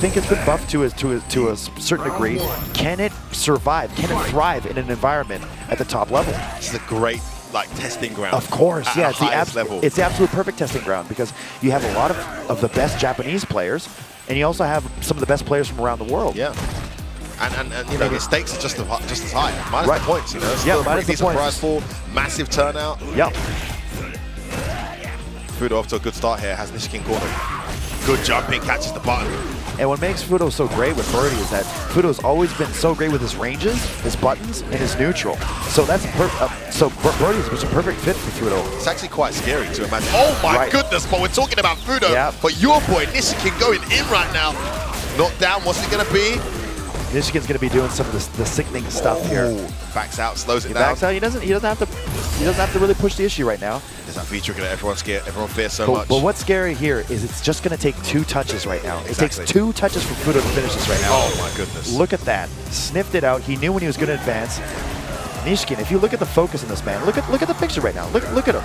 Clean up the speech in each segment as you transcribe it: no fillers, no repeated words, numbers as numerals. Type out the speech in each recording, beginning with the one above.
think it's been buffed to a certain degree. Can it survive? Can it thrive in an environment at the top level? This is a great testing ground. Of course, yeah, level. It's the absolute perfect testing ground because you have a lot of the best Japanese players, and you also have some of the best players from around the world. Yeah. And you know, the stakes are just as high. Minus right. the points, you know. Yeah, minus the decent points. prize pool, massive turnout. Yep. Fuudo off to a good start here, has Nishikin cornered. Good jumping, catches the button. And what makes Fuudo so great with Birdie is that Fuudo's always been so great with his ranges, his buttons, and his neutral. So that's so Birdie was a perfect fit for Fuudo. It's actually quite scary to imagine. Oh my goodness, but we're talking about Fuudo. Yeah. But your boy Nishikin going in right now. Knocked down, what's it gonna be? Nishikin's going to be doing some of the sickening stuff here. Backs out, slows it down. Backs out. He doesn't have to really push the issue right now. There's that feature that everyone fears so much. But what's scary here is it's just going to take 2 touches right now. Exactly. It takes 2 touches for Fuudo to finish this right now. Oh my goodness. Look at that. Sniffed it out. He knew when he was going to advance. Nishikin, if you look at the focus in this man, look at the picture right now. Look at him.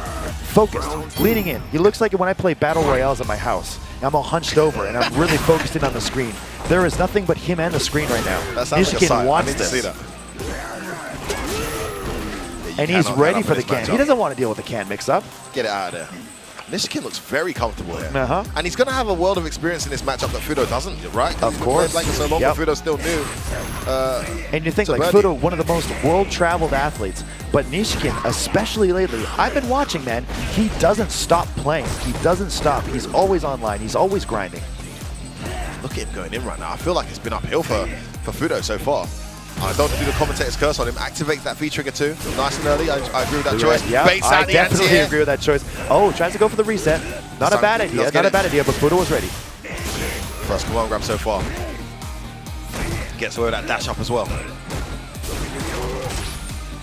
Focused, leaning in. He looks like when I play Battle Royales at my house. I'm all hunched over and I'm really focused in on the screen. There is nothing but him and the screen right now. That sounds Nishikin like a wants I need this. to see that. And he's ready for the can. He doesn't want to deal with the can mix-up. Get it out of there. Nishikin looks very comfortable here. And he's going to have a world of experience in this matchup that Fuudo doesn't, right? Of course. Like so long, but Fuudo's still new. And you think, like, Fuudo, one of the most world-traveled athletes, but Nishikin, especially lately, I've been watching, man, he doesn't stop playing. He doesn't stop. He's always online. He's always grinding. Look at him going in right now. I feel like it's been uphill for Fuudo so far. I don't do the commentator's curse on him. Activate that V-trigger too. Nice and early. I agree with that choice. Yeah, I definitely agree with that choice. Oh, tries to go for the reset. Not a bad idea. Not a bad idea, but Fuudo was ready. First command grab so far. Gets away with that dash up as well.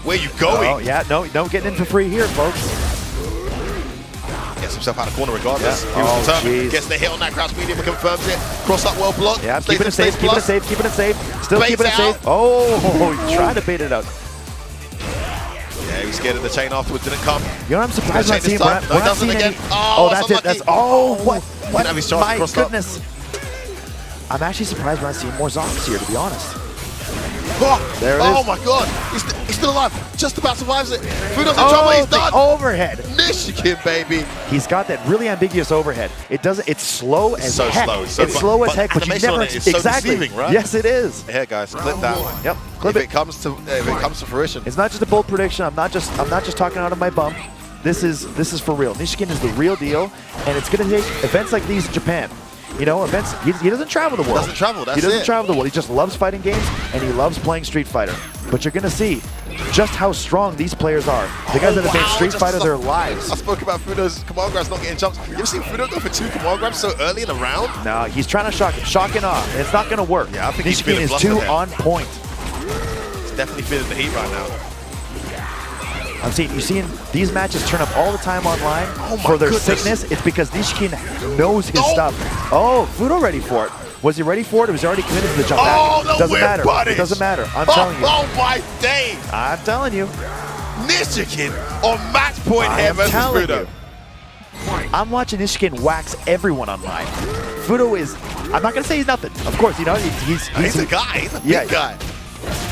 Where you going? Oh, yeah. No, getting in for free here, folks. Gets himself out of the corner regardless. Yeah. He was determined. Geez. Gets the hit on that crouch medium and confirms it. Cross up, well blocked. Yeah, keeping it safe, keeping it safe, keeping it safe. Still keeping it safe. Oh, he tried to bait it out. Yeah, he was scared of the chain afterwards, didn't come. You know what I'm surprised we're not seeing? No, he doesn't again. Oh, that's it. That's what? My goodness. Up. I'm actually surprised we're not seeing more zombies here, to be honest. Oh, there it is. Oh my god, he's still alive. Just about survives it. Fuudo's in trouble, he's done. Overhead. Nishikin, baby. He's got that really ambiguous overhead. It's slow as so heck. Slow. It's slow as heck, but you never exactly. Deceiving, right? Yes, it is. Here, guys, clip that one. Yep, clip if it comes to fruition. It's not just a bold prediction. I'm not just talking out of my bum. This is for real. Nishikin is the real deal, and it's going to take events like these in Japan. You know, events. He doesn't travel the world. Doesn't travel. That's he doesn't it. travel the world. He just loves fighting games and he loves playing Street Fighter. But you're gonna see just how strong these players are. The guys that have played Street Fighter their lives. I spoke about Fuudo's command grabs not getting jumps. You ever seen Fuudo go for 2 command grabs so early in a round? No, he's trying to shock and awe. It's not gonna work. Yeah, I think Nishikin is too on point. He's definitely feeling the heat right now. You're seeing these matches turn up all the time online for their sickness. It's because Nishikin knows his stuff. Oh, Fuudo ready for it. Was he ready for it or was he already committed to the jump back? No, doesn't matter. It doesn't matter. I'm telling you. Oh my days! I'm telling you. Nishikin on match point here versus Fuudo. I'm watching Nishikin wax everyone online. Fuudo is, I'm not going to say he's nothing. Of course, you know, he's a guy. He's a big guy.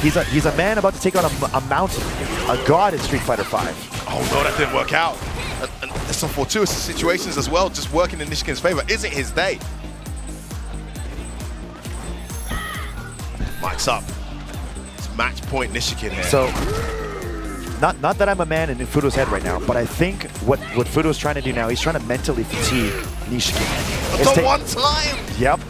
He's a man about to take on a mountain, a god in Street Fighter V. Oh no, that didn't work out. And there's some fortuitous situations as well, just working in Nishikin's favor. Is it his day? Mike's up. It's match point Nishikin here. So, not that I'm a man in Fuudo's head right now, but I think what Fuudo's trying to do now, he's trying to mentally fatigue Nishikin. But the one time! Yep.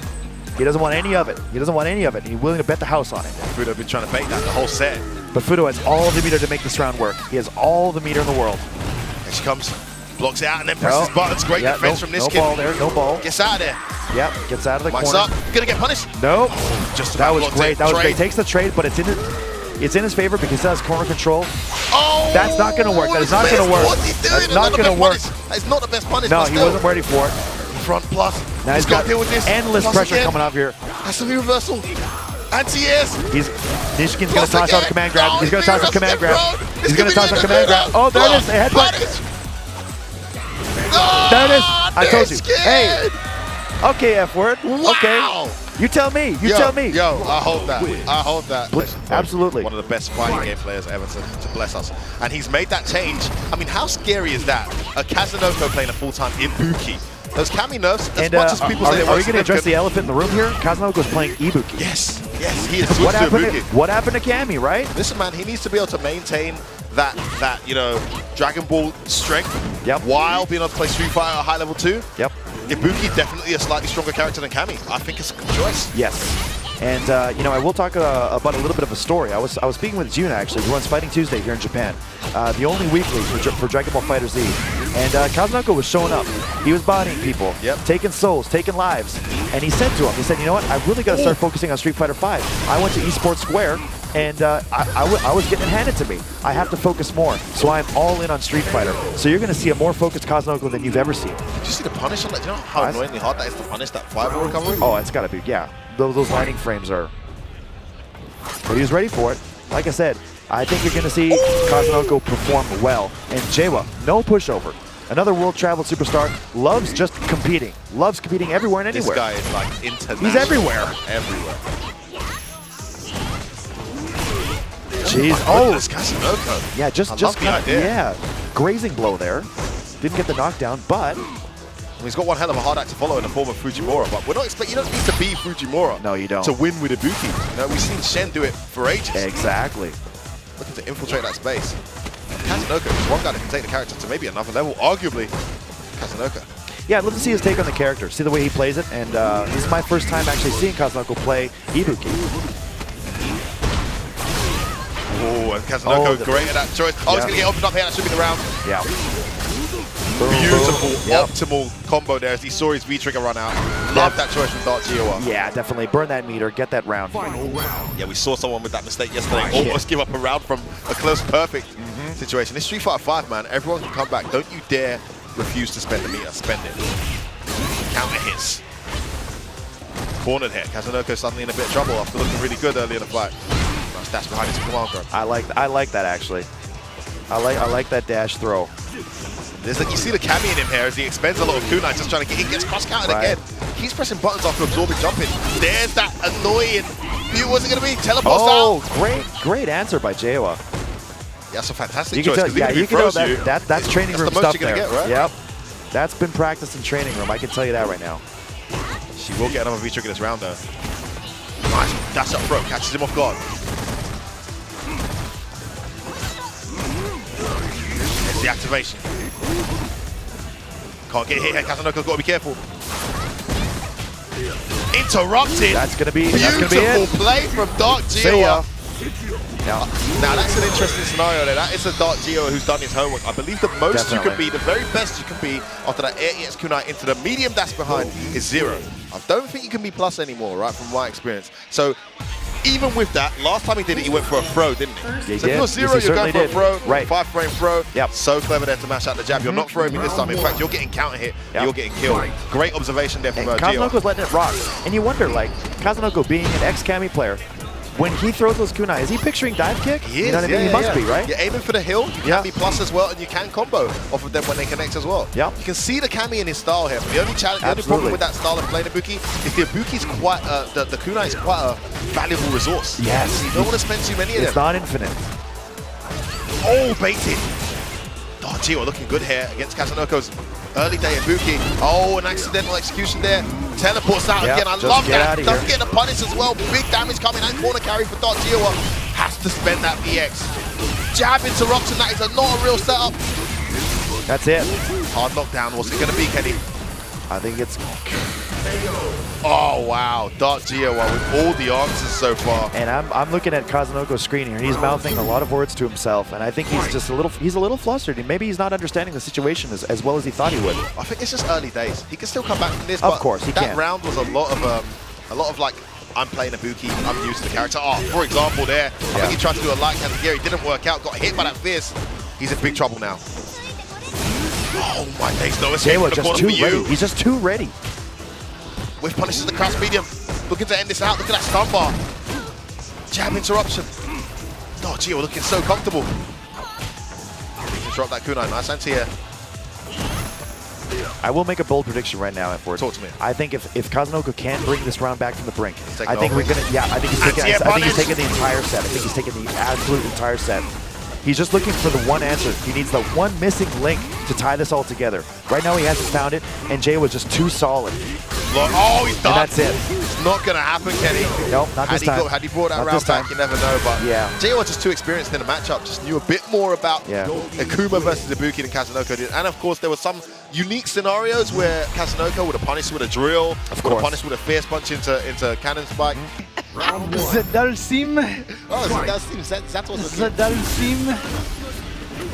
He doesn't want any of it. He doesn't want any of it. He's willing to bet the house on it. Fuudo been trying to bait that the whole set. But Fuudo has all the meter to make this round work. He has all the meter in the world. Here she comes, blocks it out and then presses buttons. Great defense from Nishikin. No ball there, no ball. Gets out of there. Yep, gets out of the Mike's corner. up, gonna get punished. Nope. Just that was great. That was great. Takes the trade, but it's in his favor because he has corner control. Oh! That's not gonna work. That is not gonna work. What's he doing? That's not gonna work. That's not the best punish. No, he wasn't ready for it. Front plus. Now he's got to deal with this. Endless pressure coming off here. That's a reversal. Anti-airs. Nishikin's going to toss out a command grab. He's going to toss a command grab. He's going to toss a command grab. Oh, there it is. A headbutt. There it is. I told you. Hey, Okay, F word. Wow. Okay. You tell me. You tell me. Yo, I hold that. I hold that. Absolutely. One of the best fighting game players ever to bless us. And he's made that change. I mean, how scary is that? A Kazunoko playing a full-time Ibuki. Those Kami nerfs, as much as people say they are we going to address the elephant in the room here? Kazunoko's playing Ibuki. Yes, he is switched to Ibuki. What happened to Kami, right? Listen, man, he needs to be able to maintain that you know, Dragon Ball strength while being able to play Street Fighter at high level 2. Yep. Ibuki definitely a slightly stronger character than Kami. I think it's a good choice. Yes. And you know, I will talk about a little bit of a story. I was speaking with Juna actually, who runs Fighting Tuesday here in Japan, the only weekly for Dragon Ball FighterZ. And Kazunoko was showing up. He was bodying people, taking souls, taking lives. And he said to him, he said, you know what? I really got to start focusing on Street Fighter V. I went to Esports Square, and I was getting it handed to me. I have to focus more, so I'm all in on Street Fighter. So you're going to see a more focused Kazunoko than you've ever seen. Did you see the punish on that? Do you know how annoyingly hard that is to punish that 5-0 recovery? Oh, it's got to be, yeah. Those lighting frames are... But he was ready for it. Like I said, I think you're going to see Kazunoko perform well. And Jiewa, no pushover. Another world-traveled superstar, loves just competing. Loves competing everywhere and anywhere. This guy is like international. He's everywhere. Everywhere. Jeez. Oh, it's Kazunoko. Yeah, just kind of, yeah. Grazing blow there. Didn't get the knockdown, but... He's got one hell of a hard act to follow in the form of Fujimura, but we're not expecting, you don't need to be Fujimura. No, you don't. To win with Ibuki. You know, we've seen Shen do it for ages. Exactly. Looking to infiltrate that space. Kazunoko is one guy that can take the character to maybe another level, arguably Kazunoko. Yeah, I'd love to see his take on the character, see the way he plays it, and this is my first time actually seeing Kazunoko play Ibuki. Oh, and Kazunoko great at that choice. Oh, he's going to get opened up here. That should be the round. Yeah. Beautiful, optimal combo there as he saw his V-trigger run out. Love that choice from Dark Jiewa. Yeah, definitely. Burn that meter, get that round. Yeah, we saw someone with that mistake yesterday almost give up a round from a close perfect situation. This Street Fighter 5, man, everyone can come back. Don't you dare refuse to spend the meter. Spend it. Counter hits. Cornered here. Kazunoko suddenly in a bit of trouble after looking really good early in the fight. Nice dash behind his command grab. I like that actually. I like that dash throw. You see the Kami in him here as he expends a lot of kunai just trying to get, he gets cross-countered again. He's pressing buttons after absorbing jumping. There's that annoying, what's it going to be? Teleports out. Great answer by Jiewa. Yeah, that's a fantastic you choice. Can tell, you can know that's training room stuff there. Get, right? Yep. That's been practiced in training room, I can tell you that right now. She will get another V-trigger this round though. Nice, dash up throw, catches him off guard. There's the activation. Can't get hit here, Kazunoko's got to be careful. Interrupted. That's going to be beautiful play from Dark Jiewa. Now that's an interesting scenario there. That is a Dark Jiewa who's done his homework. I believe the most you can be, the very best you can be after that air EX kunai into the medium dash behind is 0. I don't think you can be plus anymore, right, from my experience. So even with that, last time he did it, he went for a throw, didn't he? So if you're 0, you're going for a throw, right. 5-frame throw. Yep. So clever there to mash out the jab. You're not throwing me this time. In fact, you're getting counter hit. Yep. You're getting killed. Great observation there from Jiewa. Kazunoko's letting it rock. And you wonder, like, Kazunoko being an ex-Kami player, when he throws those kunai, is he picturing dive kick? He is, you know what I mean? He must be, right? You're aiming for the hill, you can be plus as well, and you can combo off of them when they connect as well. Yep. You can see the Kami in his style here. But the only challenge, the only problem with that style of playing Ibuki is the Ibuki's quite, the kunai is quite a valuable resource. Yes. You don't want to spend too many of them. It's not infinite. Oh, baited. Oh, Jiewa looking good here against Kazunoko's early day Ibuki. Oh, an accidental execution there. Teleports out again. I love that. Doesn't get the punish as well. Big damage coming and corner carry for Dark Jiewa. Has to spend that VX. Jab interruption. That is not a real setup. That's it. Hard knockdown. What's it going to be, Kenny? I think it's... Oh, wow. Dark Jiewa with all the answers so far. And I'm looking at Kazunoko's screen here, and he's mouthing a lot of words to himself, and I think he's just a little flustered. And maybe he's not understanding the situation as well as he thought he would. I think it's just early days. He can still come back from this. Of course, he can. That round was a lot of like, I'm playing Ibuki, I'm used to the character. Oh, for example there, I think he tried to do a light Kazugiri, didn't work out, got hit by that fierce. He's in big trouble now. Oh my days, no escape from the corner for you. He's just too ready. Whiff punishes the crouch medium. Looking to end this out. Look at that stun bar. Jab interruption. Oh, Jiewa looking so comfortable. Interrupt that kunai. Nice anti-air. I will make a bold prediction right now, F4. Talk to me. I think if Kazunoko can bring this round back from the brink, I think over. we're gonna. Yeah, I think he's taking the entire set. I think he's taking the absolute entire set. He's just looking for the one answer. He needs the one missing link to tie this all together. Right now he hasn't found it, and Jay was just too solid. Look, oh, he's done. And that's it. It's not going to happen, Kenny. Nope, not this time. Had he brought that round back, you never know. But yeah. Jay was just too experienced in the matchup, just knew a bit more about Akuma versus Ibuki than Kazunoko did. And of course, there were some unique scenarios where Kazunoko would have punished with a drill, would have punished with a fierce punch into Cannon Spike. Zadalsim. Oh, Zadalsim. That was Zadalsim.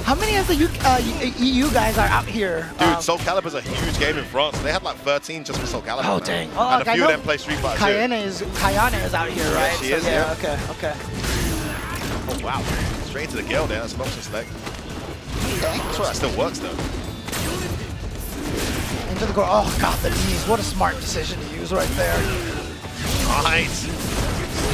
How many of the EU guys are out here? Dude, Soul Calibur's a huge game in France. They had like 13 just for Soul Calibur. Oh, dang. Oh, and a few of them play Street Fighter Kayane is out here, right? Yeah, she is, yeah. Okay. Oh, wow. Straight into the Gale there. That's an option select. I'm sure that still works, though. Into the gore. Oh, God, the knees. What a smart decision to use right there. Nice.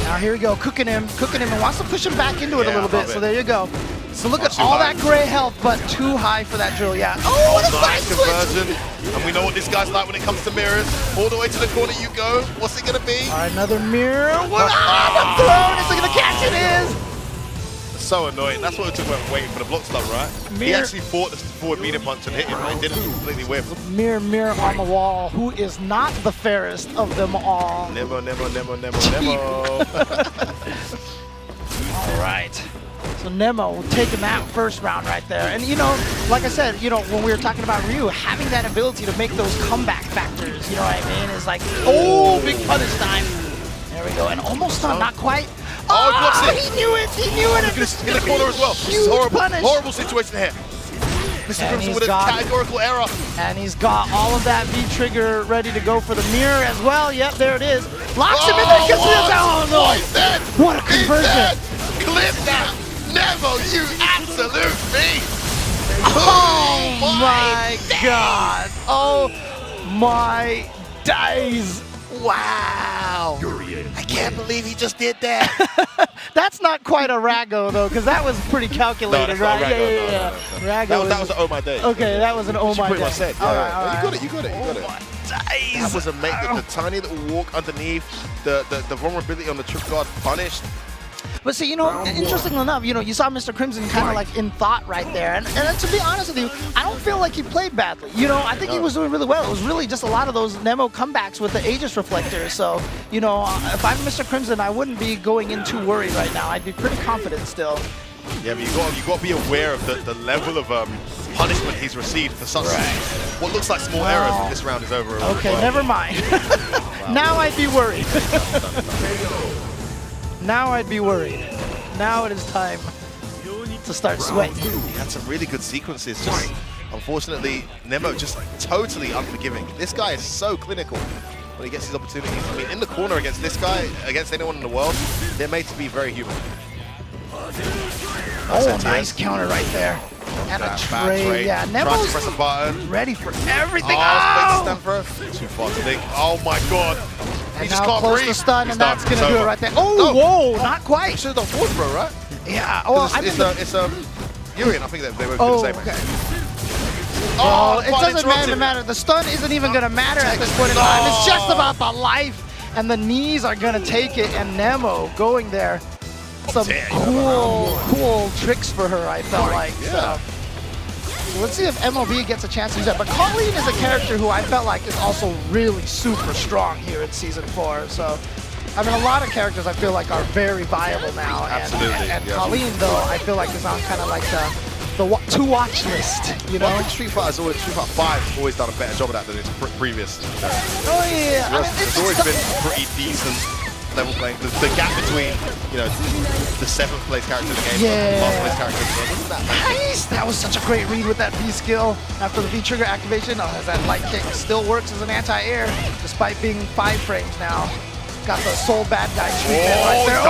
Now, here we go. Cooking him, and wants to push him back into it a little bit. So there you go. So look at all that gray health, but too high for that drill, yeah. Oh, what a nice side conversion. switch! And we know what this guy's like when it comes to mirrors. All the way to the corner you go. What's it going to be? All right, another mirror. What? Ah, the throw! Is it going to catch? It is! So annoying. That's what it took about waiting for the block stun, right? He actually fought the forward medium punch and hit him, but it didn't completely whiff. Mirror on the wall. Who is not the fairest of them all? Nemo. All right. So Nemo taking that first round right there. And, you know, like I said, you know, when we were talking about Ryu, having that ability to make those comeback factors, you know what I mean, is like, oh, big punish time. There we go. And almost done, not quite. Oh, he knew it. He knew it. In the corner as well. Huge punish. Horrible situation here. MrCrimson with a categorical error. And he's got all of that V-trigger ready to go for the mirror as well. Yep, there it is. Locks him in there. Gets it down. What a conversion. Clip that. Nemo, you absolute beast! Oh my God! Oh my days! Wow! I can't believe he just did that. That's not quite a Rago though, because that was pretty calculated, right? Yeah. Rago. That was an oh my day. Okay, that was an oh my day. Said, all right. You got it. That was amazing. The tiny little walk underneath, the vulnerability on the trip guard punished. But see, you know, interestingly enough, you know, you saw MrCrimson kind of like in thought right there. And to be honest with you, I don't feel like he played badly. You know, I think he was doing really well. It was really just a lot of those Nemo comebacks with the Aegis reflectors. So, you know, if I'm MrCrimson, I wouldn't be going in too worried right now. I'd be pretty confident still. Yeah, but you got to be aware of the level of punishment he's received for such what looks like small errors when this round is over. Okay, never mind. Now I'd be worried. Now I'd be worried. Now it is time to start sweating. He had some really good sequences. Just unfortunately, Nemo just totally unforgiving. This guy is so clinical when he gets his opportunities. I mean, in the corner against this guy, against anyone in the world, they're made to be very human. Oh, nice counter right there. And a trade. Yeah, Nemo's press a button. Ready for everything. Too far to think. Oh my God. And he just can't breathe. The stun, and that's going to do it right there. Oh, whoa, not quite. You should have done forward throw, right? Yeah. Oh, it's Urian. I think they were the same. Okay. Oh, it doesn't matter. The stun isn't even going to matter at this point in time. It's just about the life, and the knees are going to take it, and Nemo going there. Some cool tricks for her, I felt like. Yeah. So let's see if MLB gets a chance to use that. But Colleen is a character who I felt like is also really super strong here in Season 4. So, I mean, a lot of characters I feel like are very viable now. Absolutely. And Colleen, though, I feel like is on kind of like the to-watch list, you know? Well, I think Street Fighter 5 has always done a better job of that than its previous. Oh, yeah. I mean, it's always been pretty decent level playing. The gap between, you know, the 7th place character in the game and the last place character in the game wasn't that bad. Nice! That was such a great read with that V skill after the V trigger activation. As that light kick still works as an anti-air despite being 5 frames now. Got the soul bad guy treatment right there.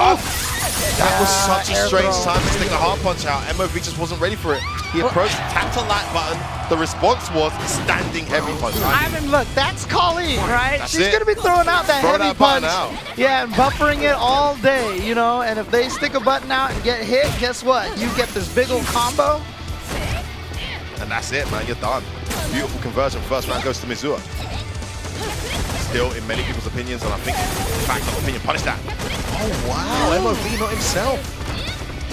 That was such a strange time to stick the hard punch out. MOV just wasn't ready for it. He approached, tapped a lat button. The response was standing heavy punch. I mean, look, that's Colleen, right? She's going to be throwing out that heavy punch. Yeah, and buffering it all day, you know? And if they stick a button out and get hit, guess what? You get this big old combo. And that's it, man. You're done. Beautiful conversion. First round goes to Mizuha. Still, in many people's opinions, and I think, in fact, not opinion, punish that. Oh, wow. MOV not himself.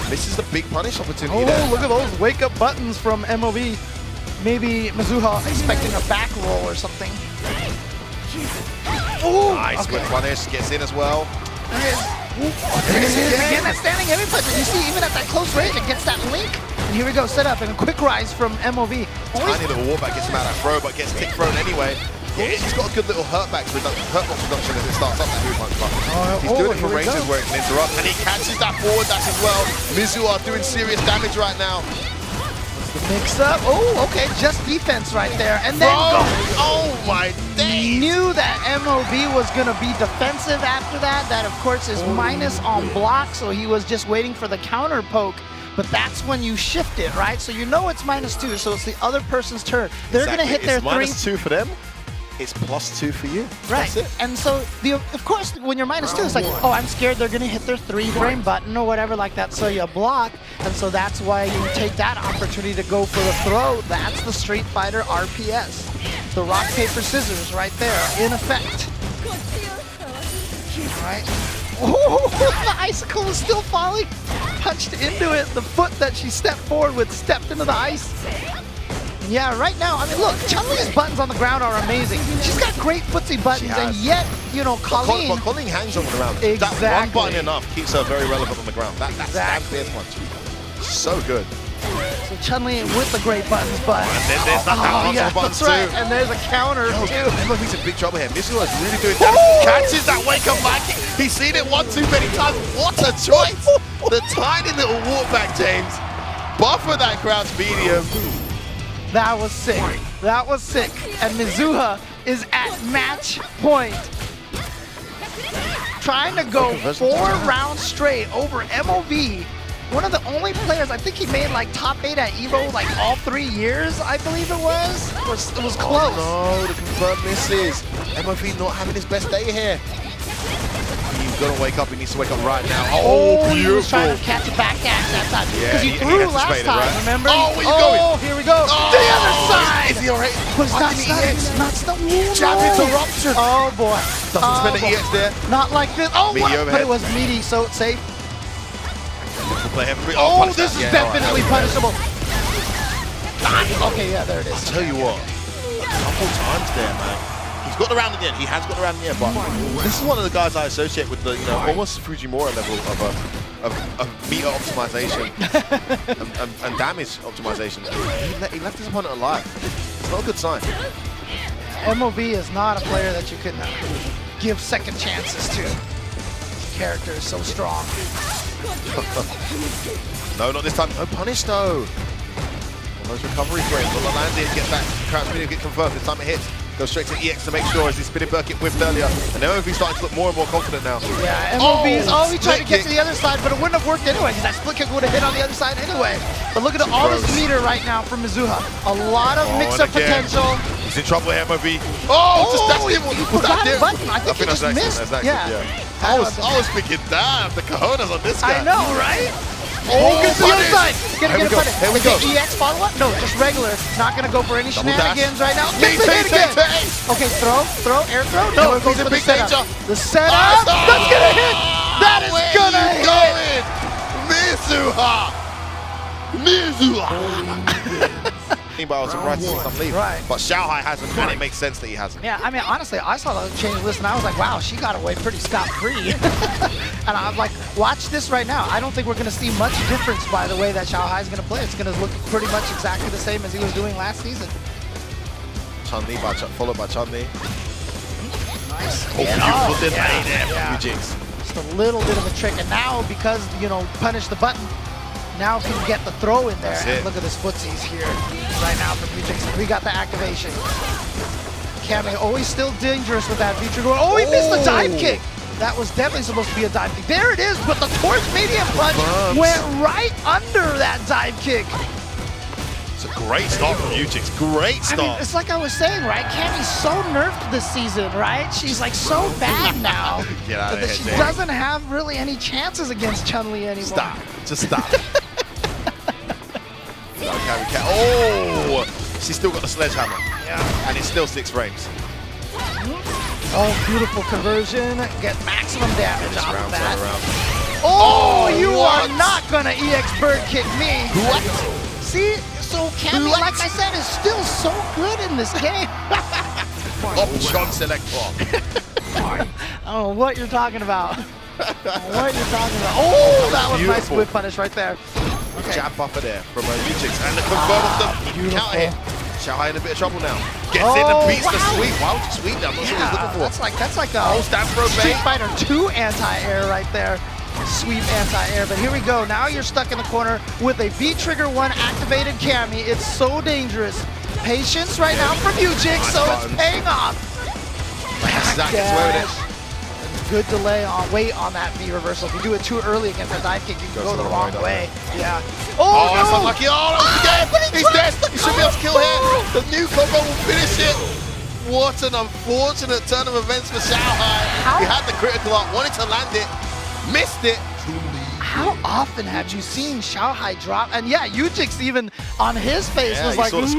This is the big punish opportunity there. Look at those wake-up buttons from MOV. Maybe Mizuha expecting a back roll or something. Ooh, nice, good punish. Gets in as well. Again, that standing heavy punch. You see, even at that close range, it gets that link. And here we go, set up, and a quick rise from MOV. Tiny little wallback gets him out of throw, but gets tick thrown anyway. Yeah, he's got a good little hurtbox reduction as it starts up that move punch. He's doing it for ranges where it can interrupt, and he catches that forward dash as well. Mizuha doing serious damage right now. The mix up. Oh, okay, just defense right there. And then oh my days. Knew that MOV was going to be defensive after that. That, of course, is minus on block, so he was just waiting for the counter poke. But that's when you shift it, right? So you know it's -2, so it's the other person's turn. They're going to hit their it's -2 for them. It's +2 for you. Right. That's it. And so, of course, when you're -2, it's like, oh, I'm scared they're going to hit their 3-frame button or whatever like that, so you block. And so that's why you take that opportunity to go for the throw. That's the Street Fighter RPS. The rock, paper, scissors right there, in effect. All right. Oh, the icicle is still falling. Punched into it. The foot that she stepped forward with stepped into the ice. Yeah, right now, I mean, look, Chun-Li's buttons on the ground are amazing. She's got great footsie buttons, and yet, you know, Colleen... But Colleen hangs on the ground. Exactly. That one button enough keeps her very relevant on the ground. That stands there punch. So good. So Chun-Li with the great buttons, but... And then there's that button that's too. right, and there's a counter, too. MOV's in big trouble here. Mizuha's really doing damage. Catches that wake-up back. He's seen it one too many times. What a choice! The tiny little walkback, James. Buffer that crouch medium. That was sick. That was sick. And Mizuha is at match point. Trying to go 4 rounds straight over MOV. One of the only players, I think he made like top 8 at EVO like all 3 years, I believe it was. It was close. Oh no, the confirmed misses. MOV not having his best day here. He's gonna wake up, he needs to wake up right now. Oh, beautiful. He was trying to catch a back dash that time. Because he threw last time, right? remember? Oh, where you going? Oh, here we go. Oh, the other side. Is he alright? But it's not stunned. Jab interruption. Oh boy. Doesn't spend the EX there. Not like this. Oh, what? Overhead. But it was meaty, so it's safe. Oh, this is definitely punishable. Okay, yeah, there it is. I'll tell you what, a couple times there, man. He's got around in the end. He has got around in the end, but this is one of the guys I associate with the, almost Fujimura level of meter optimization and damage optimization. He left his opponent alive. It's not a good sign. MOV is not a player that you can give second chances to. Character is so strong. No, not this time. No punish though. Well, those recovery frames. Will the landing get that crouch video get confirmed? This time it hits. Goes straight to EX to make sure as he spinning Birkin whipped earlier. And MOV's starting to look more and more confident now. Yeah, MOV's he tried to get to the other side, but it wouldn't have worked anyway because that split kick would have hit on the other side anyway. But look at all this meter right now from Mizuha. A lot of mix-up potential. He's in trouble here, MOV. Oh, just that's it. Was that it? Button. I think he just missed. Yeah. I was thinking, damn, the cojones on this guy. I know, right? Oh, get to the other side. Get a punish. Here we go. EX follow-up? No, just regular. Not going to go for any shenanigans right now. Hit again. Okay, throw, air throw. No, he's in big danger. The setup. That's going to hit. That is going to hit. Mizuha. But I was surprised to see some leave. Right. But Xiaohai hasn't, and it makes sense that he hasn't. Yeah, I mean, honestly, I saw the change list and I was like, wow, she got away pretty scot-free. And I'm like, watch this right now. I don't think we're going to see much difference by the way that Xiaohai is going to play. It's going to look pretty much exactly the same as he was doing last season. Chun-Li followed by Chun-Li. Nice. Oh, beautiful delay there from Yujix. Just a little bit of a trick. And now, because, punish the button, now can get the throw in there. And look at this footsies here right now from Yujix. We got the activation. Kami always still dangerous with that feature going. Oh, he missed the dive kick. That was definitely supposed to be a dive kick. There it is, but the torch medium punch went right under that dive kick. It's a great start from Yujix. Great start. I mean, it's like I was saying, right? Kami's so nerfed this season, right? She's like so bad now that she doesn't have really any chances against Chun-Li anymore. Stop. Just stop. Oh! She's still got the sledgehammer. Yeah. And it's still 6 frames. Oh, beautiful conversion. Get maximum damage off of that. Around. Oh, you are not gonna EX bird kick me. What? See, so Kenpi, like I said, is still so good in this game. Option selector. I don't know what you're talking about. Oh, that was nice whip punish right there. Okay. Jab buffer there from Yujix. And the confirm of the counter hit. Xiaohai in a bit of trouble now. Gets in and beats the sweep. Why would you sweep that? I'm not sure what he's looking for. That's like a stand for a Street bait. Fighter 2 anti-air right there. Sweep anti-air, but here we go. Now you're stuck in the corner with a V-Trigger 1 activated Cammy. It's so dangerous. Patience right now from Yujix, so it's paying off. Zach gets away with it. Good delay on weight on that V reversal. If you do it too early against a dive kick, you can go the wrong way. Yeah. Oh, that's unlucky. Oh, that was again. He's dead. He should be able to kill here. The new combo will finish it. What an unfortunate turn of events for Xiaohai. He had the critical up, wanted to land it, missed it. How often have you seen Xiaohai drop? And yeah, Yujix even on his face was like, dude,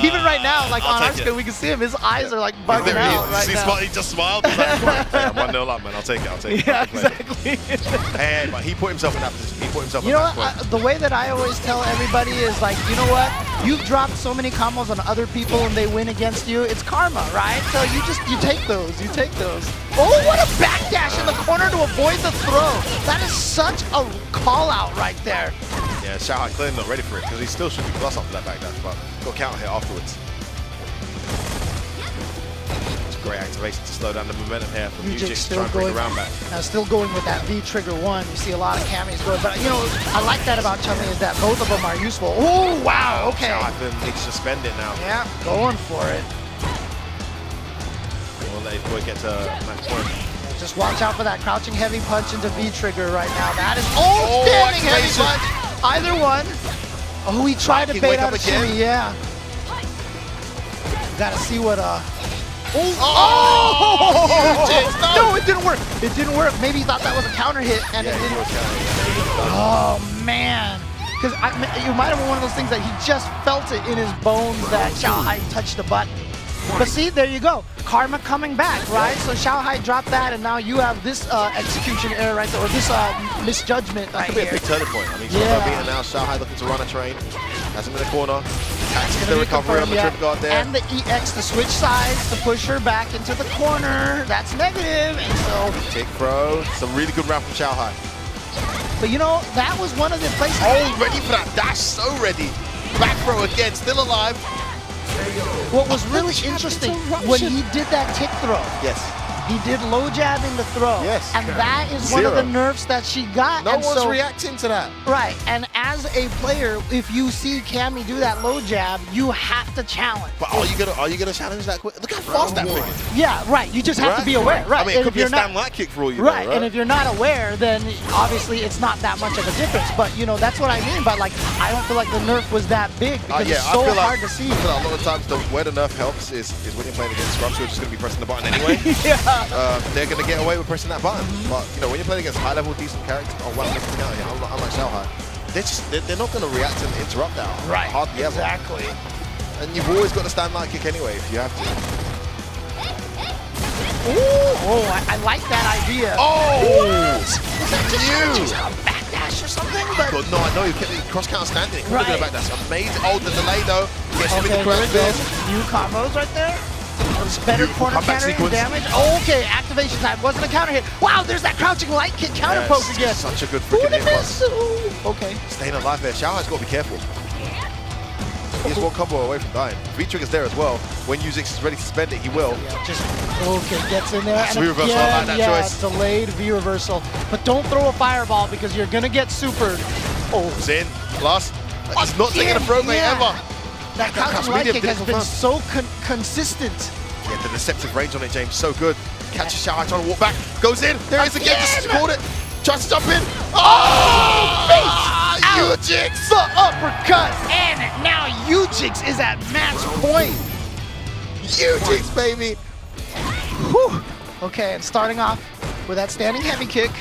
even right now, like on our screen, we can see him. His eyes are like bugging out right now. He just smiled. He's like, I'm 1-0 up, man. I'll take it. Yeah, exactly. Hey, but he put himself in that position. He put himself in that that point. The way that I always tell everybody is like, you know what? You've dropped so many combos on other people and they win against you. It's karma, right? So you take those. You take those. Oh, what a backdash in the corner to avoid the throw. That is such a call out right there. Yeah, Xiaohai clearly not ready for it because he still should be plus up for that backdash, but got a counter hit afterwards. It's a great activation to slow down the momentum here from Yujix to try and bring the round back. Now still going with that V-Trigger 1. You see a lot of Cammies going, but you know, I like that about Chummy is that both of them are useful. Oh, wow, okay. Xiaohai needs to spend it now. Yeah, going for it. We'll let his boy get to match point. Just watch out for that crouching heavy punch into V-Trigger right now. That is standing heavy punch. Either one. Oh, he tried to bait out a shimmy, yeah. Gotta see what no, it didn't work. It didn't work. Maybe he thought that was a counter hit and it didn't work. Oh man. Because it might have been one of those things that he just felt it in his bones that Xiaohai touched the button. But see, there you go. Karma coming back, right? So Xiaohai dropped that, and now you have this execution error right there, or this misjudgment right here. That could be a big turning point. I mean, beating now, Xiaohai looking to run a train. Has him in the corner. Catches the recovery on the trip guard there. And the EX to switch sides to push her back into the corner. That's negative, and so... Tick throw. Some really good round from Xiaohai. But you know, that was one of the places... Oh, ready for that dash, so ready. Back throw again, still alive. What was really interesting when he did that kick throw. Yes. He did low jab in the throw. Yes. And that is one of the nerfs that she got. No one's reacting to that. Right. And as a player, if you see Cammy do that low jab, you have to challenge. But are you gonna challenge that quick? Look how fast that thing is. Yeah, right. You just have to be aware. Right. I mean, it could be a stand light kick for all you know, right? And if you're not aware, then obviously it's not that much of a difference. But you know, that's what I mean by like, I don't feel like the nerf was that big because it's so hard to see. I feel like a lot of times where the nerf helps is when you're playing against scrubs who are just gonna be pressing the button anyway. Yeah. They're going to get away with pressing that button. But, you know, when you're playing against high-level, decent characters, oh, wow, look at here. Unlike Xiaohai, they're not going to react and interrupt that. Right, hardly ever. Exactly. And you've always got to stand light kick anyway if you have to. Ooh, I like that idea. Oh! What? Was that just a backdash or something? But no, I know you kept cross counter standing. Right. Look at the backdash. Amazing. Oh, the delay though. Gets him in the correct field. New combos right there. Better corner counter damage. Oh, okay, activation time. Wasn't a counter hit. Wow, there's that crouching light kick counter poke again. Such a good freaking hit. Okay. Staying alive there. Xiaohai's got to be careful. He's one combo away from dying. V-Trigger's there as well. When Yujix is ready to spend it, he will. Yeah, just, okay, gets in there. And V-reversal, I like that choice. Delayed V-reversal. But don't throw a fireball because you're going to get supered. Oh. It's in. Plus, he's not taking a throw mate ever. That crouching light kick has been so consistent. Yeah, the deceptive range on it, James, so good. Catches Xiaohai trying to walk back. Goes in. There it is again. Just caught it. Tries to jump in. Oh! Yujix! The uppercut. And now Yujix is at match point. Yujix, baby. Whew. Okay, and starting off with that standing heavy kick.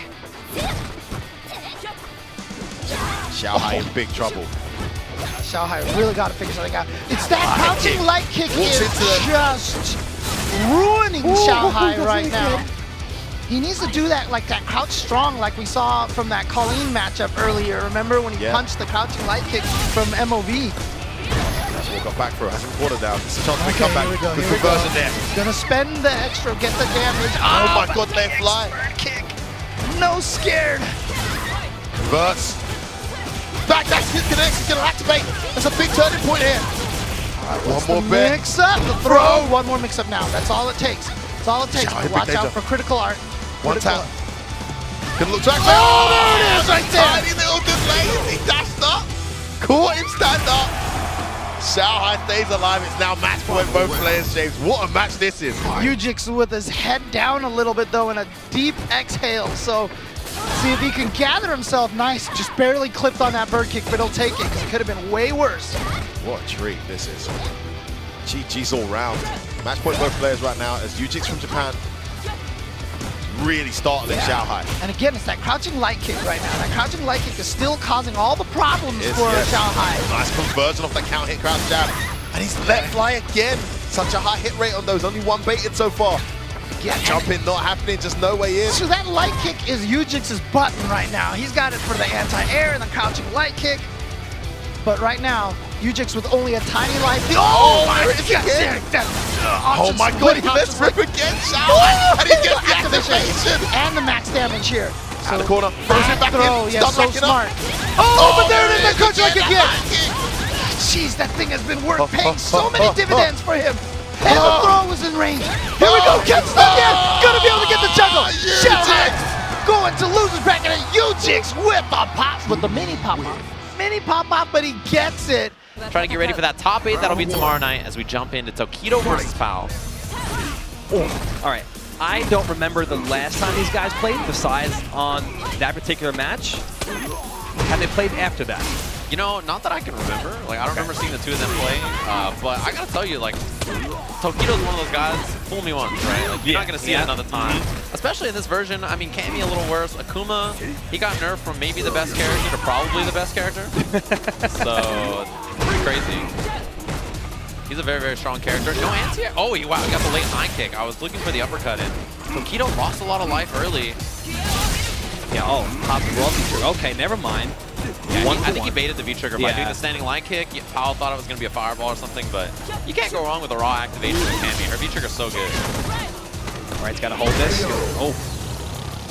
Xiaohai in big trouble. Xiaohai really got to figure something out. It's that crouching light kick is just ruining Xiaohai right now. He needs to do that, like that crouch strong, like we saw from that Colleen matchup earlier. Remember when he punched the crouching light kick from MOV? We'll go back for it. Hasn't quartered down. It's a chance to come back. Good conversion there. Gonna spend the extra, get the damage. Oh my god, they fly. Kick. No scared. Converts. Back, that's his connects. He's gonna activate. That's a big turning point here. One more bit. Mix up. The throw. One more mix up now. That's all it takes. That's all it takes. Watch out for critical art. One tap. Can look back. Oh, there it is right there. Tiny little delay. He dashed up. Caught him stand up. Xiaohai stays alive. It's now match point both players, James. What a match this is. Yujix with his head down a little bit though in a deep exhale. So see if he can gather himself. Nice. Just barely clipped on that bird kick, but he'll take it because it could have been way worse. What a treat this is. GG's all round. Match point both players right now as Yujix from Japan really startling Xiaohai. And again, it's that crouching light kick right now. That crouching light kick is still causing all the problems for Xiaohai. Nice conversion off that count hit crouch jab. And he's let fly again. Such a high hit rate on those. Only one baited so far. Yeah, jump in not happening, just no way in. So that light kick is Yujix's button right now. He's got it for the anti-air and the crouching light kick. But right now, Yujix with only a tiny life. Oh my god! Oh my god, let's rip again, Xiaohai! And he gets the activation! And the max damage here. Out of the corner, throws it back in, yeah, so smart. Oh, but there it is, the coach like again! Jeez, that thing has been paying so many dividends for him. And the throw was in range. Here we go, gets stuck in! Gonna be able to get the juggle! Xiaohai going to loser's bracket, and Yujix with the pop, with the mini pop-off. Mini pop-off, but he gets it. Trying to get ready for that top 8. That'll be tomorrow night as we jump into Tokido versus Powell. All right. I don't remember the last time these guys played, besides on that particular match. Have they played after that? You know, not that I can remember. Like, I don't remember seeing the two of them play. But I gotta tell you, like, Tokido's one of those guys, fool me once, right? Like, you're not gonna see it another time. Especially in this version. I mean, Kenpi a little worse. Akuma, he got nerfed from maybe the best character to probably the best character. So, pretty crazy. He's a very, very strong character. No anti-air. Oh, wow, he got the late 9 kick. I was looking for the uppercut in. Tokido lost a lot of life early. Yeah, oh, pop the raw feature. Okay, never mind. Yeah, I think he baited the V-trigger by doing the standing line kick. Powell thought it was going to be a fireball or something, but you can't go wrong with a raw activation with Kenpi. Her V-trigger's so good. All right, he's got to hold this. Oh.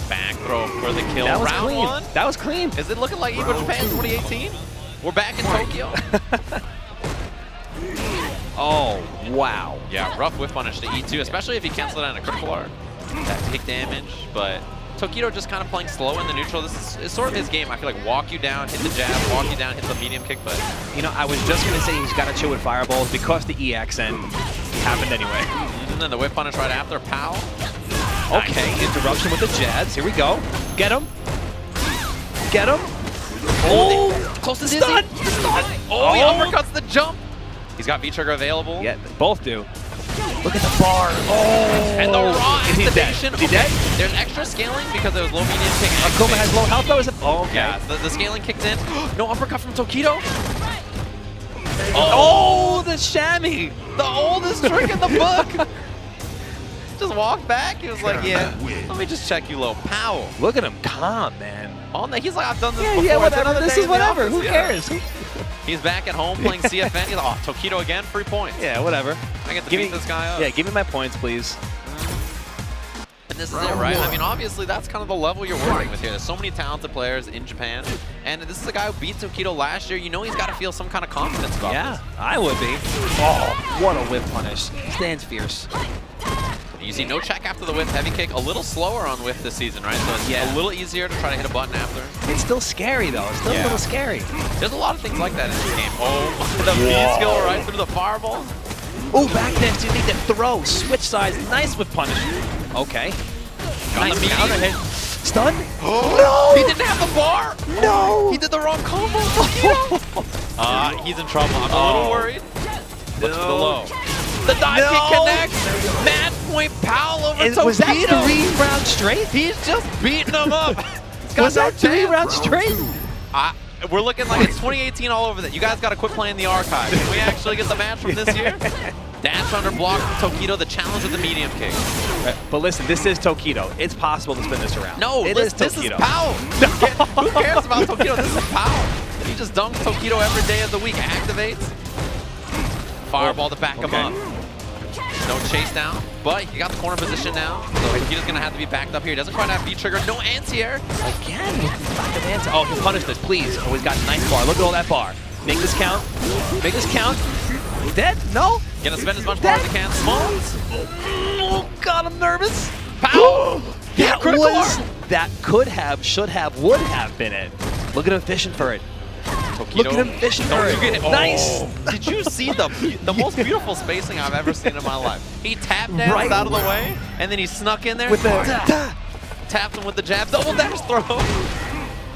Back throw for the kill. That was Round clean. 1. That was clean. Is it looking like Evo Japan 2018? We're back in Tokyo. Oh, wow. Yeah, rough whiff punish to E2, especially if he cancels it on a critical art. That take damage, but Tokido just kind of playing slow in the neutral. This is sort of his game. I feel like walk you down, hit the jab, walk you down, hit the medium kick, but... You know, I was just going to say he's got to chill with fireballs because the EX and it happened anyway. And then the whip punish right after, Powell. Okay, interruption with the jabs. Here we go. Get him. Get him. Oh, close to stun. Oh, he uppercuts the jump. He's got V-trigger available. Yeah, both do. Look at the bar. Oh, and the raw activation. Is he dead? There's extra scaling because there was low medium kick. Akuma has low health though, is it? Oh, okay. Yeah, the scaling kicked in. No uppercut from Tokido. Oh, the chamois. The oldest trick in the book. Just walked back. He was like, yeah, let me just check you low. Powell. Look at him calm, man. Oh, he's like, I've done this before. Yeah, whatever. It's This is whatever. Who cares? He's back at home playing CFN. He's like, oh, Tokido again, 3 points. Yeah, whatever. I get to beat this guy up. Yeah, give me my points, please. And this is it, right? I mean, obviously, that's kind of the level you're working with here. There's so many talented players in Japan. And this is a guy who beat Tokido last year. You know he's got to feel some kind of confidence about this. Yeah, I would be. Oh, what a whip punish. Stands fierce. You see no check after the whiff, heavy kick, a little slower on whiff this season, right? So it's a little easier to try to hit a button after. It's still scary, though. It's still a little scary. There's a lot of things like that in this game. Oh, the V-skill right through the fireball. Oh, back then, you need to throw. Switch sides. Nice whip punish. Okay. Nice counter hit. Stun? Oh, no! He didn't have the bar! No! He did the wrong combo. He's in trouble. I'm a little worried. Look to the low. The dive kick connects. Match point Powell over Tokido. Was that 3 rounds straight? He's just beating him up. Was that 3 rounds straight? we're looking like it's 2018 all over that. You guys got to quit playing the archive. Can we actually get the match from this year? Dash under block from Tokido, the challenge with the medium kick. But listen, this is Tokido. It's possible to spin this around. No, this is Powell. Who cares about Tokido? This is Powell. He just dunks Tokido every day of the week. Activates. Fireball to back him up. No chase down, but you got the corner position now. So Tokido's going to have to be backed up here. He doesn't quite have V-trigger. No anti-air. Again, back of anti. Oh, he punished this, please. Oh, he's got a nice bar. Look at all that bar. Make this count. Make this count. Dead? No? Gonna spend as much bar as he can. Smalls. Oh, God, I'm nervous. Pow! That could have, should have, would have been it. Look at him fishing for it. Tokido. Look at him fishing for it. Nice. Did you see the most beautiful spacing I've ever seen in my life? He tap danced out of the way, and then he snuck in there. With the tapped him with the jab. Double dash throw.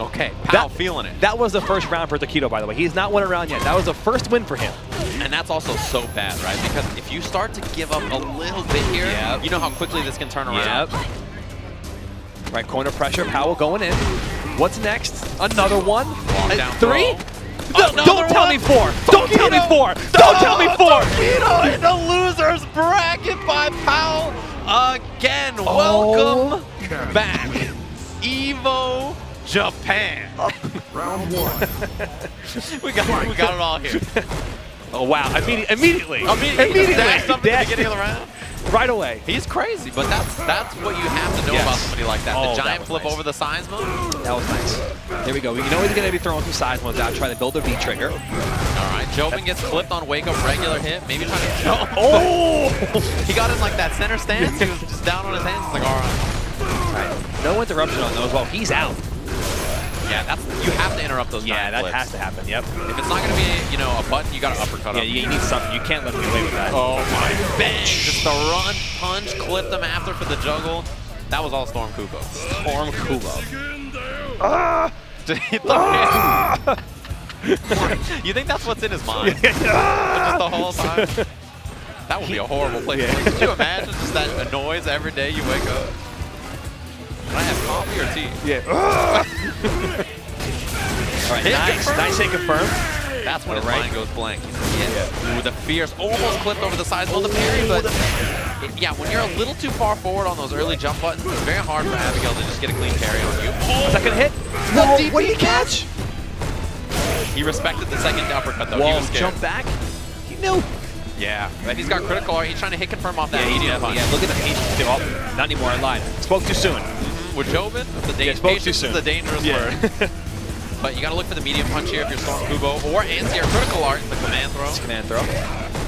Okay, Powell feeling it. That was the first round for Tokido, by the way. He's not won a round yet. That was the first win for him. And that's also so bad, right? Because if you start to give up a little bit here, you know how quickly this can turn around. Right, corner pressure, Powell going in. What's next? Another one. Down 3? Don't tell me 4. Don't tell me 4. Don't tell me 4. Tokido in the loser's bracket by Powell again. Welcome back. Evo Japan. Round 1. we got it all here. Oh wow! Immediately. Dashed up at the beginning of the round. Right away. He's crazy, but that's what you have to know about somebody like that. The giant flip over the size mode. That was nice. Here we go. You know he's going to be throwing some size modes out, trying to build a V trigger. All right, Jyobin gets clipped on wake up regular hit. Maybe trying to. Oh! He got in like that center stance. He was just down on his hands. It's like, all right. No interruption on those. Well, he's out. Yeah, you have to interrupt those. Yeah, that flips. has to happen. Yep. If it's not going to be, a button, you got to uppercut him. Yeah, you need something. You can't let him get away with that. Oh my! Bang! Just the run punch, clipped him after for the juggle. That was all StormKubo. StormKubo. You think that's what's in his mind? Just the whole time. That would be a horrible place. Could you imagine just that noise every day you wake up? Can I have coffee or tea? Yeah. All right, nice hit confirmed. That's when his mind goes blank. Ooh, the fierce, almost clipped over the sides of the parry, but yeah, when you're a little too far forward on those early jump buttons, it's very hard for Abigail to just get a clean parry on you. Second hit. No, what did he catch? He respected the second uppercut though. Whoa, he was scared. Jump back. He knew. Yeah, but he's got critical art. He's trying to hit confirm off that medium punch. Yeah, look at the patience. Oh, not anymore. I lied. Spoke too soon. With Jyobin, patience is a dangerous word. But you got to look for the medium punch here if you're StormKubo, or anti-air critical art in the command throw. Command throw.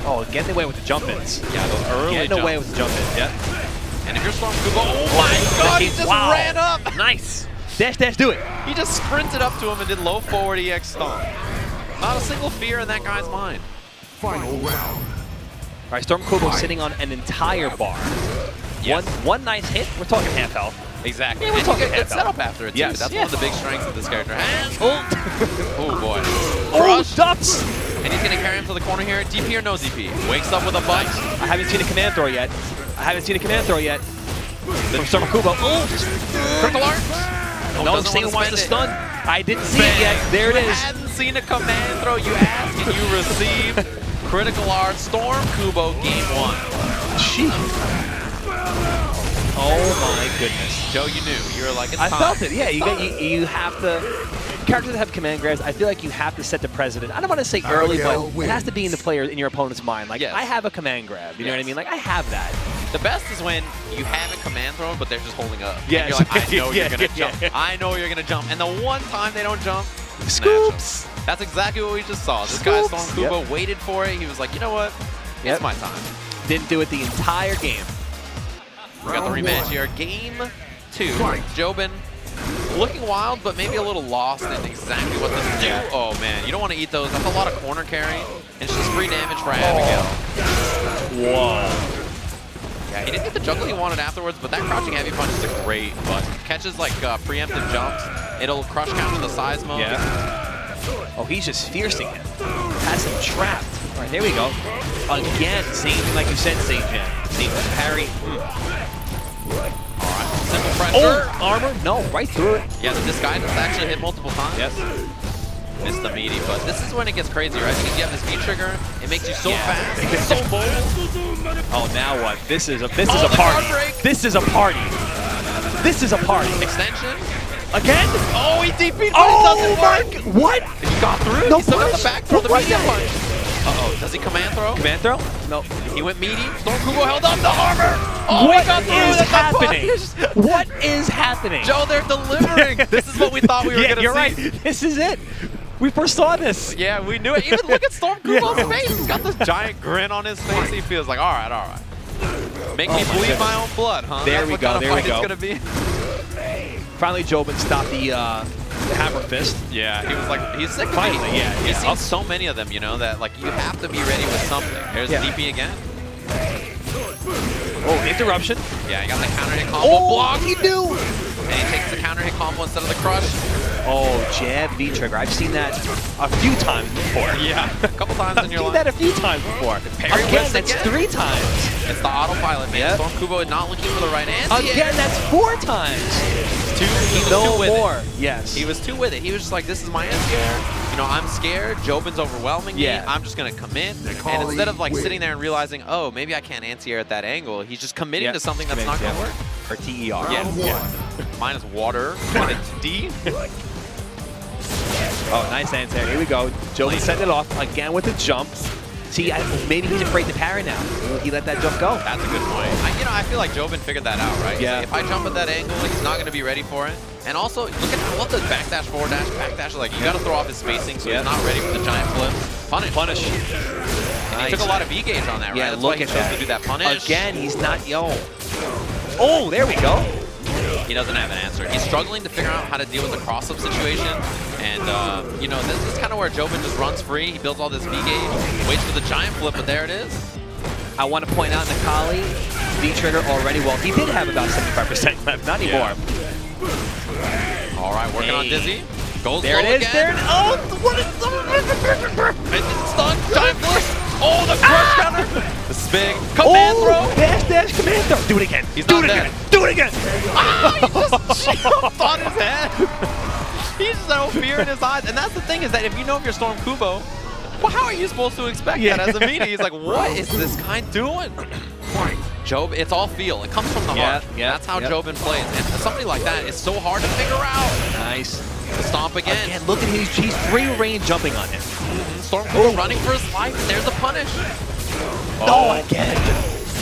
Oh, getting away with the jump-ins. Yeah, those early Getting away with the jump-ins, yeah. And if you're StormKubo, oh my god, he just ran up! Nice! Dash, dash, do it! He just sprinted up to him and did low forward EX stomp. Not a single fear in that guy's mind. Final round. All right, StormKubo sitting on an entire bar. Yes. One nice hit, we're talking half health. Exactly. Yeah, we're talking good setup after it, too. Yes. That's one of the big strengths that this character has. Oh boy. Oh, ducks! And he's going to carry him to the corner here. DP or no DP? Wakes up with a bite. I haven't seen a command throw yet. From StormKubo. Oh! Critical art. No, Singh wants to stun. I didn't see it yet. There it is. You hadn't seen a command throw. You ask and you receive. Critical art. StormKubo game 1. Jeez. Oh my goodness. Joe, you knew. You were like, it's I time. felt it. Yeah, you have to. Characters that have command grabs, I feel like you have to set the precedent. I don't want to say early, but it has to be in your opponent's mind. Like, I have a command grab. You know what I mean? Like, I have that. The best is when you have a command throw, but they're just holding up. Yeah, you're like, I know you're going to jump. I know you're going to jump. And the one time they don't jump, Scoops. That's exactly what we just saw. This guy, StormKubo, waited for it. He was like, you know what? It's my time. Didn't do it the entire game. We got the rematch here. Game 2. Jyobin looking wild, but maybe a little lost in exactly what to do. Oh, man. You don't want to eat those. That's a lot of corner carry. And it's just free damage for Abigail. Whoa. Yeah, he didn't get the juggle he wanted afterwards, but that crouching heavy punch is a great button. Catches like preemptive jumps. It'll crush counter the size mode. Yeah. Oh, he's just fiercing him. Has him trapped. All right, there we go. Again, same thing like you said, St. Jan. Same parry. Alright, simple pressure. Oh, armor? No, right through it. Yeah, the disguise has actually hit multiple times. Yes. missed the meaty, but this is when it gets crazy, right? Because you have this V-trigger, it makes you so fast, it's so mobile. Oh, now what? This is a party. This is a party. This is a party. Extension. Again? Oh, he DP'd, but oh my God. What? He got through. No he still got punish? the back throw, the What was medium that? punch. Uh-oh, does he command throw? Command throw? No. He went meaty. StormKubo held up the armor. Oh, What he got through. is That's a happening? punish. What is happening? Joe, they're delivering. This is what we thought we were going to see. You're right. This is it. We foresaw this. Yeah, we knew it. Even look at StormKubo's face. He's got this giant grin on his face. He feels like, all right, all right. Make me bleed my own blood, huh? There we go. There we go. It's gonna be. Finally, Jyobin stopped the hammer fist. Yeah, he was like, he's sick. Finally, yeah. He's seen so many of them, you know, that like you have to be ready with something. There's DP again. Oh, interruption. Yeah, he got the counter hit combo block. He knew. And he takes the counter hit combo instead of the crush. Oh, jab V trigger. I've seen that a few times before. Yeah, a couple times in your life. I've seen that a few times before. Parry Again, that's 3 times. It's the autopilot, man. StormKubo not looking for the right answer. Again, that's 4 times. He was No too with more. it. Yes. He was too with it. He was just like, this is my anti-air. You know, I'm scared. Jyobin's overwhelming me. Yeah. I'm just going to commit. And instead of like sitting there and realizing, oh, maybe I can't anti-air at that angle, he's just committing to something that's not going to work. Or TER. Yeah. Minus water. Minus D. Oh, nice anti-air. Here we go. Jyobin setting it off again with the jump. See, maybe he's afraid to parry now. He let that jump go. That's a good point. I feel like Jyobin figured that out, right? Yeah. Like, if I jump at that angle, he's not going to be ready for it. And also, look at what the backdash, forward dash, backdash. Like, you got to throw off his spacing so he's not ready for the giant flip. Punish. Punish. And he took a lot of V-gauge on that, right? Yeah, That's look why he at chose that. to do that punish. Again, he's not, Oh, there we go. He doesn't have an answer. He's struggling to figure out how to deal with the cross-up situation. And, you know, this is kind of where Jyobin just runs free. He builds all this V-gauge, waits for the giant flip, but there it is. I want to point out Nakali, V-trigger already. Well, he did have about 75% left, not anymore. All right, working on Dizzy. Goes There it is. again. There it is. Oh, what is Stun, giant flip. Oh, the crush counter. This is big. Command throw. Dash, command throw. Do it again. He's Do not it dead. again. Do it again. Ah, he just jumped on his head. He's just no fear in his eyes. And that's the thing is that if you know if you're StormKubo, well, how are you supposed to expect that as a media? He's like, what is this guy doing? Jyobin, it's all feel. It comes from the heart. Yeah, that's how Jyobin plays. And somebody like that is so hard to figure out. Nice. The stomp again. Again, look at he's free range jumping on him. StormKubo running for his life. There's the punish. Oh, again.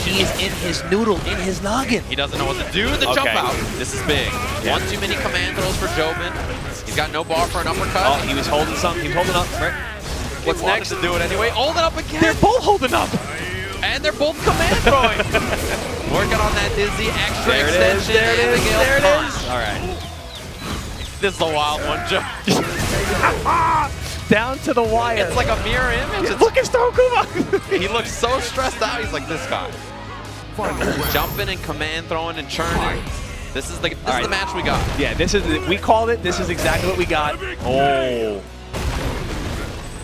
He is in his noodle, in his noggin. He doesn't know what to do. The jump out. This is big. One too many command throws for Jyobin. He's got no bar for an uppercut. Oh, he was holding something. He was holding up. Right. What's next? To do it anyway. Hold it up again. They're both holding up. And they're both command throwing. Working on that Dizzy extra extension. There it is. There it is. All right. This is a wild one, Joe. Down to the wire. It's like a mirror image. Look at StormKubo. He looks so stressed out. He's like this guy. Jumping and command throwing and churning. This is the match we got. Yeah, we called it. This is exactly what we got. Oh.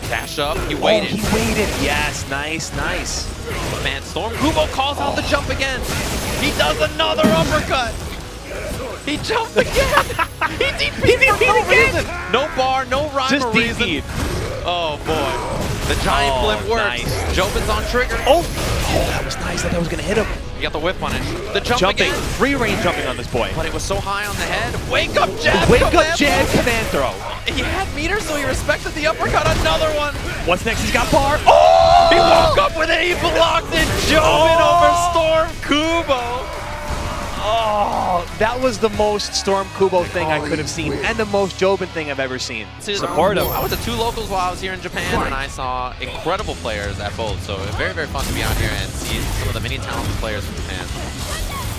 Dash up. He waited. Oh, he waited. Yes, nice. Man, StormKubo calls out the jump again. He does another uppercut. He jumped again. He DP'd for no reason. No bar, no rhyme or reason. Oh boy. The giant flip works. Nice. Jyobin's on trigger. Oh, that was nice. I thought I was going to hit him. You got the whip punish. The jump Jumping. again. Free range jumping on this boy. But it was so high on the head. Wake up jab. Wake up jab command throw. He had meters, so he respected the uppercut. Another one. What's next? He's got bar. Oh! He woke up with it. He blocked it. Jyobin over StormKubo. Oh, that was the most StormKubo thing I could have seen, and the most Jyobin thing I've ever seen. Supportive. I went to 2 locals while I was here in Japan, and I saw incredible players at both. So very, very fun to be out here and see some of the many talented players from Japan.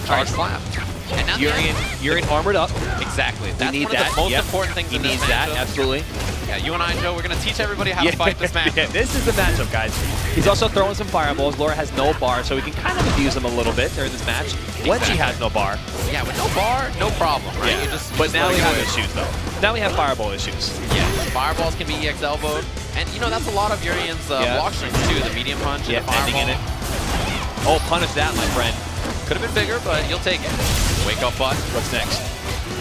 Charge slap. And now You're in armored up. Exactly. That's need one of the most important things in this needs that, matchup. absolutely. Yeah, you and I, Joe, we're going to teach everybody how to fight this match. Yeah, this is the matchup, guys. He's also throwing some fireballs. Laura has no bar, so we can kind of abuse him a little bit during this match when she has no bar. Yeah, with no bar, no problem, right? Yeah. But now we have issues, though. Now we have fireball issues. Yeah, fireballs can be EX elbowed. And, you know, that's a lot of Urian's block strings, too. The medium punch and the fireball. Ending in it. Oh, punish that, my friend. Could have been bigger, but you'll take it. Wake up butt. What's next?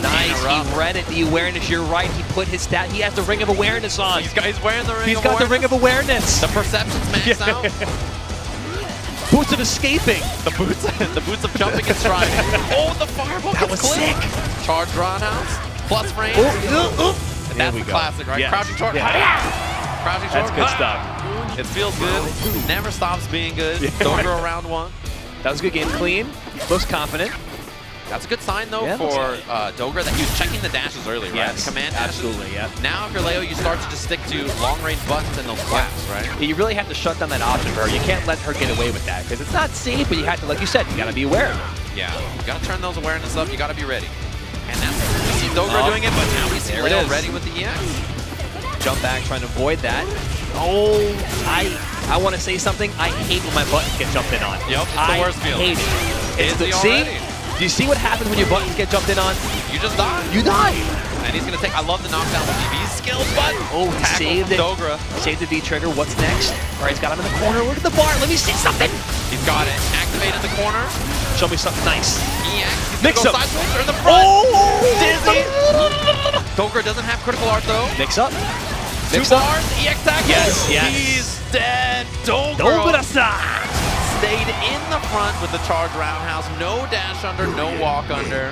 Nice, he read it, the awareness, you're right. He put his stat, he has the Ring of Awareness on. He's wearing the Ring of Awareness. He's got the Ring of Awareness. The perception's maxed out. Boots of escaping. The boots of jumping and striding. Oh, the fireball That was sick. Charge roundhouse, plus frame. And that's the classic, right? Yes. Crouching short. Yeah. Crouching short. That's good stuff. It feels good. Never stops being good. Dogura round 1. That was a good game. Clean. Looks confident. That's a good sign, though, for Dogura that he was checking the dashes early, right? Yes, Command dashes. absolutely, yeah. Now, if you're Layo, you start to just stick to long-range buttons and those flaps, right? You really have to shut down that option for her. You can't let her get away with that because it's not safe, but you have to, like you said, you got to be aware of it. Yeah, you got to turn those awareness up. You got to be ready. And that's we see Dogura doing it, but now we see Layo ready with the EX. Jump back, trying to avoid that. Oh, I want to say something. I hate when my buttons get jumped in on. Yep, it's the worst feeling. Hate it. See? Do you see what happens when your buttons get jumped in on? You just die. You die. And he's going to take, I love the knockdown with DB's skill button. Oh, he saved it. Dogura. Saved the V trigger. What's next? All right, he's got him in the corner. Look at the bar. Let me see something. He's got it. Activate in the corner. Show me something nice. EX. Mix up. Side switch or in the front. Oh! Dizzy. Dogura doesn't have critical art, though. Mix up. 2 bars. EX tackle. Yes, yes. He's dead. Dogura stayed in the front with the charge roundhouse. No dash under, no walk under.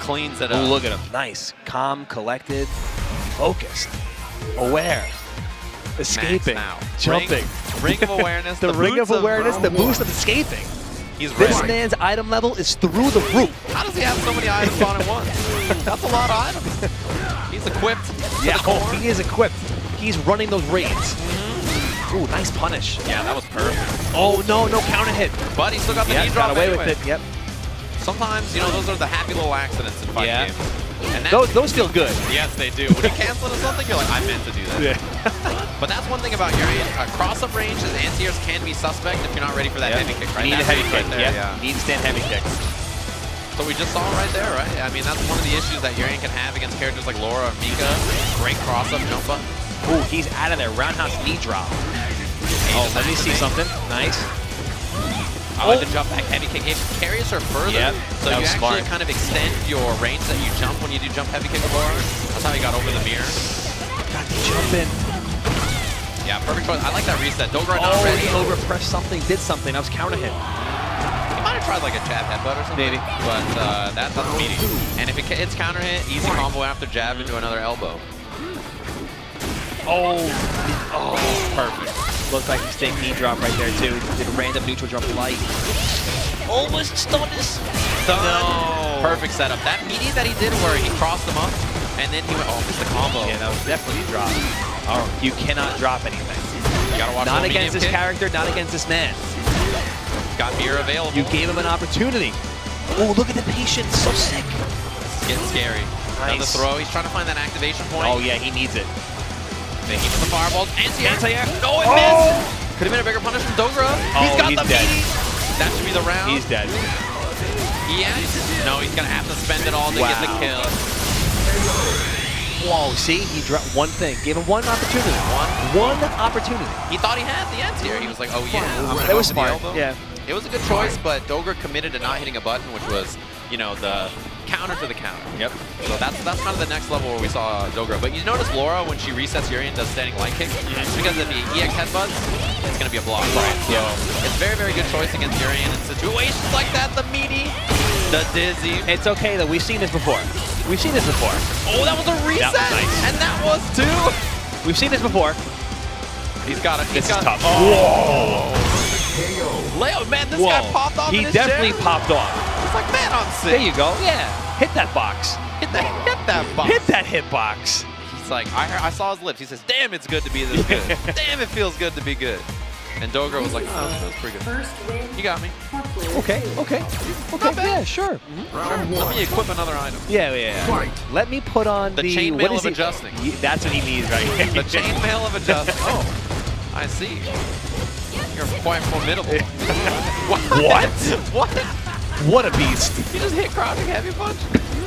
Cleans it up. Ooh, look at him. Nice. Calm, collected, focused, aware, escaping, jumping. Ring of awareness. The ring of awareness, the boost of escaping. He's ready. This man's item level is through the roof. How does he have so many items on at once? That's a lot of items. He's equipped. Yeah, he is equipped. He's running those raids. Ooh, nice punish. Yeah, that was perfect. Oh, no counter hit. But he still got the knee drop got away anyway. with it, yep. Sometimes, you know, those are the happy little accidents in fight games. And those feel good. Yes, they do. When you cancel into something, you're like, I meant to do that. Yeah. But that's one thing about Yuri. Cross-up range as anti-airs can be suspect if you're not ready for that heavy kick, right? You need a heavy kick, right there, yeah. You need to stand heavy kicks. So we just saw right there, right? I mean, that's one of the issues that Yuri can have against characters like Laura or Mika. Great cross-up jump button. Ooh, he's out of there. Roundhouse knee drop. Oh, let me see something. Nice. I like the jump back heavy kick. It carries her further, so you actually kind of extend your range that you jump when you do jump heavy kick with Laura. That's how he got over the mirror. Got the jump in. Yeah, perfect choice. I like that reset. Dogura not ready. He overpressed something, did something. That was counter hit. He might have tried like a jab headbutt or something. Maybe. But that's meaty. And if it's counter hit, easy combo after jab into another elbow. Oh, perfect. Looks like mistake knee drop right there too. Did a random neutral jump light. Almost stunned us. No. Perfect setup. That meaty that he did where he crossed him up and then he went, missed the combo. Yeah, that was definitely a drop. Oh, you cannot drop anything. You gotta watch. Not against this character, not against this man. Got mirror available. You gave him an opportunity. Oh, look at the patience. So sick. It's getting scary. Nice. Another throw. He's trying to find that activation point. Oh yeah, he needs it. Making the fireballs. Anti-air. No, it missed. Could have been a bigger punish from Dogura. He's got the dead. meaty. That should be the round. He's dead. Yes. No, he's gonna have to spend it all to get the kill. Whoa, see? He dropped one thing. Gave him one opportunity. One opportunity. He thought he had the end here. He was like, oh yeah. That was smart. Yeah. It was a good choice, but Dogura committed to not hitting a button, which was, you know, the counter to the counter. Yep. So that's kind of the next level where we saw Dogura. But you notice Laura, when she resets Yuri and does standing light kick, because of the EX headbutts, it's going to be a block. Right. So it's very, very good choice against Yuri in situations like that. The meaty, the dizzy. It's okay though. We've seen this before. We've seen this before. Oh, that was a reset. That was nice. And that was two. We've seen this before. He's got it. This is tough. Oh. Layo, man, this guy popped off. He definitely popped off. It's like, man, on six. There you go. Yeah. Hit that box. Hit that box. Hit that hitbox. He's like, I saw his lips. He says, damn, it's good to be this good. Damn, it feels good to be good. And Dogura was like, oh, that was pretty good. You got me. Okay. Yeah, sure. Let me equip another item. Yeah. Let me put on the chainmail of adjusting. That's what he needs right here. The chainmail of adjusting. Oh, I see. You're quite formidable. What? What? What a beast. You just hit crouching heavy punch?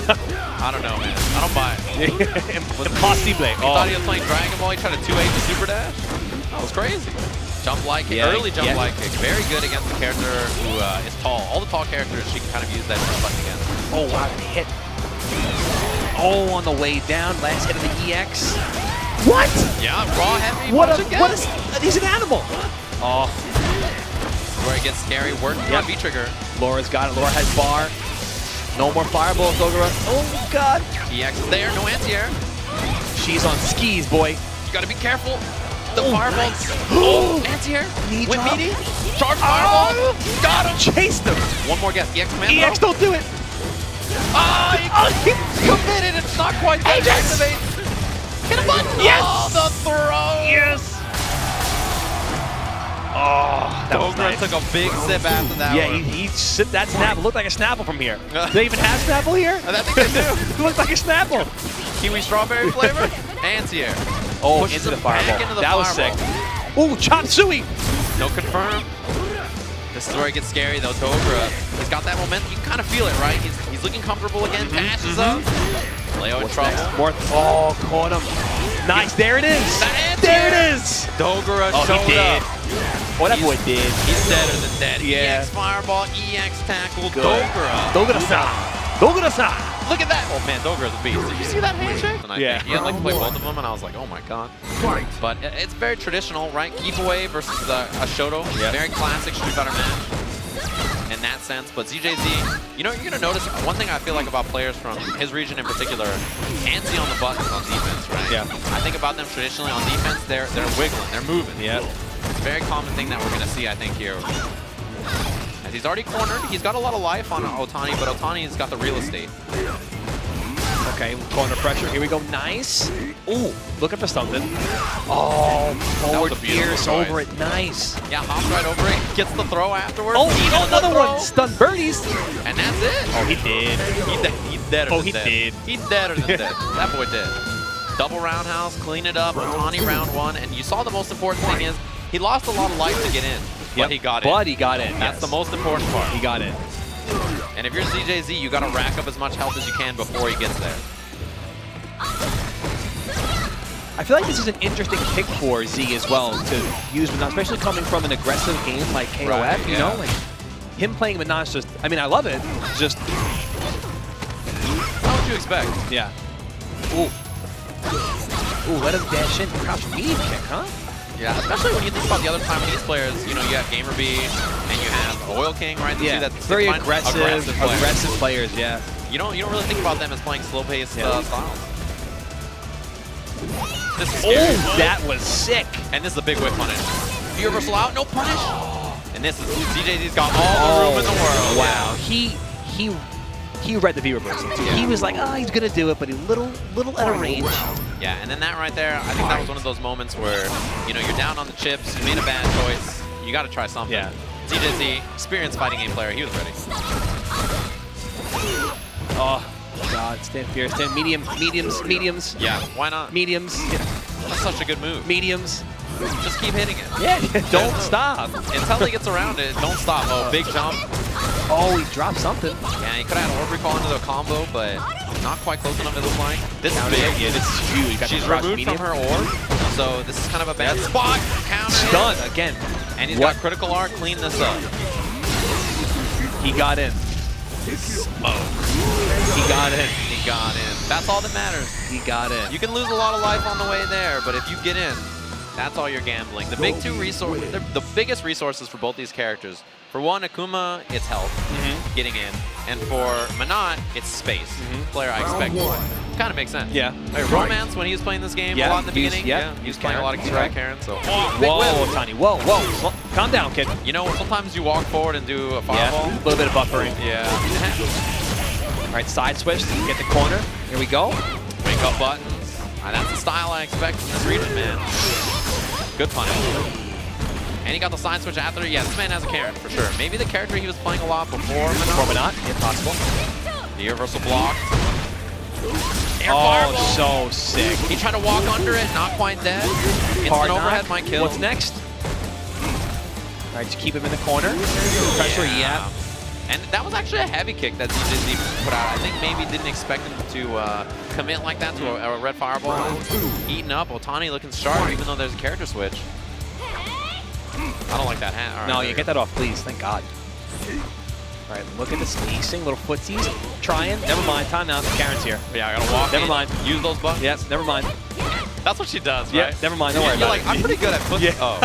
I don't know, man. I don't buy it. Impossible. He thought he was playing Dragon Ball. He tried to 2-8 the super dash. That was crazy. Jump light kick, early jump light kick. Very good against the character who is tall. All the tall characters, she can kind of use that jump button against. Oh, wow. Hit. Oh, on the way down, last hit of the EX. What? Yeah, raw heavy. What is? He's an animal. Oh. Where it gets scary, working on V-trigger. Laura's got it. Laura has bar. No more fireballs, Dogura. Oh, God. EX is there, no anti-air. She's on skis, boy. You gotta be careful. The fireballs. Nice. Oh, anti-air. Went meaty. Charge fireball. Got him. Chased him. One more guess. EX command. EX, don't do it. He committed. It's not quite there to activate. Hit a button. Yes. Oh, the throw. Yes. Oh, that was Dogura nice. took a big sip after that Yeah, one. he sipped that Snapple. Looked like a Snapple from here. Do they even have Snapple here? I think they do. It looked like a Snapple. Kiwi strawberry flavor. Anti-air. Oh, Pushes into the him back fireball. into the That was fireball. sick. Oh, chop suey. No confirm. This is where it gets scary though. Dogura, he's got that momentum. You can kind of feel it, right? He's looking comfortable again. Passes up. Layo in trouble. Oh, caught him. Nice. There it is. There it is. Dogura Oh, showed he did. up. Oh, that boy did. He's deader than dead. Yeah. EX fireball, EX tackle, Good. Dogura. Dogura-san. Dogura-san. Look at that. Oh man, Dogura's a beast. Did you see that handshake? And Yeah. He had like to play both of them, and I was like, oh my god. But it's very traditional, right? Keep away versus a Shoto. Yeah. Very classic Street Fighter match in that sense. But ZJZ, you know, you're gonna notice one thing I feel like about players from his region in particular, handsy on the buttons on defense, right? Yeah. I think about them traditionally on defense, they're wiggling, they're moving. Yeah. It's a very common thing that we're gonna see, I think, here. As he's already cornered, he's got a lot of life on Otani, but Otani's got the real estate. Okay, corner pressure. Here we go. Nice. Ooh, looking for something. Oh, forward pierce over it. Nice. Yeah, hops right over it. Gets the throw afterwards. Oh, another one. Stun birdies. And that's it. Oh, he did. He's deader Oh, than he dead. did. He's deader than dead. That boy did. Double roundhouse, clean it up. Otani round one. And you saw the most important thing is he lost a lot of life to get in. But he got in. But he got in. That's the most important part. He got in. And if you're ZJZ, you got to rack up as much health as you can before he gets there. I feel like this is an interesting pick for Z as well to use, especially coming from an aggressive game like KOF. Right, You know, like him playing Minaj. Just, I mean, I love it. Just, How would you expect? yeah. Ooh. Ooh, let him dash in. Crouch medium kick, huh? Yeah, especially when you think about the other Taiwanese players. You know, you have GamerBee and you have Oil King, right? You see that very aggressive players. players. Yeah. You don't really think about them as playing slow-paced styles. This is scary. Oh, that was sick. And this is a big whip punish. Universal out, no punish. And this is ZJZ's got all the room in the world. Wow. He read the V reversal too. Yeah. He was like, oh, he's gonna do it, but he little out of range. Yeah, and then that right there, I think that was one of those moments where, you know, you're down on the chips, you made a bad choice, you got to try something. Yeah. ZJZ, experienced fighting game player, he was ready. Oh God, stand fierce, stand mediums. Yeah, why not? Mediums. That's such a good move. Mediums. Just keep hitting it. Yeah, don't stop. Until he gets around it, don't stop. Oh, big jump. Oh, he dropped something. Yeah, he could have had orb recall into the combo, but not quite close enough, it looks like. This is big. Yeah, this is huge. She's removed from her orb, so this is kind of a bad spot. Counter. Stun again. And he's got critical art, clean this up. He got in. Oh. He got in. He got in. That's all that matters. He got in. You can lose a lot of life on the way there, but if you get in, that's all you're gambling. The big two resources, the biggest resources for both these characters. For one, Akuma, it's health, getting in. And for Manat, it's space. Player I expect more. Kind of makes sense. Yeah. Romance, when he was playing this game a lot in the beginning, he was playing a lot of Karen, so. Whoa, Otani. Whoa. Calm down, kid. You know, sometimes you walk forward and do a fireball. Yeah, a little bit of buffering. Yeah. All right, side switch, get the corner. Here we go. Wake up buttons. That's the style I expect from this region, man. Good punish. And he got the side switch after. Yeah, this man has a Karen, for sure. Maybe the character he was playing a lot before Manat. Yeah, possible. The universal block. Air fireball. fireball. So sick. He tried to walk under it, not quite dead. Instant overhead might kill. What's next? All right, just keep him in the corner. Pressure, yeah. And that was actually a heavy kick that ZJZ put out. I think maybe didn't expect him to commit like that to a red fireball. Eaten up. Otani looking sharp, even though there's a character switch. I don't like that hat. All right, no, you get that off, please. Thank God. All right, look at the spacing, little footsies. Trying. Never mind. Time out. Karen's here. Yeah, I gotta walk. Never mind. Use those buttons. Yes, never mind. That's what she does, right? Yeah, never mind. Don't worry You're about like, it. I'm pretty good at foot. Yeah. Oh,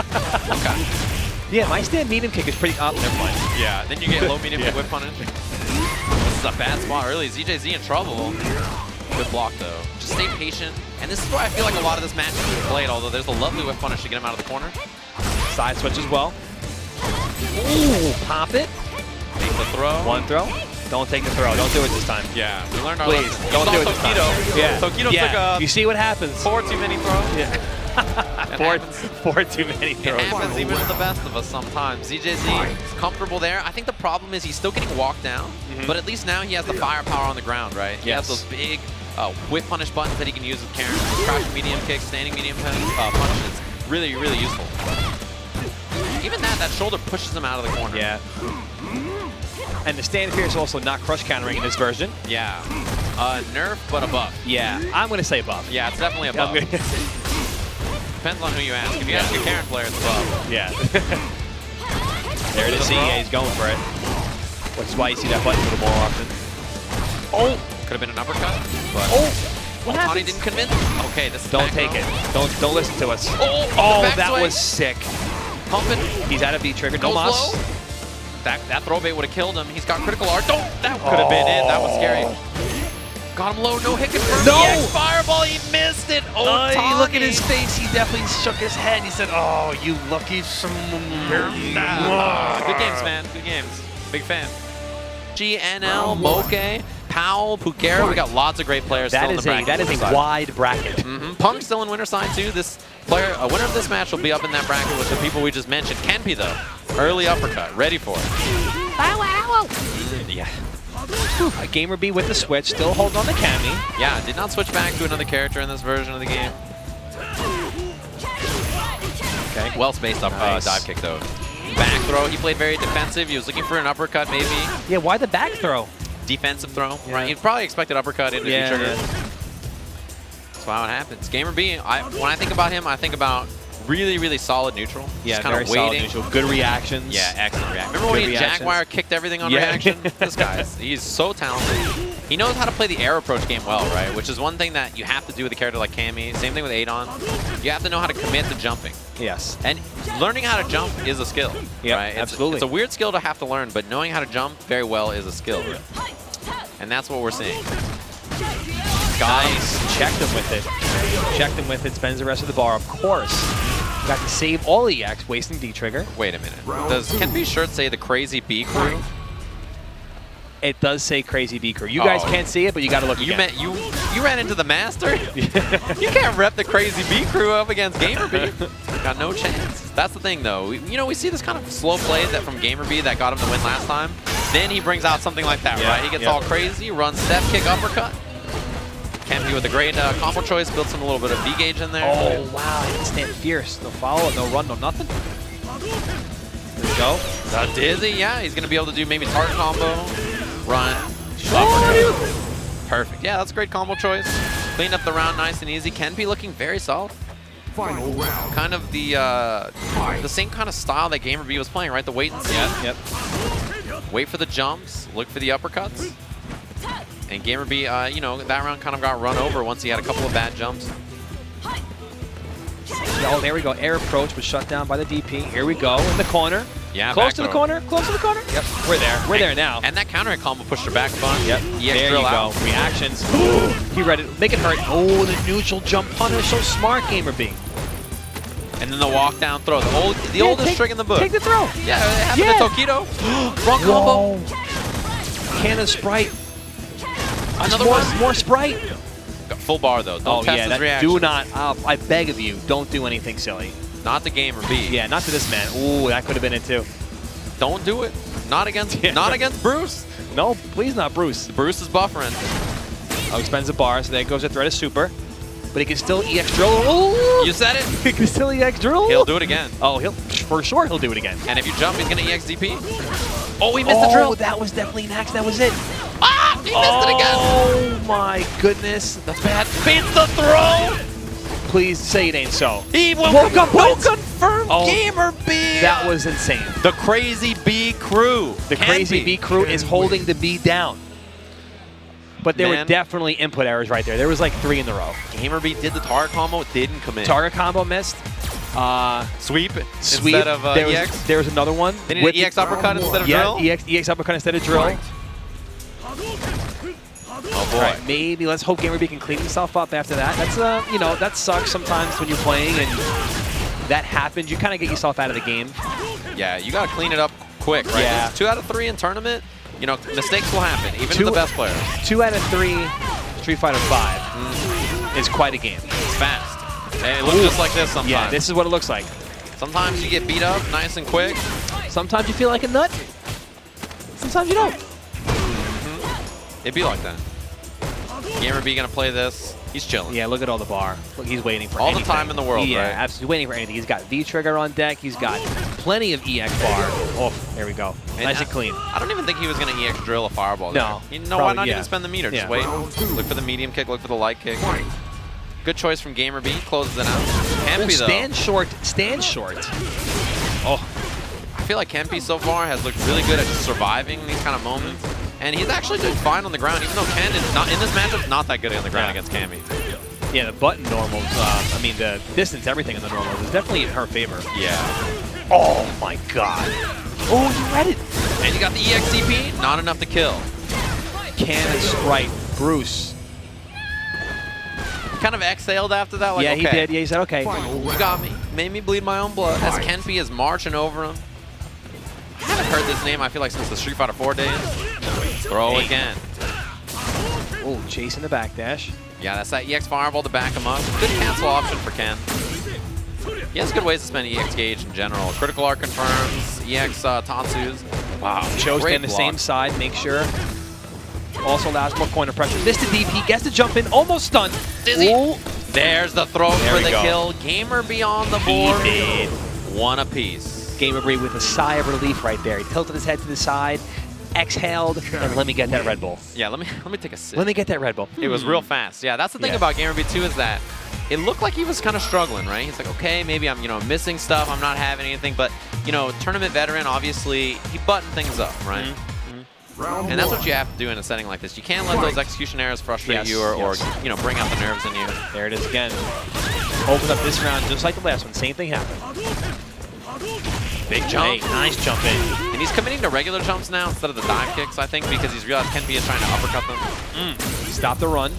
okay. Yeah, my stand medium kick is pretty up. Never mind. Yeah, then you get low medium whip punish. This is a bad spot early. ZJZ in trouble. Good block though. Just stay patient. And this is where I feel like a lot of this match is played, although there's a lovely whip punish to get him out of the corner. Side switch as well. Ooh, pop it. Take the throw. One throw. Don't take the throw. Don't do it this time. Yeah, we learned our Please, lesson. don't do it this time. Tokido. Yeah. Tokido Yeah. took a You see what happens. 4 too many throws. Yeah. four too many It throws. happens even to the best of us sometimes. ZJZ is comfortable there. I think the problem is he's still getting walked down, but at least now he has the firepower on the ground, right? He has those big whip punish buttons that he can use with Karen. Crouch medium kick, standing medium punishes. Really, really useful. Even that shoulder pushes him out of the corner. Yeah. And the stand here is also not crush countering in this version. Yeah. Nerf, but a buff. Yeah, I'm going to say buff. Yeah, it's definitely a buff. Depends on who you ask. If you ask a Karen player, it's a buff. Yeah. There it is. See, yeah, he's going for it. Which is why you see that button a little more often. Oh! Could have been an uppercut, but What Otani happened? didn't convince. Okay, this is Don't back take row. it. Don't listen to us. Oh, the back that swing. was sick. Pumping. He's out of V trigger. No Goes mas. low. That throw bait would have killed him. He's got critical art. Don't. That could have been it. That was scary. Got him low. No hit confirmed. No! EX fireball. He missed it. Otani. Look at his face. He definitely shook his head. He said, "Oh, you lucky some." Good games, man. Good games. Big fan. GNL, Moke, Powell, Pugera. We got lots of great players still in the bracket. That is a wide bracket. Punk's still in winner side too. This player, a winner of this match will be up in that bracket with the people we just mentioned. Kenpi though, early uppercut, ready for it. Yeah. GamerBee with the switch, still holding on the Cami. Yeah, did not switch back to another character in this version of the game. Okay. Well spaced up dive kick though. Back throw, he played very defensive. He was looking for an uppercut maybe. Yeah, why the back throw? Defensive throw, Yeah. right? He probably expected uppercut into the trigger. Yeah. That's how it happens. GamerBee, when I think about him, I think about really, really solid neutral. Yeah, just kind very of solid waiting. neutral. Good reactions. Yeah, excellent reaction. Remember when he Jaguar kicked everything on reaction? This guy's, he's so talented. He knows how to play the air approach game well, right? Which is one thing that you have to do with a character like Cammy. Same thing with Adon. You have to know how to commit to jumping. Yes. And learning how to jump is a skill. Yeah, right? absolutely. It's a weird skill to have to learn, but knowing how to jump very well is a skill. And that's what we're seeing. Nice. Checked him with it. Checked him with it. Spends the rest of the bar, of course. Got to save all EX, wasting D-trigger. Wait a minute. Does Kenpi's shirt say the Crazy B Crew? It does say Crazy B Crew. You guys can't see it, but you got to look again. You ran into the master? You can't rep the Crazy B Crew up against GamerBee. Got no chance. That's the thing, though. We see this kind of slow play that from GamerBee that got him the win last time. Then he brings out something like that, right? He gets all crazy, runs step kick, uppercut. Kenpi with a great combo choice, builds some a little bit of V-gauge in there. Oh, wow. He can stand fierce. No follow, no run, no nothing. There we go. Dizzy, yeah. He's going to be able to do maybe target combo, run, uppercut. Perfect. Yeah, that's a great combo choice. Cleaned up the round nice and easy. Kenpi looking very solid. Final round. Kind of the same kind of style that GamerBee was playing, right? The wait and see. Yep. Wait for the jumps, look for the uppercuts. And GamerBee, that round kind of got run over once he had a couple of bad jumps. Oh, there we go. Air approach was shut down by the DP. Here we go in the corner. Yeah, Close back to the throw. corner. Close to the corner. Yep. We're there. We're there now. And that counter hit combo pushed her back a bunch. Yep. EX There drill you out. go. Reactions. He read it. Make it hurt. Oh, the neutral jump punish. So smart, GamerBee. And then the walk down throw. The oldest trick in the book. Take the throw. Yeah, it happened to Tokido. Wrong combo. Can of Sprite. Another one. More Sprite. Got full bar though. Don't test his reaction. Do not. I beg of you, don't do anything silly. Not the GamerBee. Yeah, not to this man. Ooh, that could have been it too. Don't do it. Not against Bruce. No, please not Bruce. Bruce is buffering. Oh, he spends a bar, so there goes a threat of super. But he can still EX drill. Ooh! You said it. He can still EX drill. He'll do it again. Oh, for sure he'll do it again. And if you jump, he's gonna EX DP. Oh, he missed the drill. That was definitely an axe. That was it. Ah! He missed it again. Oh my goodness. That's bad. Beats the throw. Please say it ain't so. He will Woke up will with- confirm Oh, GamerBee! That was insane. The Crazy Bee crew. The Crazy Bee crew is holding the bee down. But there were definitely input errors right there. There was like 3 in a row. GamerBee did the target combo, didn't commit. Target combo missed. Sweep instead of EX. There was another one. They need an EX uppercut instead of drill? Yeah, EX uppercut instead of drill. Oh boy. Right, maybe let's hope GamerBee can clean himself up after that. That's you know, that sucks sometimes when you're playing and that happens. You kind of get yourself out of the game. Yeah, you got to clean it up quick, right? Yeah. 2 out of 3 in tournament. You know, mistakes will happen, even to the best players. 2 out of 3 Street Fighter 5 is quite a game. It's fast. And it looks just like this sometimes. Yeah, this is what it looks like. Sometimes you get beat up nice and quick. Sometimes you feel like a nut. Sometimes you don't. It'd be like that. GamerBee gonna play this. He's chilling. Yeah, look at all the bar. Look, he's waiting for all anything. the time in the world, yeah, right? Absolutely waiting for anything. He's got V-Trigger on deck. He's got plenty of EX bar. Oh, there we go. Nice and clean. I don't even think he was gonna EX drill a fireball there. No. You know, why not even spend the meter? Just wait. Look for the medium kick, look for the light kick. Good choice from GamerBee. Closes it out. Kenpi, though. Stand short. Stand short. Oh. I feel like Kenpi so far has looked really good at just surviving these kind of moments. And he's actually doing fine on the ground, even though Ken is not in this matchup, not that good on the ground against Cammy. Yeah, the button normals, I mean, the distance, everything in the normals is definitely in her favor. Yeah. Oh my god. Oh, you read it. And you got the EXCP, not enough to kill. Cannon strike, Bruce. He kind of exhaled after that, like, yeah, okay. he did. Yeah, he said, okay. You got me. Made me bleed my own blood. As Kenpi is marching over him. I haven't heard this name, I feel like, since the Street Fighter 4 days. Throw again. Oh, chasing the backdash. Yeah, that's that EX Fireball to back him up. Good cancel option for Ken. He has good ways to spend EX Gauge in general. Critical Art confirms, EX Tansus. Wow, Cho stay on the same side, make sure. Also allows more point of pressure. Missed the DP, gets to jump in, almost stunned. Dizzy. There's the throw for the kill. GamerBee on the board. One apiece. GamerBee with a sigh of relief right there. He tilted his head to the side, exhaled, and let me get that Red Bull. Yeah, let me take a sip. Let me get that Red Bull. It was real fast. Yeah, that's the thing about GamerBee too, is that it looked like he was kind of struggling, right? He's like, okay, maybe I'm, missing stuff. I'm not having anything, but tournament veteran, obviously, he buttoned things up, right? And that's what you have to do in a setting like this. You can't let those execution errors frustrate you or bring out the nerves in you. There it is again. Opens up this round just like the last one. Same thing happened. Big jump. Hey, nice jump in. And he's committing to regular jumps now instead of the dive kicks, I think, because he's realized Kenpi is trying to uppercut them. Stop the run.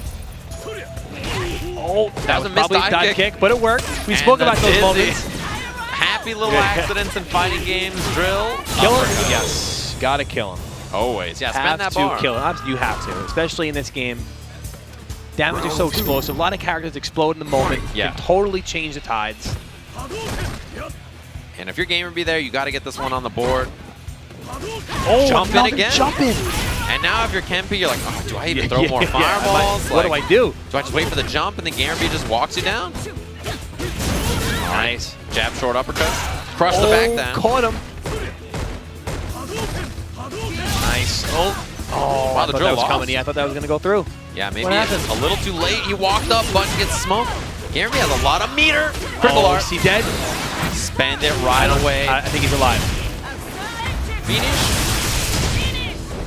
Oh, that was a missed probably dive kick, but it worked. We spoke about those moments. Happy little accidents in fighting games. Drill. Kill him? Yes. Gotta kill him. Always. Yeah, spend that bar. Kill him. You have to, especially in this game. Damage is so explosive. A lot of characters explode in the moment. Yeah. Can totally change the tides. And if you're GamerBee there, you got to get this one on the board. Oh, jump in again. Jump in. And now if you're Kenpi, you're like, oh, do I even throw more fireballs? What do I do? Do I just wait for the jump and then GamerBee just walks you down? Nice. Jab short uppercut. Crush the back down. Caught him. Nice. Oh, wow, I the thought drill that was lost. coming. Yeah, I thought that was going to go through. Yeah, maybe a little too late. He walked up, button gets smoked. GamerBee has a lot of meter. Critical art. Is he dead? Spend it right away. I think he's alive. Finish.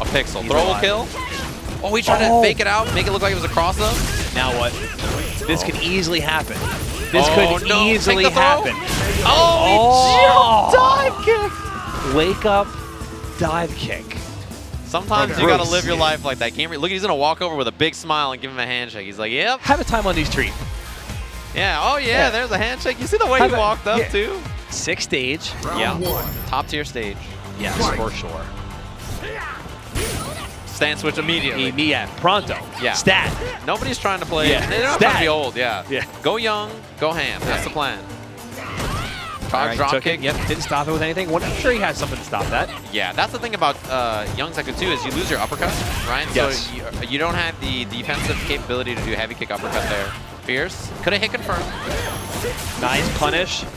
A pixel. Throw a kill. Oh, he tried to fake it out, make it look like it was a cross-up. Now what? This could easily happen. This could easily happen. Oh, dive kick. Wake up, dive kick. Sometimes you gotta live your life like that. Look, he's gonna walk over with a big smile and give him a handshake. He's like, yep. Have a time on these trees. Yeah, oh yeah, there's a handshake. You see the way he walked up too? 6th stage. Yeah, top tier stage. Yes, for sure. Stand switch immediately. Yeah, pronto. Yeah. Stat. Nobody's trying to play. Yeah. They're not trying to be old, yeah. Go young, go ham. That's the plan. Right, drop kick. Yep, didn't stop it with anything. I'm sure he had something to stop that. Yeah, that's the thing about Young Seku 2 is you lose your uppercut, right? Yes. So you don't have the defensive capability to do heavy kick uppercut there. Fierce. Could have hit confirm. Nice punish. All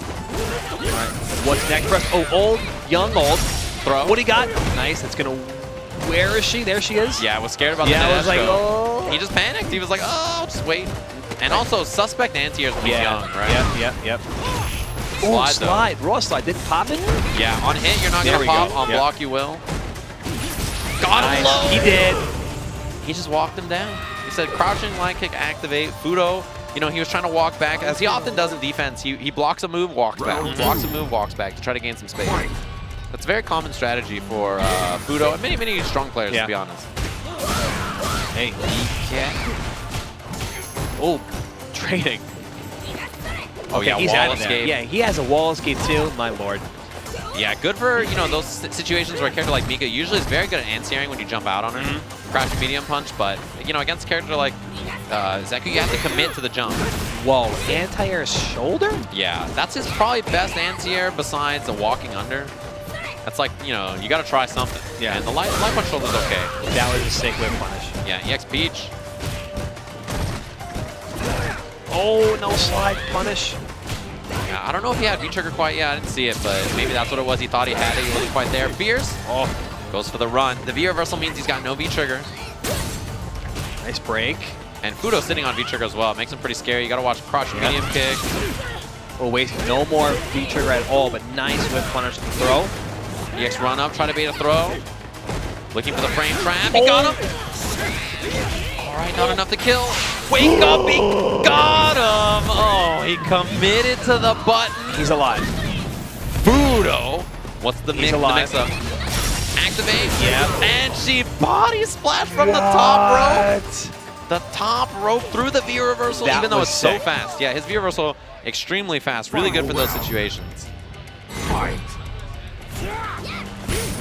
right. What's next for us? Oh, old, young, old. Throw. What do you got? Nice. That's going to... Where is she? There she is. Yeah, I was scared about the I was like, oh. He just panicked. He was like, oh, I'll just wait. And also, suspect anti-airs when he's young, right? Yep. Slide, slide. Raw slide. Didn't pop it? Yeah, on hit, you're not going to pop. On block, you will. Got him low. He did. He just walked him down. He said, crouching line kick, activate. Fuudo, you know, he was trying to walk back. As he often does in defense, he blocks a move, walks back. Blocks a move, walks back to try to gain some space. That's a very common strategy for Fuudo and many strong players, to be honest. Hey. Oh, trading. Oh, yeah, he's wall out of there. escape. Yeah, he has a wall escape too, my lord. Yeah, good for, you know, those situations where a character like Mika usually is very good at anti-airing when you jump out on her. Crouch medium punch, but, you know, against a character like Zeku, you have to commit to the jump. Whoa, anti-air shoulder? Yeah, that's his probably best anti-air besides the walking under. That's like, you know, you got to try something. Yeah, and the light punch shoulder's okay. That was a sick whip punish. Yeah, EX Peach. Oh, no slide punish. Yeah, I don't know if he had V-trigger quite yet. I didn't see it, but maybe that's what it was. He thought he had it. He wasn't quite there. Fierce. Oh, goes for the run. The V-reversal means he's got no V-trigger. Nice break. And Fuudo's sitting on V-trigger as well. It makes him pretty scary. You got to watch crouch medium kick. Oh, wait, no more V-trigger at all, but nice whip punish to throw. EX run up, try to bait a throw. Looking for the frame trap. He got him. All right, not enough to kill. Wake up, he got him. Oh, he committed to the button. He's alive. Fuudo. What's the mix up? Activate. Yeah. And she body splashed from the top rope. The top rope through the V-reversal, even though it's so fast. Yeah, his V-reversal, extremely fast. Really good for those situations.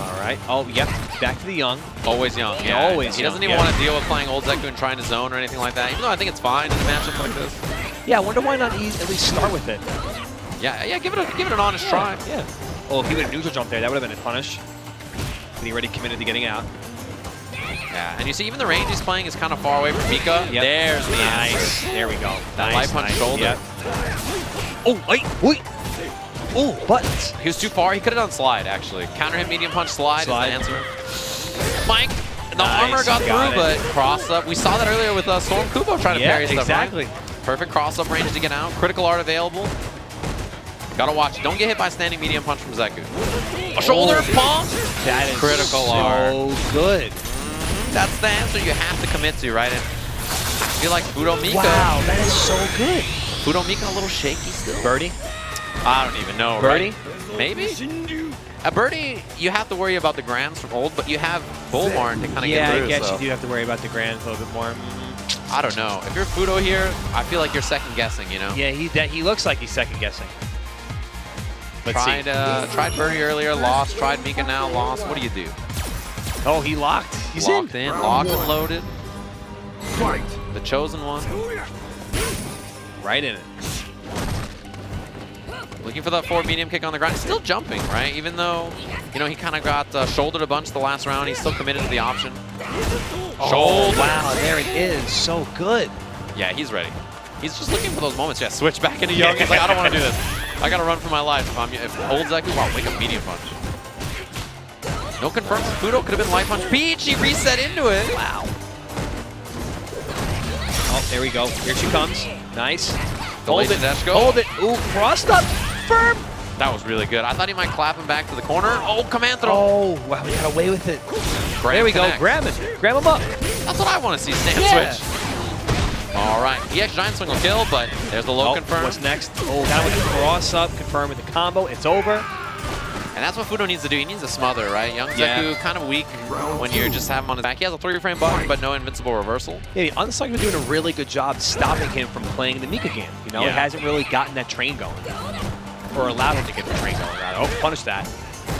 All right. Oh, yep. Back to the young. Always young. Yeah, always. He doesn't even want to deal with playing old Zeku and trying to zone or anything like that. Even though I think it's fine in a matchup like this. Yeah, I wonder why not at least start with it. Yeah. Give it an honest try. Yeah. Oh, if he would have neutral jump there, that would have been a punish. But he already committed to getting out. Yeah, and you see even the range he's playing is kind of far away from Mika. Yep. There's the nice. There we go. That light punch shoulder. Yep. Oh, wait. Oh, buttons. He was too far. He could have done slide, actually. Counter hit, medium punch, slide is the answer. Mike, the armor got through, but cross up. We saw that earlier with StormKubo trying to parry stuff, exactly. Right? Perfect cross up range to get out. Critical art available. Gotta watch. Don't get hit by standing medium punch from Zeku. A shoulder pump. That is critical art. So good. That's the answer you have to commit to, right? And I feel like Fuudo Mika. Wow, that is so good. Fuudo Mika a little shaky still. Birdie? I don't even know. Birdie? Right? Maybe? A birdie, you have to worry about the grands from old, but you have Bullmarn to kind of get through. Yeah, I guess so. you do have to worry about the grands a little bit more. I don't know. If you're Fuudo here, I feel like you're second guessing, you know? Yeah, he looks like he's second guessing. Tried birdie earlier, lost. Tried Mika now, lost. What do you do? Oh, he locked. He's locked in. Locked and loaded. The chosen one. Right in it. Looking for that forward medium kick on the ground. Still jumping, right? Even though, you know, he kind of got shouldered a bunch the last round. He's still committed to the option. Oh, wow, there it is. So good. Yeah, he's ready. He's just looking for those moments. Yeah, switch back into young. He's like, I don't want to do this. I got to run for my life. If old Zeku, wow, wake up medium punch. No confirms. Fuudo could have been light punch. Peach, he reset into it. Wow. Oh, there we go. Here she comes. Nice. Hold it. Hold it. Ooh, crossed up. Firm. That was really good. I thought he might clap him back to the corner. Oh, command throw. Oh, wow, we got away with it. There we go. Grab it. Grab him up. That's what I want to see. Stand switch. All right. EX Giant Swing will kill, but there's the low confirm. What's next? Oh, now with the cross up, confirm with the combo. It's over. And that's what Fuudo needs to do. He needs a smother, right? Young Zeku, kind of weak when you just have him on his back. He has a 3-frame button, but no invincible reversal. Yeah, Unsung is doing a really good job stopping him from playing the Mika game. You know, it hasn't really gotten that train going. Or allowed him to get the train going, rather. Oh, punish that.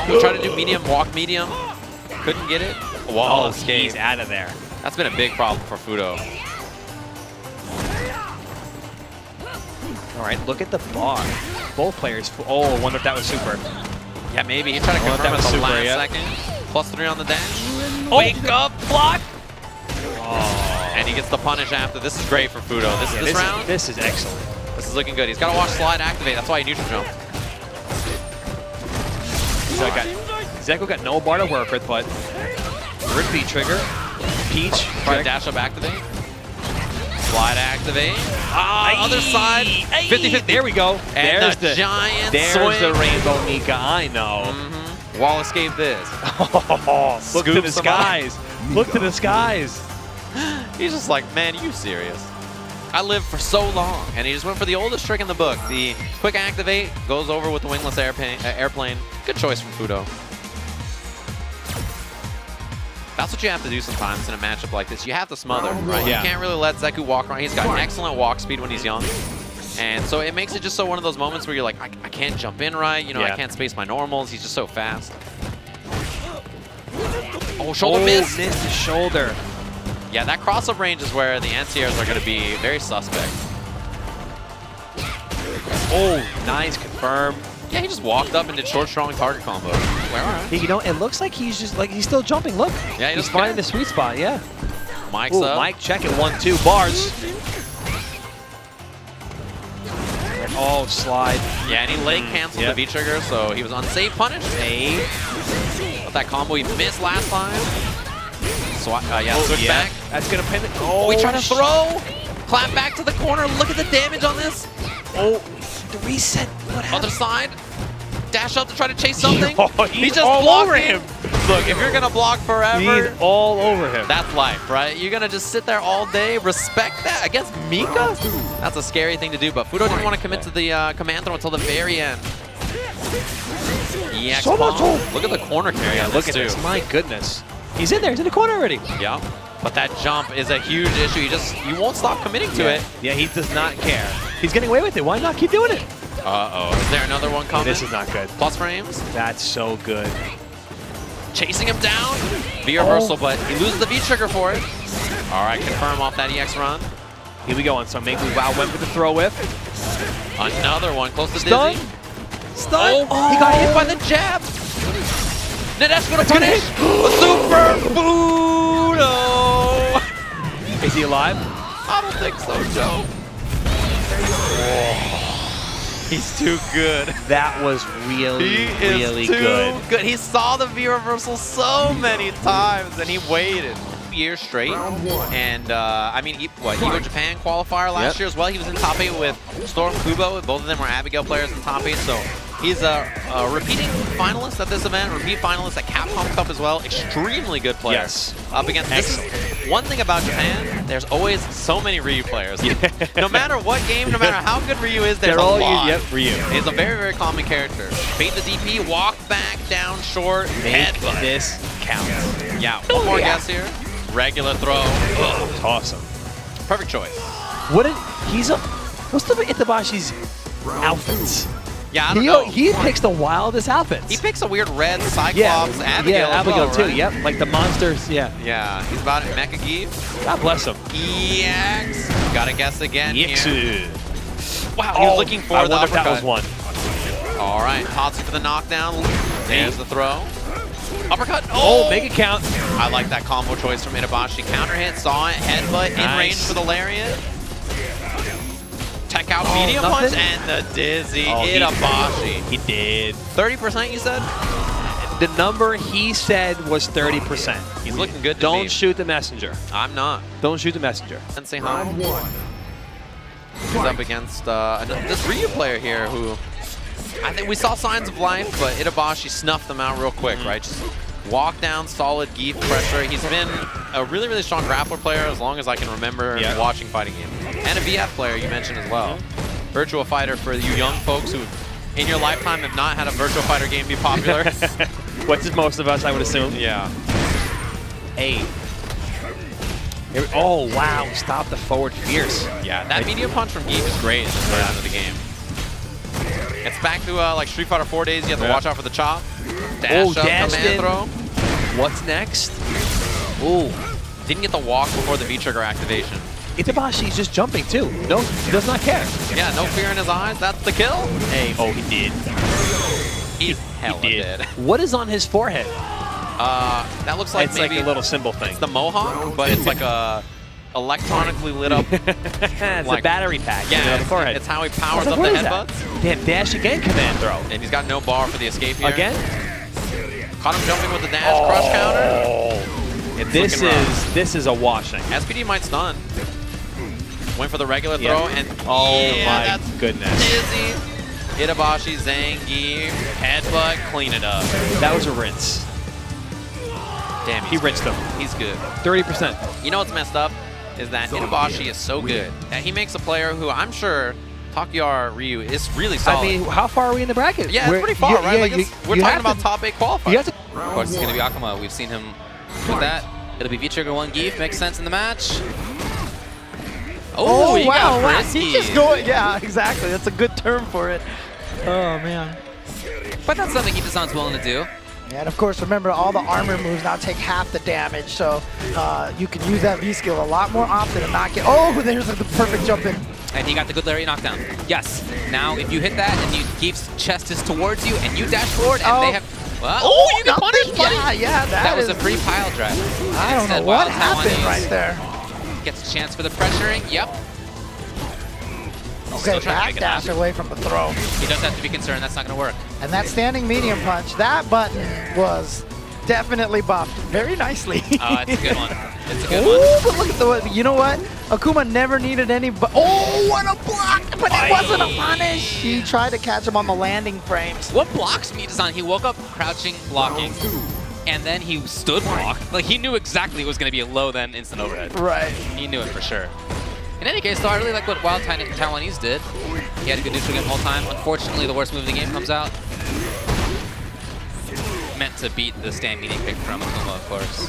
He tried to do medium, walk medium. Couldn't get it. Wall escape. He's out of there. That's been a big problem for Fuudo. All right, look at the bar. Both players. Oh, I wonder if that was super. Yeah, maybe. He tried to confirm at the last second. +3 on the dash. Wake up, block! Oh. And he gets the punish after. This is great for Fuudo. This round? This is excellent. This is looking good. He's got to watch slide activate. That's why he neutral jumped. Zeku got no bar to work with, but third V trigger. Peach. Try to dash up activate. Slide activate. Other side. 50-50. There we go. And There's the giant There's swing. the Rainbow Mika. I know. Wall escape this. Look to the skies. Look to the skies. He's just like, man, you serious? I lived for so long. And he just went for the oldest trick in the book. The quick activate goes over with the wingless airplane. Good choice from Fuudo. That's what you have to do sometimes in a matchup like this. You have to smother, right? Yeah. You can't really let Zeku walk around. He's got an excellent walk speed when he's young. And so it makes it just so one of those moments where you're like, I can't jump in right. You know, I can't space my normals. He's just so fast. Oh, shoulder miss. Missed the shoulder. Yeah, that cross-up range is where the anti-airs are going to be very suspect. Oh, nice confirm. Yeah, he just walked up and did short, strong target combo. Well, all right. You know, it looks like he's just like he's still jumping. Look, Yeah, he's finding the sweet spot. Yeah. Mike's Ooh, up. Mike checking 1-2 bars. Oh, slide. Yeah, and he late canceled the V-trigger, so he was unsafe punish. But that combo he missed last time. Switch back. That's gonna pin it. Oh, we trying to throw. Clap back to the corner. Look at the damage on this. Oh, the reset. What happened? Other side. Dash up to try to chase something. He's just all blocked over him. Look, if you're gonna block forever, He's all over him. that's life, right? You're gonna just sit there all day, respect that against Mika? That's a scary thing to do, but Fuudo didn't want to commit to the command throw until the very end. EX bomb. Look at the corner carry on Look this at too. this. My goodness. He's in there. He's in the corner already. Yeah, but that jump is a huge issue. You won't stop committing to it. Yeah, he does not care. He's getting away with it. Why not keep doing it? Uh-oh. Is there another one coming? This is not good. Plus frames. That's so good. Chasing him down. V-reversal, but he loses the V-trigger for it. All right, confirm off that EX run. Here we go on some maybe Wow went with the throw whiff. Another one close to Stun. Dizzy. Stun. Oh, he got hit by the jab. Nadesh gonna punish. Super Fuudo. Is he alive? I don't think so, Joe. He's too good. That was really, really good. He saw the V reversal so many times, and he waited years straight. And I mean, Evo Japan qualifier last year as well. He was in top 8 with StormKubo. Both of them were Abigail players in top 8. So he's a repeating finalist at this event, repeat finalist at Capcom Cup as well. Extremely good player. Yes. Up against one thing about Japan, there's always so many Ryu players. No matter what game, no matter how good Ryu is, there's a lot. Ryu. He's a very, very common character. Bait the DP, walk back, down short, headbutt. This counts. Yeah, one more guess here. Regular throw. Toss him. Perfect choice. What's the Itabashi's outfits? Yeah, I don't know. He picks the wildest outfits. He picks a weird red Cyclops Abigail as Abigail well, too. right? Yep, like the monsters. Yeah. Yeah, he's about it. Mecha Give. God bless him. EX. Gotta guess again EX. here. Wow, he was looking for the uppercut. That was one. All right, Tatsu for the knockdown. There's the throw. Uppercut. Oh, make it count. I like that combo choice from Itabashi. Counter hit, saw it, headbutt, in range for the lariat. Tech out, medium punch, and the dizzy Itabashi. He did. 30% you said? The number he said was 30%. He's looking good to me. Don't shoot the messenger. I'm not. Don't shoot the messenger. Sensei Han. He's up against this Ryu player here who I think we saw signs of life, but Itabashi snuffed them out real quick, right? Just walk down, solid Geef pressure. He's been a really, really strong grappler player as long as I can remember watching fighting games. And a VF player you mentioned as well. Virtua Fighter for you young folks who in your lifetime have not had a Virtua Fighter game be popular. Which is most of us, I would assume. Yeah. Hey. Oh, wow. Stop the forward fierce. Yeah, that medium punch from Geef is great in this version of the game. It's back to like Street Fighter 4 days. You have to watch out for the chop. Dash up, command throw. What's next? Ooh. Didn't get the walk before the V-trigger activation. Itabashi's just jumping too. No, he does not care. Yeah, no fear in his eyes. That's the kill. Hey, oh, he did. He hella did. What is on his forehead? That looks like it's maybe like a little symbol thing. It's the mohawk, but it's like a electronically lit up. It's like, a battery pack. Yeah, on the forehead. It's how he powers up the headbutts. Damn, dash again, command throw. And he's got no bar for the escape here. Again? Caught him jumping with the dash, crush counter. This is a washing. SPD might stun. Went for the regular throw, and oh yeah, my goodness. Dizzy. Itabashi, Zangief, headbutt, clean it up. That was a rinse. Damn, he rinsed them. He's good. 30%. You know what's messed up? Is that Itabashi is so good. And he makes a player who I'm sure Takuyar Ryu is really solid. I mean, how far are we in the bracket? Yeah, it's pretty far, right? Yeah, Like we're talking about top 8 qualifiers. Of course, it's going to be Akuma. We've seen him with that. It'll be V-Trigger 1 Geef. Makes sense in the match. Oh, wow. He's just going. Yeah, exactly. That's a good term for it. Oh, man. But that's something Itazan's willing to do. Yeah, and of course, remember, all the armor moves now take half the damage, so you can use that V-skill a lot more often and not get... Oh, there's the perfect jump in. And he got the good Larry knockdown. Yes. Now, if you hit that and Geef's chest is towards you and you dash forward and they have... Well, oh, you got punished, buddy! Yeah, that was a free pile drive. I don't know what happened right there. Gets a chance for the pressuring. Yep. Okay, backdash away from the throw. He does have to be concerned. That's not going to work. And that standing medium punch, that button was definitely buffed very nicely. Oh, it's a good one. It's a good one. But look at the, you know what? Akuma never needed any, oh, what a block! But it wasn't a punish. He tried to catch him on the landing frames. What blocks Itazan? He woke up crouching, blocking, and then he stood block. Like, he knew exactly it was going to be a low, then instant overhead. Right. He knew it for sure. In any case, though, I really like what WildTaiwanese did. He had a good neutral game the whole time. Unfortunately, the worst move of the game comes out. Meant to beat the stand meeting pick from Akuma, of course.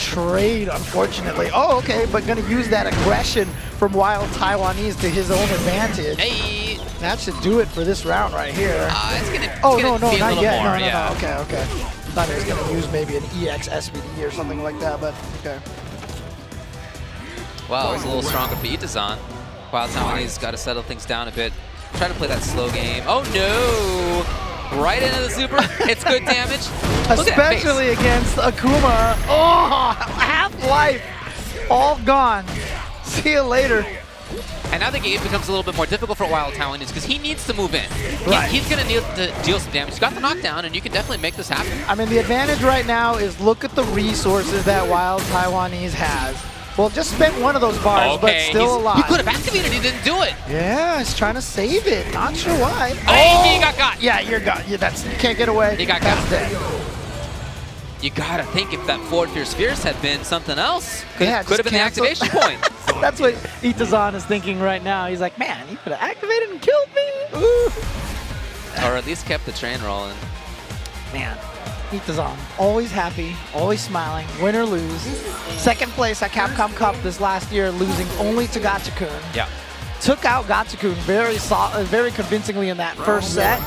Trade, unfortunately. Oh, okay, but gonna use that aggression from WildTaiwanese to his own advantage. Hey! That should do it for this round right here. It's gonna no, be a not little yet. more, No. Okay. Thought he was gonna use maybe an EX SVD or something like that, but okay. Wow, it's a little stronger for Itazan. WildTaiwanese got to settle things down a bit. Try to play that slow game. Oh no! Right into the super. It's good damage. Especially against Akuma. Oh, half-life. All gone. See you later. And now the game becomes a little bit more difficult for WildTaiwanese because he needs to move in. Right. He's going to need to deal some damage. He's got the knockdown, and you can definitely make this happen. I mean, the advantage right now is look at the resources that WildTaiwanese has. Well, just spent one of those bars, but still alive. He could have activated, he didn't do it. Yeah, he's trying to save it. Not sure why. Oh, he got. Yeah, you're got. Yeah, you can't get away. He got dead. You gotta think if that forward Fierce Fierce had been something else, could have been the activation point. That's what Itazan is thinking right now. He's like, man, he could have activated and killed me. Ooh. Or at least kept the train rolling. Man. Itazan, always happy, always smiling, win or lose. Second place at Capcom Cup this last year, losing only to Gatchakun. Yeah. Took out Gatchakun very convincingly in that first set,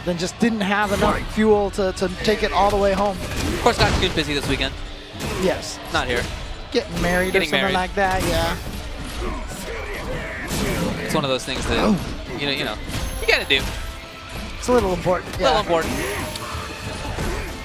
then just didn't have enough fuel to take it all the way home. Of course, Gatchakun's busy this weekend. Yes. Not here. Getting married or something like that, yeah. It's one of those things that, you know, you gotta do. It's a little important. A little important.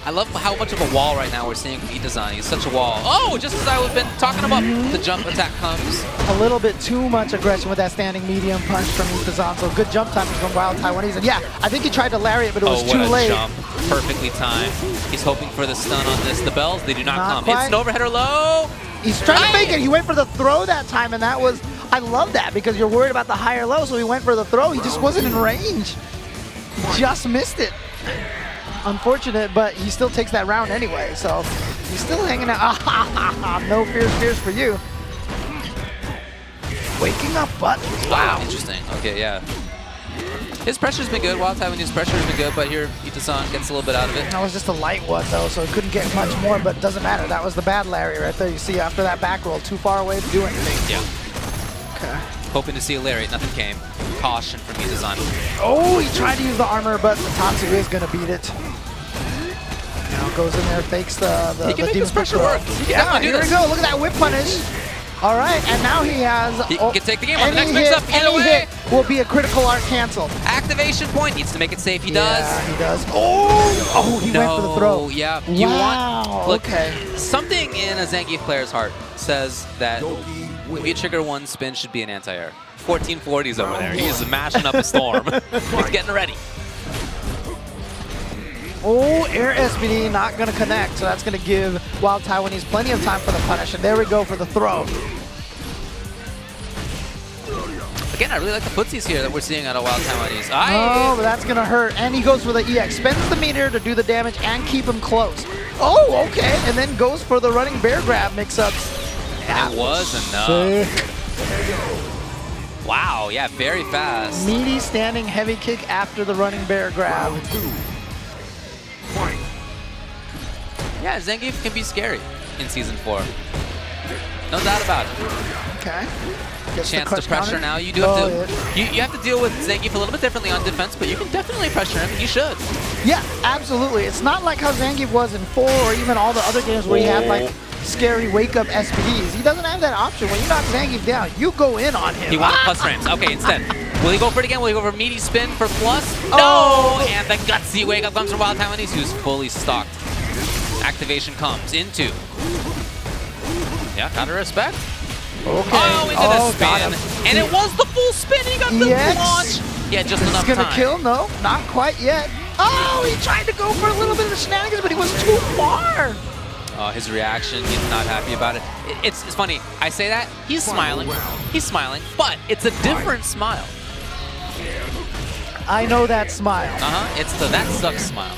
I love how much of a wall right now we're seeing from Itazan. He's such a wall. Oh, just as I've been talking about, the jump attack comes. A little bit too much aggression with that standing medium punch from Itazan. So good jump timing from WildTaiwanese. And yeah, I think he tried to lariat, but it was too late. Jump. Perfectly timed. He's hoping for the stun on this. The bells, they do not come. Quite. Instant overhead or low. He's trying to make it. He went for the throw that time, and that was, I love that because you're worried about the high or low, so he went for the throw. He just wasn't in range. He just missed it. Unfortunate, but he still takes that round anyway, so he's still hanging out. No fears for you. Waking up button. Wow. Interesting. Okay, yeah. His pressure's been good. WildTaiwanese pressure has been good, but here Itazan gets a little bit out of it. That was just a light one, though, so it couldn't get much more, but it doesn't matter. That was the bad Larry right there. You see after that back roll, too far away to do anything. Yeah. Okay. Hoping to see a Larry. Nothing came. Caution from Itazan. Oh, he tried to use the armor, but Tatsu is going to beat it. Now goes in there, fakes the he can make this pressure work. Yeah, here we go. Look at that whip punish. All right, and now he has... He can take the game on the next mix-up. Either way, hit will be a critical art cancel. Activation point. Needs to make it safe. He does. Yeah, he does. Oh, he went for the throw. Yeah. You want... Look, okay. Something in a Zangief player's heart says that V-Trigger 1 spin should be an anti-air. 1440's over there. He's mashing up a storm. He's getting ready. Oh, air SBD not going to connect, so that's going to give WildTaiwanese plenty of time for the punish. And there we go for the throw. I really like the footsies here that we're seeing out of WildTaiwan. Oh, but that's going to hurt. And he goes for the EX. Spends the meter to do the damage and keep him close. Oh, okay. And then goes for the running bear grab mix-ups. That was enough. Wow, yeah, very fast. Meaty standing heavy kick after the running bear grab. Yeah, Zangief can be scary in Season 4. No doubt about it. Okay. Gets chance to pressure counter. Now. You do have to. You have to deal with Zangief a little bit differently on defense, but you can definitely pressure him. You should. Yeah, absolutely. It's not like how Zangief was in 4 or even all the other games where he had like scary wake-up SPDs. He doesn't have that option. When you knock Zangief down, you go in on him. He wanted plus frames. Okay, instead. Will he go for it again? Will he go for meaty spin for plus? No! And the gutsy wake-up comes from WildTaiwan, who's fully stocked. Activation comes into. Yeah, counter respect. Okay. Oh, into the spin. And it was the full spin. He got the launch. Yeah, just enough time. He's gonna kill? No, not quite yet. Oh, he tried to go for a little bit of the shenanigans, but he was too far. His reaction, he's not happy about it. It's funny, I say that, he's smiling, but it's a different smile. I know that smile. It's the that sucks smile.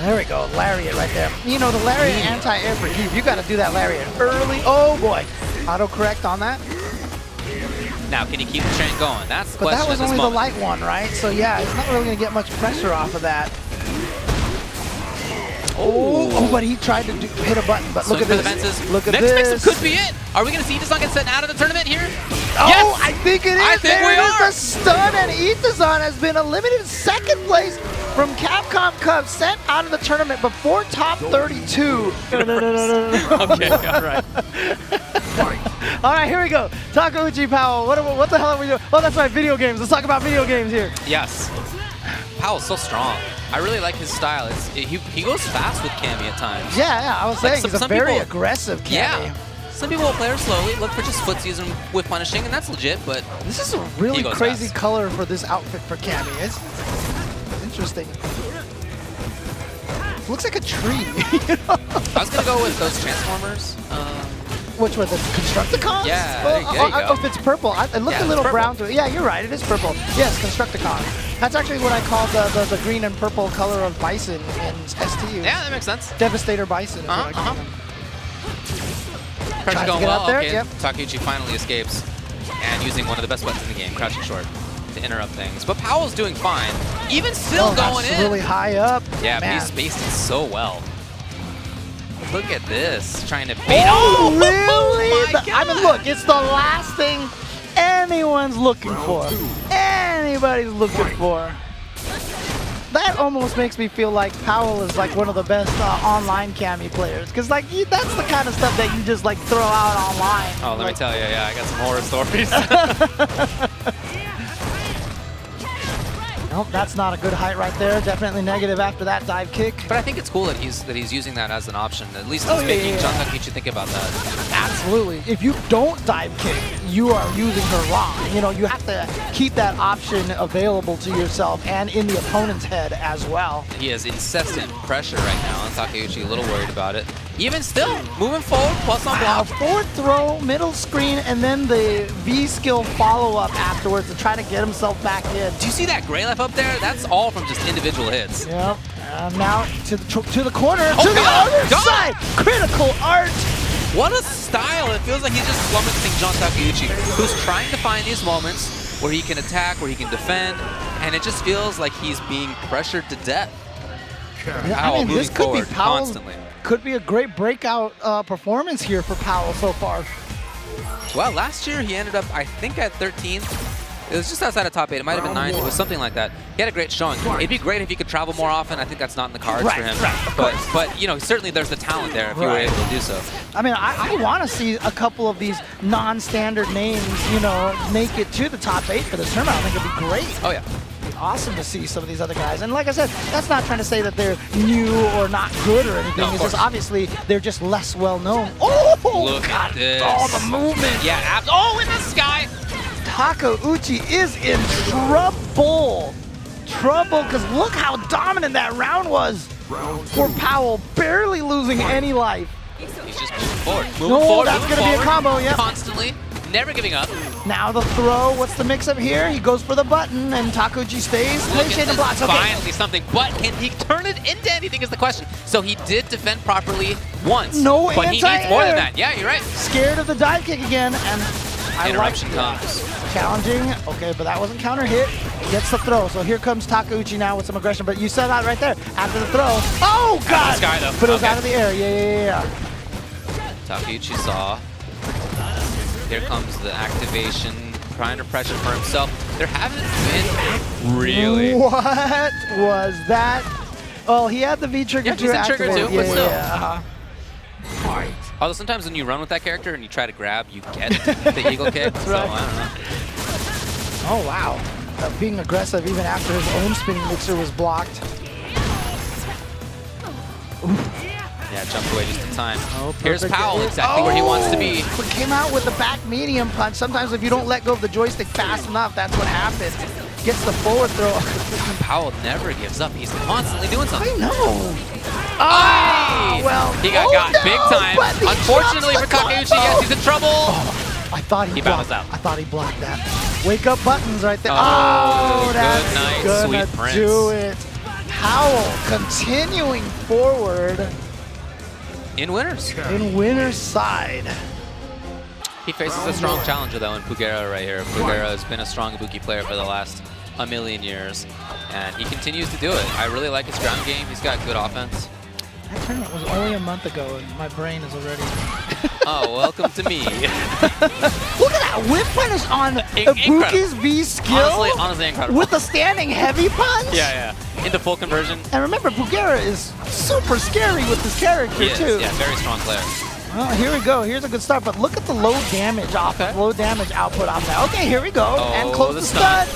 There we go, lariat right there. You know, the lariat anti-air for heave, you gotta do that lariat early. Oh boy, auto-correct on that. Now, can he keep the train going? That's the but question. That was only the light one, right? So yeah, it's not really gonna get much pressure off of that. Oh, but he tried to hit a button, but look at this. Look at this. Next mix-up could be it. Are we going to see Itazan get sent out of the tournament here? Oh, yes! I think it is. I think we are. The stun, and Itazan has been eliminated second place from Capcom Cup, sent out of the tournament before top 32. No. Okay, all right. All right, here we go. Takeuchi, Powell. What the hell are we doing? Oh, that's right, video games. Let's talk about video games here. Yes. Powell's so strong. I really like his style. He goes fast with Cammy at times. Yeah, I was saying he's a very aggressive Cammy. Yeah. Some people will play her slowly, look for just footsies and whip punishing, and that's legit, but this is a really crazy color for this outfit for Cammy. It's interesting. Looks like a tree. You know? I was going to go with those Transformers. Which one? The Constructicons? Yeah, there you go. Oh, if it's purple. It looked a little brown to it. Yeah, you're right. It is purple. Yes, Constructicon. That's actually what I call the green and purple color of Bison in STU. Yeah, that makes sense. Devastator Bison is what I call them. Crouch going well. Okay. Yep. Takeuchi finally escapes and using one of the best buttons in the game, crouching short, to interrupt things. But Powell's doing fine. Even still going in. Really high up. Yeah, but he's spaced it so well. Look at this, trying to bait. Oh, really? My God. I mean, look, it's the last thing anyone's looking for. Anybody's looking for. That almost makes me feel like Powell is like one of the best online Cammy players, because like that's the kind of stuff that you just like throw out online. Oh, let me tell you, yeah, I got some horror stories. Nope, that's not a good height right there. Definitely negative after that dive kick. But I think it's cool that he's using that as an option. At least he's making John Takeuchi think about that. Absolutely. If you don't dive kick, you are using her wrong. You know, you have to keep that option available to yourself and in the opponent's head as well. He has incessant pressure right now, and Takeuchi a little worried about it. Even still, moving forward, plus on block. Forward throw, middle screen, and then the V skill follow-up afterwards to try to get himself back in. Do you see that gray left up there? That's all from just individual hits. Yep. Now to the corner, to the other side. Critical art. What a style. It feels like he's just flummoxing John Takeuchi, who's trying to find these moments where he can attack, where he can defend, and it just feels like he's being pressured to death. Yeah, I mean, this could be Powell. Constantly. Could be a great breakout performance here for Powell so far. Well, last year he ended up, I think, at 13th. It was just outside of top 8. It might have been 9th. It was something like that. He had a great showing. It'd be great if he could travel more often. I think that's not in the cards for him. But you know, certainly there's the talent there if you were able to do so. I mean, I want to see a couple of these non-standard names, you know, make it to the top 8 for the tournament. I think it'd be great. Oh yeah. Awesome to see some of these other guys. And like I said, that's not trying to say that they're new or not good or anything. No, it's just obviously they're just less well known. Oh, look at this. All the movement. Yeah, oh, in the sky. Takeuchi is in trouble. Because look how dominant that round was for Powell, barely losing any life. He's just moving forward. Moving forward, that's going to be a combo, yeah. Constantly. never giving up. Now the throw. What's the mix-up here? He goes for the button, and Takeuchi stays patient and blocks. Okay. Finally something, but can he turn it into anything is the question. So he did defend properly once, No but he needs more than that. Yeah, you're right. Scared of the dive kick again, and Interruption comes. Challenging. Okay, but that wasn't counter hit. Gets the throw. So here comes Takeuchi now with some aggression, but you saw that right there. After the throw. Oh, God! Sky, though. But it was out of the air. Yeah. Takeuchi saw. Here comes the activation, trying to pressure for himself. There haven't been really. What was that? Oh, he had the V trigger to activate. Trigger too, but still. Yeah. Although sometimes when you run with that character and you try to grab, you get the eagle kick. So right. I don't know. Oh wow, being aggressive even after his own spinning mixer was blocked. Yeah, jumped away just in time. Oh, here's Powell, exactly where he wants to be. But came out with the back medium punch. Sometimes if you don't let go of the joystick fast enough, that's what happens. Gets the forward throw. Powell never gives up. He's constantly doing something. I know. Oh, well, he got big time. Unfortunately for Takeuchi, yes, he's in trouble. Oh, I thought he bounced out. I thought he blocked that. Wake up buttons right there. Oh, that's good night, gonna sweet prince. do it. Powell continuing forward In winners. in winner's side. He faces a strong challenger though in Pugera right here. Pugera has been a strong Ibuki player for the last a million years, and he continues to do it. I really like his ground game. He's got good offense. That tournament was only a month ago, and my brain is already... Oh, welcome to me. Look at that whip punish on Ibuki's V skill. Honestly incredible. With the standing heavy punch. Yeah. Into full conversion. And remember, Pugera is super scary with this character too. Yeah, very strong player. Well, here we go. Here's a good start, but look at the low damage low damage output off that. Okay, here we go. Oh, and close the stun.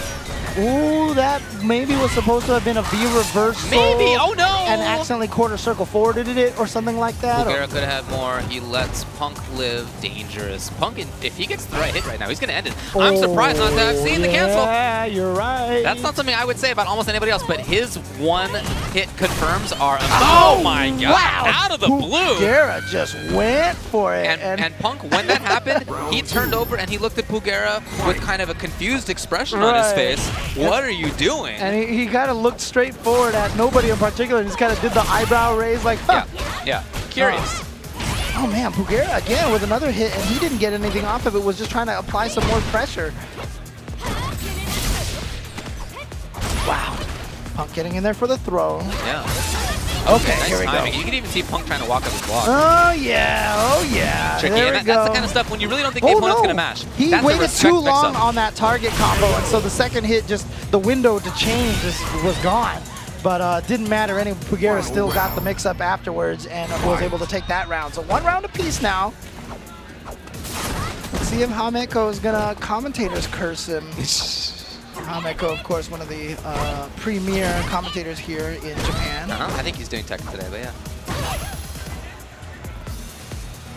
Ooh, that maybe was supposed to have been a V reversal. Maybe. Oh no! And accidentally quarter circle forwarded it or something like that. Pugera could have had more. He lets Punk live dangerous. Punk, if he gets the right hit right now, he's going to end it. I'm surprised not to have seen the cancel. Yeah, you're right. That's not something I would say about almost anybody else, but his one hit confirms are, oh my god, wow. Out of the blue. Pugera just went for it. And Punk, when that happened, he turned over and he looked at Pugera with kind of a confused expression on his face. What are you doing? And he kind of looked straight forward at nobody in particular and just kind of did the eyebrow raise like, huh. Yeah. Curious. Oh man, Pugera again with another hit, and he didn't get anything off of it, was just trying to apply some more pressure. Wow. Punk getting in there for the throw. Yeah. Okay, nice here we timing. go. You can even see Punk trying to walk up his block. Oh yeah. Tricky. There And we go. that's the kind of stuff when you really don't think the opponent's going to mash. He That's waited too long on that target combo, and so the second hit, just the window to change was gone. But didn't matter. Pugera still got the mix-up afterwards and was able to take that round. So 1 round apiece now. Let's see if Hameko is going to commentators curse him. Hameko, of course, one of the premier commentators here in Japan. I think he's doing tech today, but yeah.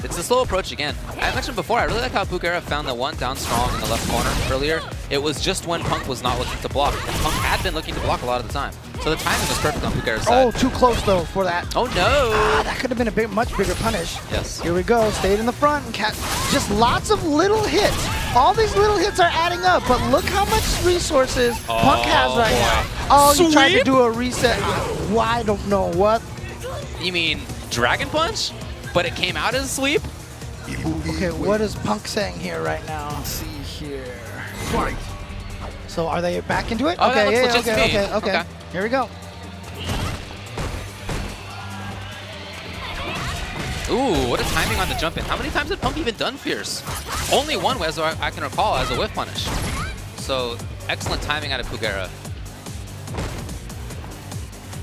It's a slow approach again. I mentioned before, I really like how Pugera found the one down strong in the left corner earlier. It was just when Punk was not looking to block. And Punk had been looking to block a lot of the time. So the timing was perfect on Pugera's side. Oh, too close though for that. Oh no! That could have been a much bigger punish. Yes. Here we go. Stayed in the front and just lots of little hits. All these little hits are adding up, but look how much resources Punk has right now. Oh, you tried to do a reset. I don't know what. You mean Dragon Punch? But it came out as a sweep? Okay, what is Punk saying here right now? Let's see here. So are they back into it? Oh, okay, that looks legit to me. Okay. Here we go. Ooh, what a timing on the jump in. How many times had Punk even done Fierce? Only one, as I can recall, as a whiff punish. So, excellent timing out of Pugera.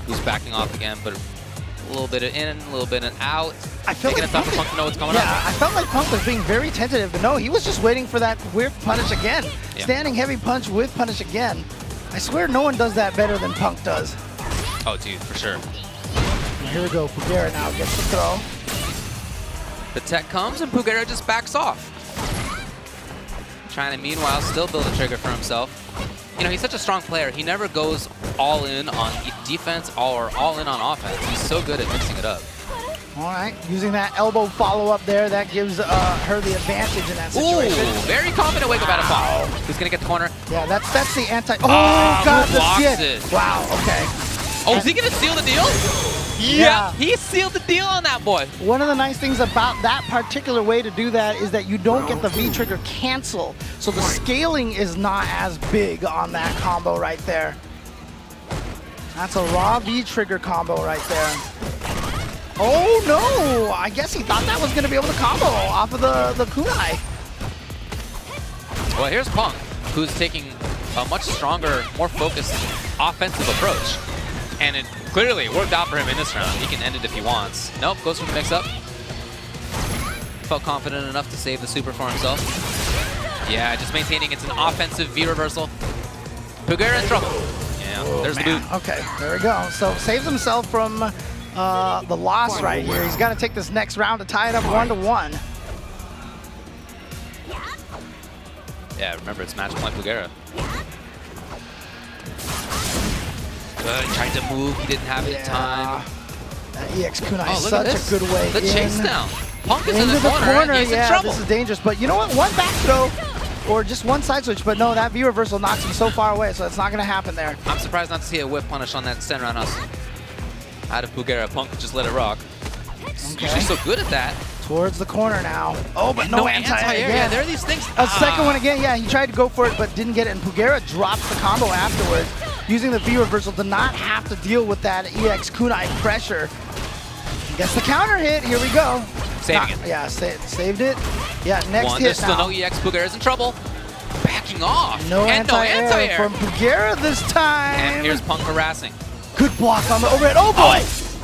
Who's backing off again, but a little bit in, a little bit in out. I feel Making like it tough for Punk to know what's coming up. I felt like Punk was being very tentative, but no, he was just waiting for that whiff punish again. Yeah. Standing heavy punch, whiff punish again. I swear no one does that better than Punk does. Oh, dude, for sure. And here we go, Pugera now gets the throw. The tech comes and Pugera just backs off. Trying to, meanwhile, still build a trigger for himself. You know, he's such a strong player. He never goes all in on defense or all in on offense. He's so good at mixing it up. All right, using that elbow follow-up there, that gives her the advantage in that situation. Ooh, very confident wake up out of Powell. Who's gonna get the corner? Yeah, that's the anti. Oh God, blocks the it. Wow. Okay. Oh, is he gonna seal the deal? Yeah, he sealed the deal on that boy. One of the nice things about that particular way to do that is that you don't get the V-trigger cancel, so the scaling is not as big on that combo right there. That's a raw V-trigger combo right there. Oh no! I guess he thought that was going to be able to combo off of the kunai. Well, here's Punk, who's taking a much stronger, more focused offensive approach. And it clearly worked out for him in this round. He can end it if he wants. Nope, goes for the mix-up. Felt confident enough to save the super for himself. Yeah, just maintaining it's an offensive V-reversal. Pugera in trouble. Yeah, there's the boot. Okay, there we go. So saves himself from the loss right here. He's got to take this next round to tie it up 1-1. Yeah, remember it's match point Pugera. Good, tried to move, he didn't have it in time. That EX kunai is look at such this. a good way The chase down. Punk is in into the corner. He's in trouble. This is dangerous. But you know what? One back throw or just one side switch. But no, that V reversal knocks him so far away, so it's not going to happen there. I'm surprised not to see a whip punish on that center on us. Out of Pugera, Punk just let it rock. He's usually so good at that. Towards the corner now. Oh, but no anti-air. Yeah, there are these things. A second one again. Yeah, he tried to go for it, but didn't get it. And Pugera drops the combo afterwards, using the V reversal to not have to deal with that EX kunai pressure. Gets the counter hit. Here we go. Saving it. Yeah, saved it. Yeah, next hit There's now. still no EX. Pugera's in trouble. Backing off. No and no anti-air from Pugera this time. And here's Punk harassing. Good block on the overhead. Oh boy.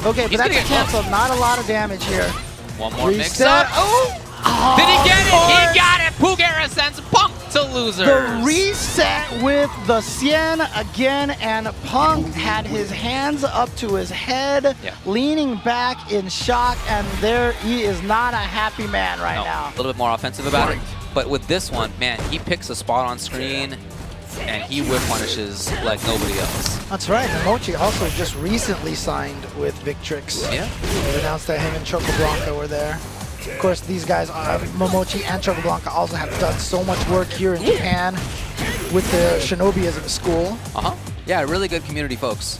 Okay, but that's a cancel. Close. Not a lot of damage here. One more Reset. mix-up. Oh. Did he get it? He got it. Pugera sends Punk to losers. The reset with the Cien again, and Punk had his hands up to his head, leaning back in shock, and there he is not a happy man right now. A little bit more offensive about it. But with this one, man, he picks a spot on screen, and he whip punishes like nobody else. That's right. Momochi also just recently signed with Victrix. Yeah. They announced that him and Chocoblanca were there. Of course, these guys, Momochi and Chocoblanca, also have done so much work here in Japan with the Shinobiism school. Yeah, really good community folks.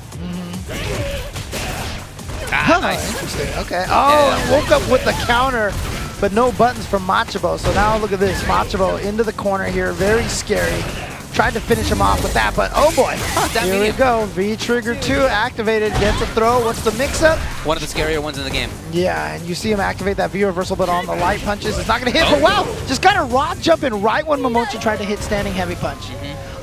Nice. Interesting. Okay. Oh, he woke up with the counter, but no buttons from Machabo. So now look at this. Machabo into the corner here. Very scary. Tried to finish him off with that, but oh boy. Here we go. V-Trigger 2 activated. Gets a throw. What's the mix-up? One of the scarier ones in the game. Yeah, and you see him activate that V-Reversal, but on the light punches, it's not going to hit. But wow, just got a raw jump in right when Momochi tried to hit standing heavy punch.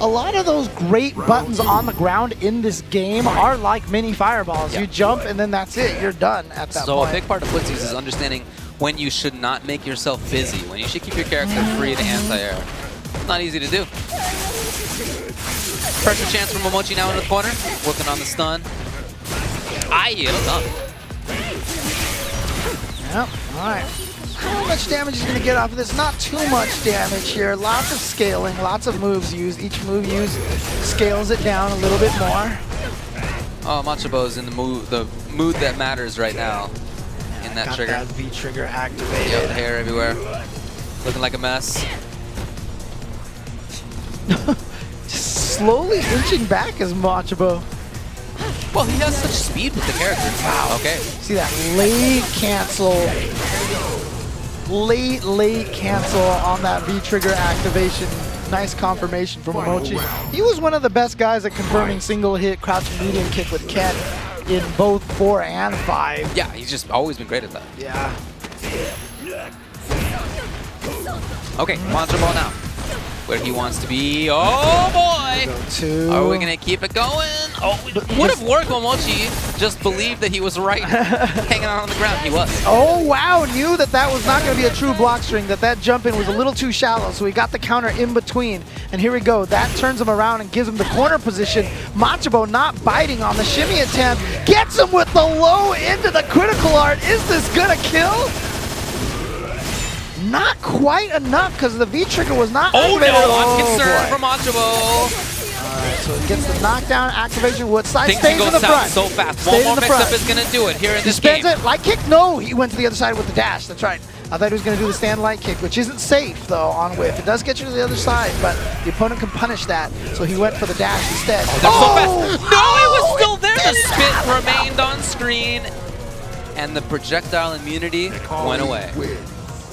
A lot of those great buttons on the ground in this game are like mini fireballs. You jump, and then that's it. You're done at that point. So a big part of Footsies is understanding when you should not make yourself busy, when you should keep your character free to anti-air. Not easy to do. Pressure chance from Momochi now in the corner, working on the stun. It'll done. Yep, alright. How much damage is going to get off of this? Not too much damage here. Lots of scaling, lots of moves used. Each move used scales it down a little bit more. Oh, Machabo's in the mood that matters right now. In that trigger. Got that V-trigger activated. Yep, hair everywhere. Looking like a mess. Just slowly inching back as Machabo. Well, he has such speed with the character. Wow. Okay. See that late cancel. Late cancel on that V-trigger activation. Nice confirmation from Momochi. He was one of the best guys at confirming single hit crouching medium kick with Ken in both 4 and 5. Yeah, he's just always been great at that. Yeah. Okay, Machabo now. Where he wants to be. Oh boy! Are we gonna keep it going? Oh, it would have worked. Momochi just believed that he was right, hanging out on the ground. He was. Oh wow! Knew that was not going to be a true block string. That jump in was a little too shallow, so he got the counter in between. And here we go. That turns him around and gives him the corner position. Machabo not biting on the shimmy attempt, gets him with the low into the critical art. Is this gonna kill? Not quite enough because the V-trigger was not activated. I'm concerned for Machabo. So it gets the knockdown, activation, what side Things stays can in go the south front. so fast. Stays One more in the mix-up front. is going to do it here in this Spins game. it, light kick? No, he went to the other side with the dash. That's right. I thought he was going to do the stand light kick, which isn't safe, though, on whiff. It does get you to the other side, but the opponent can punish that. So he went for the dash instead. So fast. No, it was still there. The spit remained on screen, and the projectile immunity went away.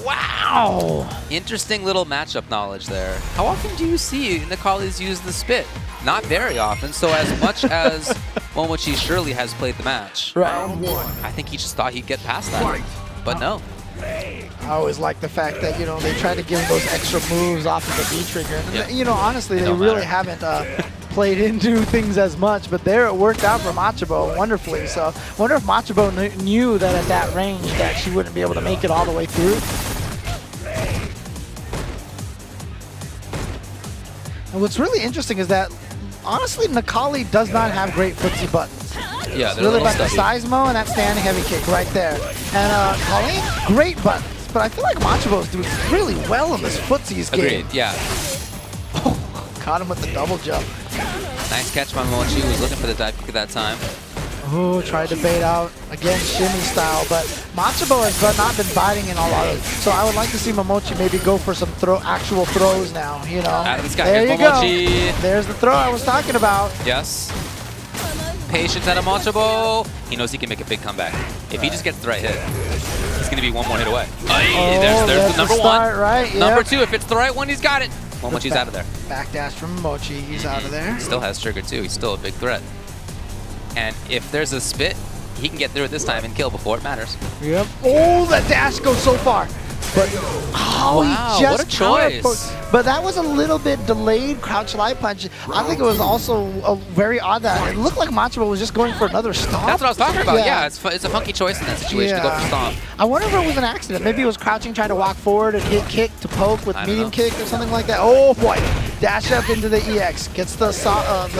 Wow! Interesting little matchup knowledge there. How often do you see Necallis use the spit? Not very often, so as much as Momochi surely has played the match, I think he just thought he'd get past that, but no. I always like the fact that, you know, they try to give him those extra moves off of the B trigger. And, you know, honestly, they really haven't played into things as much, but there it worked out for Machabo wonderfully. So I wonder if Machabo knew that at that range that she wouldn't be able to make it all the way through. And what's really interesting is that, honestly, Necalli does not have great footsie buttons. Yeah, it's really about the Seismo and that standing heavy kick right there. And Colleen, great buttons. But I feel like Machabo's doing really well in this footsies game. Agreed, yeah. Oh, caught him with the double jump. Nice catch by Momochi, who was looking for the dive kick at that time. Oh, tried to bait out, again, shimmy style, but Machabo has not been biting in a lot of, so I would like to see Momochi maybe go for some actual throws now, you know. There you go. There's the throw I was talking about. Yes. Patience out of Machabo. He knows he can make a big comeback. If he just gets the right hit, he's going to be one more hit away. There's the number one. Right, number two, if it's the right one, he's got it. Momochi's out of there. Backdash from Momochi, he's out of there. Still has trigger too, he's still a big threat. And if there's a spit, he can get through it this time and kill before it matters. Yep. Oh, the dash goes so far. But wow, he just what a choice. But that was a little bit delayed crouch light punch. I think it was also very odd that it looked like Machabo was just going for another stomp. That's what I was talking about. Yeah, it's a funky choice in that situation to go for stomp. I wonder if it was an accident. Maybe he was crouching, trying to walk forward and get kicked to poke with medium kick or something like that. Oh boy, dash up into the EX, gets the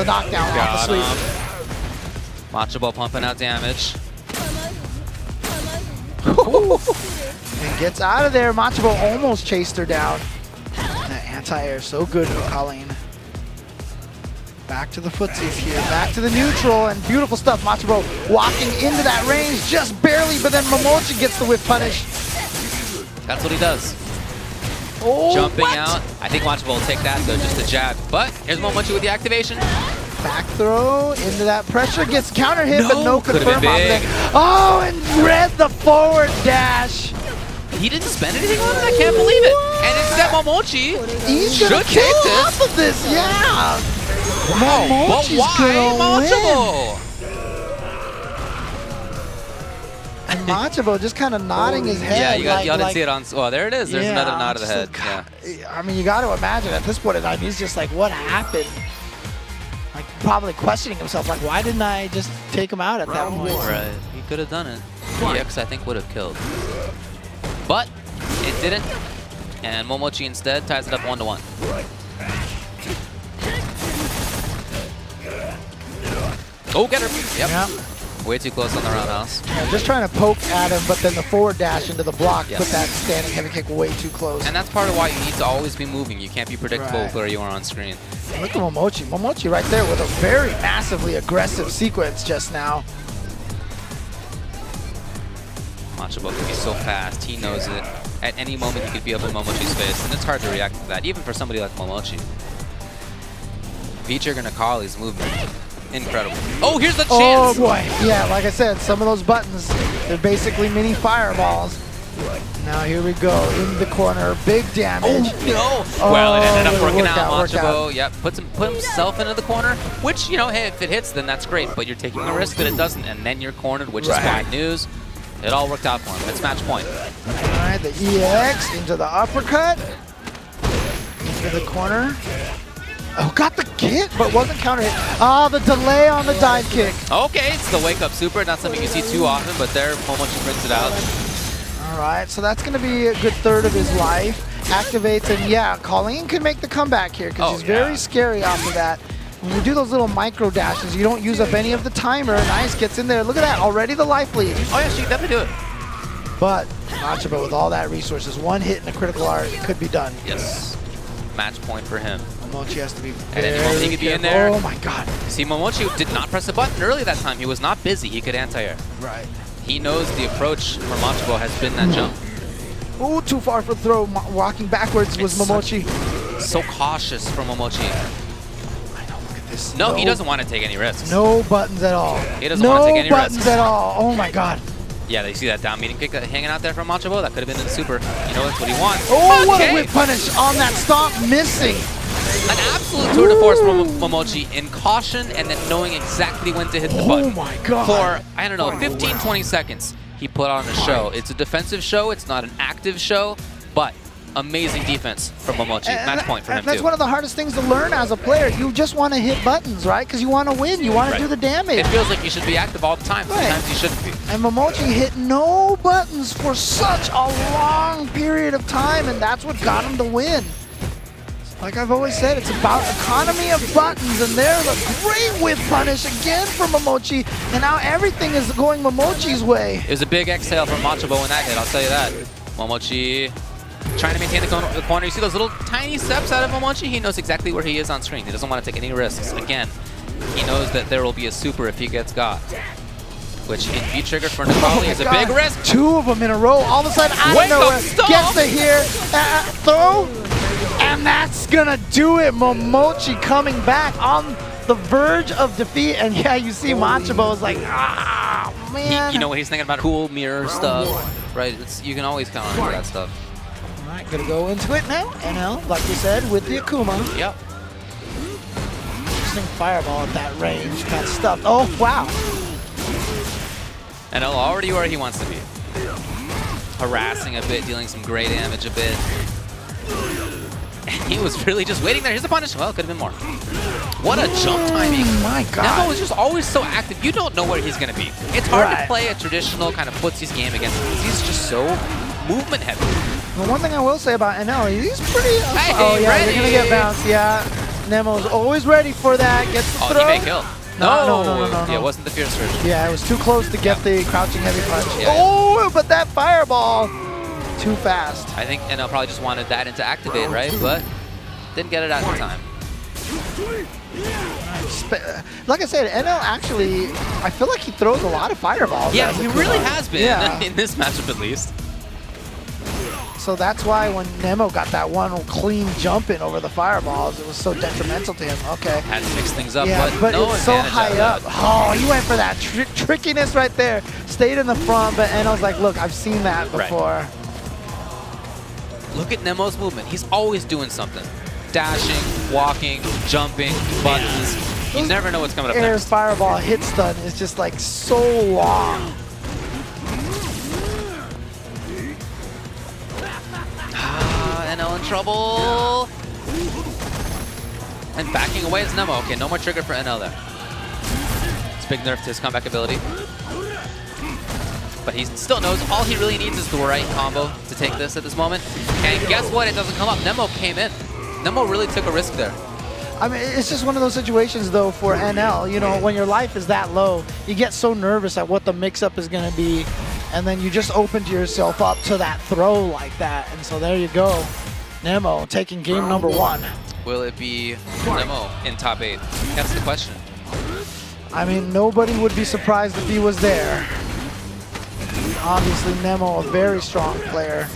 knockdown off the sleeve. Machabo pumping out damage. And gets out of there. Machabo almost chased her down. That anti-air so good for Colleen. Back to the footsies here. Back to the neutral and beautiful stuff. Machabo walking into that range just barely, but then Momochi gets the whip punish. That's what he does. Oh, jumping out. I think Machabo will take that though, just a jab. But here's Momochi with the activation. Back throw into that pressure, gets counter hit, but no confirm off big. Oh, and read the forward dash. He didn't spend anything on it? I can't believe it. And instead Momochi should take this. Off of this, yeah. Wow, but why Machabo? And Machabo just kind of nodding his head. Yeah, y'all didn't see it on. Well, there it is. There's another nod of the head. I mean, you got to imagine at this point in time, he's just like, what happened? Like, probably questioning himself, like, why didn't I just take him out at that point? Right, he could have done it. EX, I think, would have killed. But it didn't, and Momochi instead ties it up 1-1. Oh, get her! Yep. Way too close on the roundhouse. Yeah, just trying to poke at him, but then the forward dash into the block put that standing heavy kick way too close. And that's part of why you need to always be moving. You can't be predictable with where you are on screen. Look at Momochi. Momochi right there with a very massively aggressive sequence just now. Machabo can be so fast. He knows it. At any moment, he could be up in Momochi's face, and it's hard to react to that, even for somebody like Momochi. V-trigger Necalli's movement. Incredible. Oh, here's the chance! Oh boy. Yeah, like I said, some of those buttons, they're basically mini fireballs. Now here we go, in the corner, big damage. Oh, no! Well, it ended up working out. Machabo, yep, put himself into the corner, which, you know, hey, if it hits, then that's great, but you're taking a risk that it doesn't, and then you're cornered, which is bad news. It all worked out for him. It's match point. All right, the EX into the uppercut. Into the corner. Oh, got the kick, but wasn't counter hit. Ah, the delay on the dive kick. Okay, it's the wake up super. Not something you see too often, but there, Momochi brings it out. All right, so that's going to be a good third of his life. Activates, and yeah, Colleen can make the comeback here because he's very scary off of that. When you do those little micro dashes, you don't use up any of the timer. Nice, gets in there. Look at that, already the life lead. Oh yeah, she can definitely do it. But Machabo with all that resources, one hit and a critical art, it could be done. Yes. match point for him. Momochi has to be And then Momochi could be in there. Oh my god. See, Momochi did not press a button early that time. He was not busy. He could anti-air. Right. He knows the approach for Machabo has been that jump. Ooh, too far for the throw. Walking backwards was Momochi. So cautious from Momochi. I know, look at this. No, he doesn't want to take any risks. No buttons at all. He doesn't want to take any risks. No buttons at all. Oh my god. Yeah, you see that down meeting kick hanging out there from Machabo? That could have been in the super. You know, that's what he wants. Oh, what a whip punish on that stomp, missing. An absolute tour de force from Momochi in caution and then knowing exactly when to hit the button. Oh my god. For, I don't know, 15, 20 seconds, he put on a show. It's a defensive show. It's not an active show, but amazing defense from Momochi. Match point for him, That's too. one of the hardest things to learn as a player. You just want to hit buttons, right? Because you want to win. You want to do the damage. It feels like you should be active all the time. Right. Sometimes you shouldn't be. And Momochi hit no buttons for such a long period of time, and that's what got him to win. Like I've always said, it's about economy of buttons, and there's a great whip punish again from Momochi, and now everything is going Momochi's way. It was a big exhale from Machabo in that hit, I'll tell you that. Momochi trying to maintain the corner. You see those little tiny steps out of Momochi? He knows exactly where he is on screen. He doesn't want to take any risks. Again, he knows that there will be a super if he gets got. Which in V-trigger for Nepali is a big risk. Two of them in a row, all of a sudden out of nowhere, gets to here, throw, and that's gonna do it. Momochi coming back on the verge of defeat, and yeah, you see Machabo is like, ah, man. You know what he's thinking about? Cool mirror stuff, right? You can always count on that stuff. All right, gonna go into it now. NL, like we said, with the Akuma. Yep. Interesting fireball at that range, kind of stuffed. Oh, wow. NL already where he wants to be. Harassing a bit, dealing some gray damage a bit. And he was really just waiting there. Here's the punish. Well, could have been more. What a jump timing. Oh my god. Nemo is just always so active. You don't know where he's going to be. It's hard to play a traditional kind of footsies game against him because he's just so movement heavy. Well, one thing I will say about NL, he's pretty... Hey, oh, yeah, ready. you're going to get bounced. Yeah, Nemo's always ready for that. Gets the throw. He may kill. No. Yeah, it wasn't the fierce version. Yeah, it was too close to get the crouching heavy punch. Yeah. Oh, but that fireball, too fast. I think NL probably just wanted that to activate, right? But didn't get it out in time. Like I said, NL actually, I feel like he throws a lot of fireballs. Yeah, he really has been, yeah. in this matchup at least. So that's why when Nemo got that one clean jump in over the fireballs, it was so detrimental to him. Okay. Had to mix things up, yeah, but no it's so high up. Oh, he went for that trickiness right there. Stayed in the front, but NL's like, look, I've seen that before. Right. Look at Nemo's movement. He's always doing something. Dashing, walking, jumping, buttons. You never know what's coming up next. Air fireball hit stun is just like so long. NL in trouble. And backing away is Nemo. Okay, no more trigger for NL there. It's a big nerf to his comeback ability. But he still knows all he really needs is the right combo to take this at this moment. And guess what? It doesn't come up. Nemo came in. Nemo really took a risk there. I mean, it's just one of those situations, though, for NL. You know, when your life is that low, you get so nervous at what the mix-up is going to be, and then you just opened yourself up to that throw like that. And so there you go. Nemo taking game number 1. Will it be Nemo in top 8? That's the question. I mean, nobody would be surprised if he was there. Obviously, Nemo, a very strong player.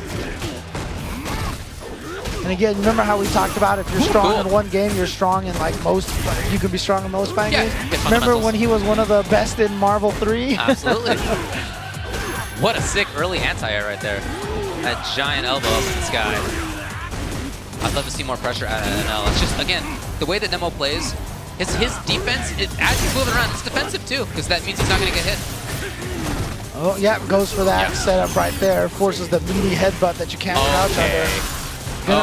And again, remember how we talked about if you're strong in one game, you're strong in like most, you can be strong in most fighting games? Remember when he was one of the best in Marvel 3? Absolutely. What a sick early anti-air right there. That giant elbow up in the sky. I'd love to see more pressure out of NL. It's just, again, the way that Nemo plays, his defense, as he's moving around, it's defensive too, because that means he's not going to get hit. Oh, yeah, goes for that setup right there. Forces the meaty headbutt that you can't crouch under.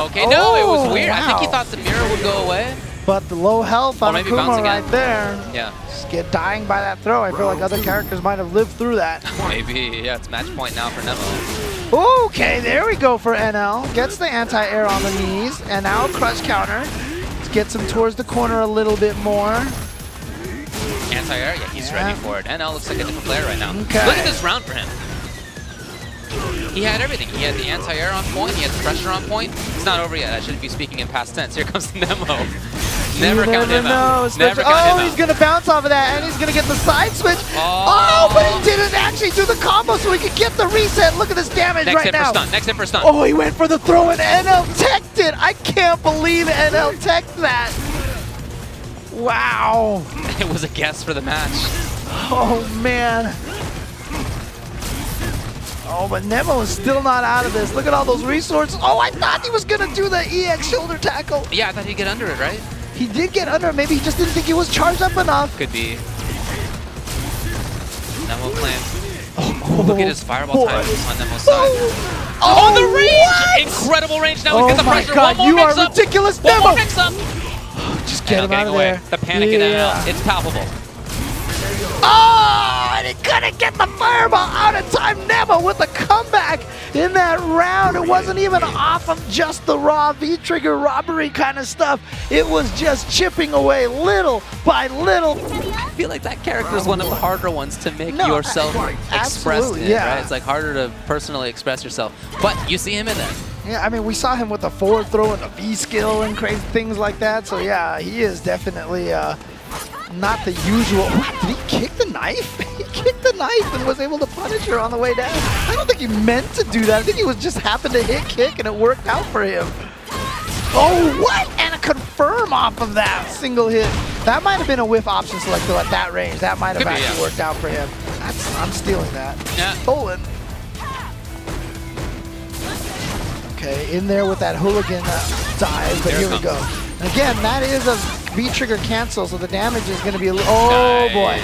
Okay, no, it was weird. Wow. I think he thought the mirror would go away. But the low health on Akuma right there. Yeah. Just get dying by that throw. I feel like other characters might have lived through that. Maybe, yeah, it's match point now for Nemo. Okay, there we go for NL. Gets the anti-air on the knees, and now a crush counter. Gets him towards the corner a little bit more. Anti-air, yeah, he's ready for it. NL looks like a different player right now. Okay. Look at this round for him. He had everything. He had the anti-air on point. He had the pressure on point. It's not over yet. I shouldn't be speaking in past tense. Here comes Nemo. Never count him out. Never count him out. He's going to bounce off of that, and he's going to get the side switch. Oh, but he didn't actually do the combo so he could get the reset. Look at this damage right now. Next hit for stun. Oh, he went for the throw, and NL teched it. I can't believe NL teched that. Wow. It was a guess for the match. Oh, man. Oh, but Nemo is still not out of this. Look at all those resources. Oh, I thought he was going to do the EX shoulder tackle. Yeah, I thought he'd get under it, right? He did get under it. Maybe he just didn't think he was charged up enough. Could be. Nemo plant. Look at his fireball timing on Nemo's side. Oh, the range! What? Incredible range. Now we get the pressure. God, One more you are mix-up. ridiculous, One Nemo. more mix-up. Just get him out of away. there. The panic in NL. It's palpable. Oh, and he couldn't get the fireball out of time. Nemo with the comeback in that round. It wasn't even off of just the raw V-trigger robbery kind of stuff. It was just chipping away little by little. I feel like that character is one of the harder ones to make yourself expressed in, right? It's like harder to personally express yourself. But you see him in there. Yeah, I mean, we saw him with the forward throw and the V-skill and crazy things like that. So yeah, he is definitely not the usual. What, did he kick the knife? He kicked the knife and was able to punish her on the way down. I don't think he meant to do that. I think he was just happened to hit kick and it worked out for him. Oh, what? And a confirm off of that single hit. That might have been a whiff option select though at that range. That might have actually worked out for him. I'm stealing that. Yeah. Stolen. Okay, in there with that hooligan dive, but here we go. Again, that is a V-trigger cancel, so the damage is going to be a little... Oh, boy.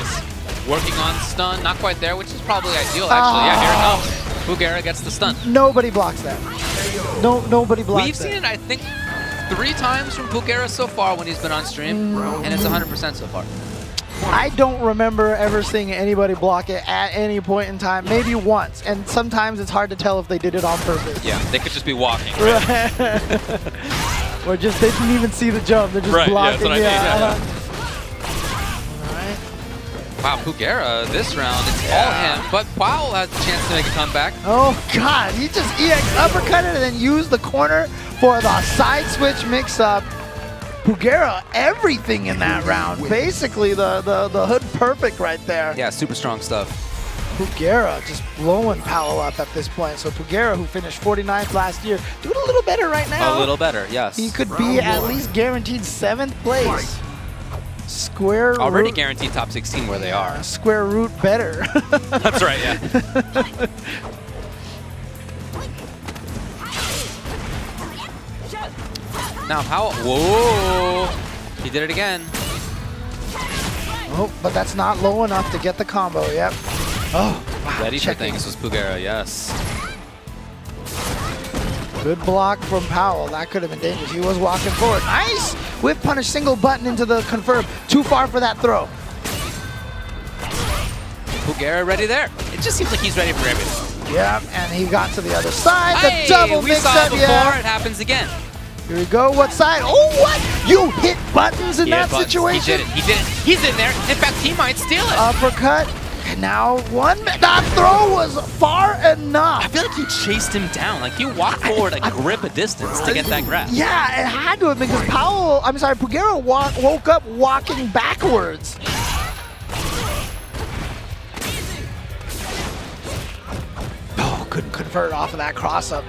Working on stun, not quite there, which is probably ideal, actually. Yeah, here it comes. Pugera gets the stun. Nobody blocks that. No, nobody blocks We've seen it, I think, 3 times from Pugera so far when he's been on stream, and it's 100% so far. I don't remember ever seeing anybody block it at any point in time, maybe once, and sometimes it's hard to tell if they did it on purpose. Yeah, they could just be walking. Right? Or just they didn't even see the jump, they're just blocking. Yeah, that's what I mean. Alright. Wow, Pugera, this round, it's all him, but Powell has a chance to make a comeback. Oh God, he just EX uppercutted and then used the corner for the side switch mix-up. Pugera, everything in that round. Basically, the hood perfect right there. Yeah, super strong stuff. Pugera just blowing Powell up at this point. So Pugera, who finished 49th last year, doing a little better right now. A little better, yes. He could be at least guaranteed 7th place. Square already root, guaranteed top 16 where they are. Square root better. That's right, yeah. Now Powell, whoa, he did it again. Oh, but that's not low enough to get the combo, yep. Oh, wow, ready for things was Pugera, yes. Good block from Powell. That could have been dangerous. He was walking forward. Nice! Whip punish, single button into the confirm. Too far for that throw. Pugera ready there. It just seems like he's ready for everything. Yeah, and he got to the other side. Hey, the double we mix saw up, it before. It happens again. Here we go. What side? Oh, what? You hit buttons in that situation? He did it. He's in there. In fact, he might steal it. Uppercut. And now that throw was far enough. I feel like he chased him down. Like he walked forward a grip a distance to get that grab. Yeah, it had to have been because Pugera woke up walking backwards. Oh, couldn't convert off of that cross-up.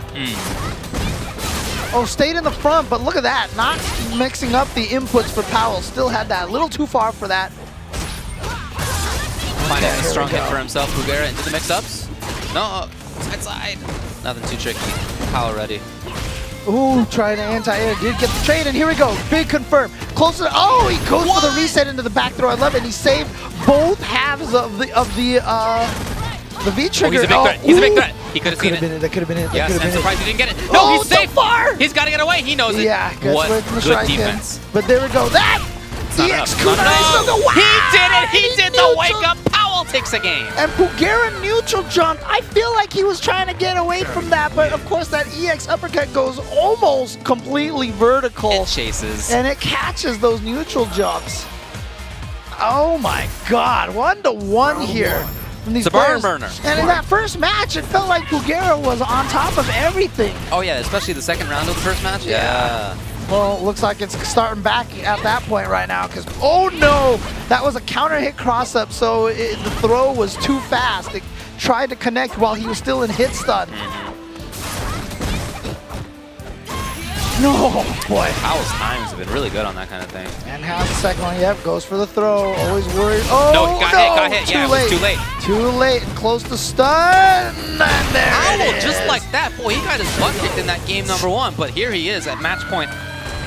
Oh, stayed in the front, but look at that. Not mixing up the inputs for Powell. Still had that. A little too far for that. Finding a strong hit for himself. Pugera into the mix-ups. No, side. Nothing too tricky. Powell ready. Ooh, trying to anti-air. Did get the trade, and here we go. Big confirm. Closer. Oh, he goes for the reset into the back throw. I love it. And he saved both halves of the V-trigger. Oh, he's a big threat. He's a big threat. He could have seen it. That could have been it. Yes, I'm surprised he didn't get it. No, he's safe. So far. He's got to get away. He knows it. Yeah, what good defense. But there we go. That EX kunai. No. He did it. He did the wake up. Powell takes the game. And Pugera neutral jumped. I feel like he was trying to get away from that, but of course that EX uppercut goes almost completely vertical. It chases. And it catches those neutral jumps. Oh my God, 1-to-1 here. from these It's a barn players. burner. And in that first match, it felt like Pugera was on top of everything. Oh yeah, especially the second round of the first match. Yeah. Well, looks like it's starting back at that point right now because, oh no, that was a counter hit cross up, so the throw was too fast. It tried to connect while he was still in hit stun. No, boy. Powell's times have been really good on that kind of thing. And has the second one, yep, goes for the throw, always worried. Oh, no, got hit, yeah, it was too late. Too late, and close to stun, and there Powell, it is. just like that. Boy, he got his butt kicked in that game #1, but here he is at match point.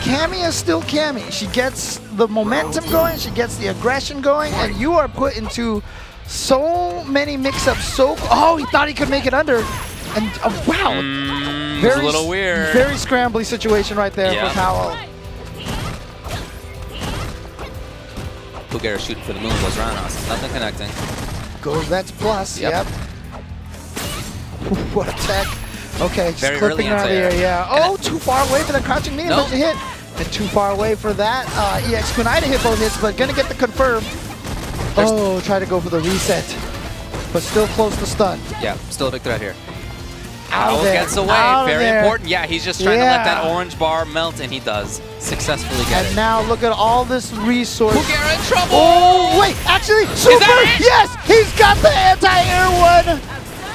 Cammy is still Cammy. She gets the momentum going, she gets the aggression going, and you are put into so many mix-ups. Oh, he thought he could make it under, and wow. It's a little weird. Very scrambly situation right there for Powell. Pugera shooting for the moon goes around us. Nothing connecting. Goes, that's plus, yep. What a tech. Okay, just Very clipping early out of the air, yeah. And Oh, too far away for the crouching knee, but you hit. And too far away for that. EX Kunai to hit both hits, but gonna get the confirm. Oh, try to go for the reset. But still close to stun. Yeah, still a big threat here. Powell gets away, very important. Yeah, he's just trying to let that orange bar melt, and he does successfully get it. And now look at all this resource. Pugera in trouble! Oh, wait, actually, super, yes, he's got the anti-air one.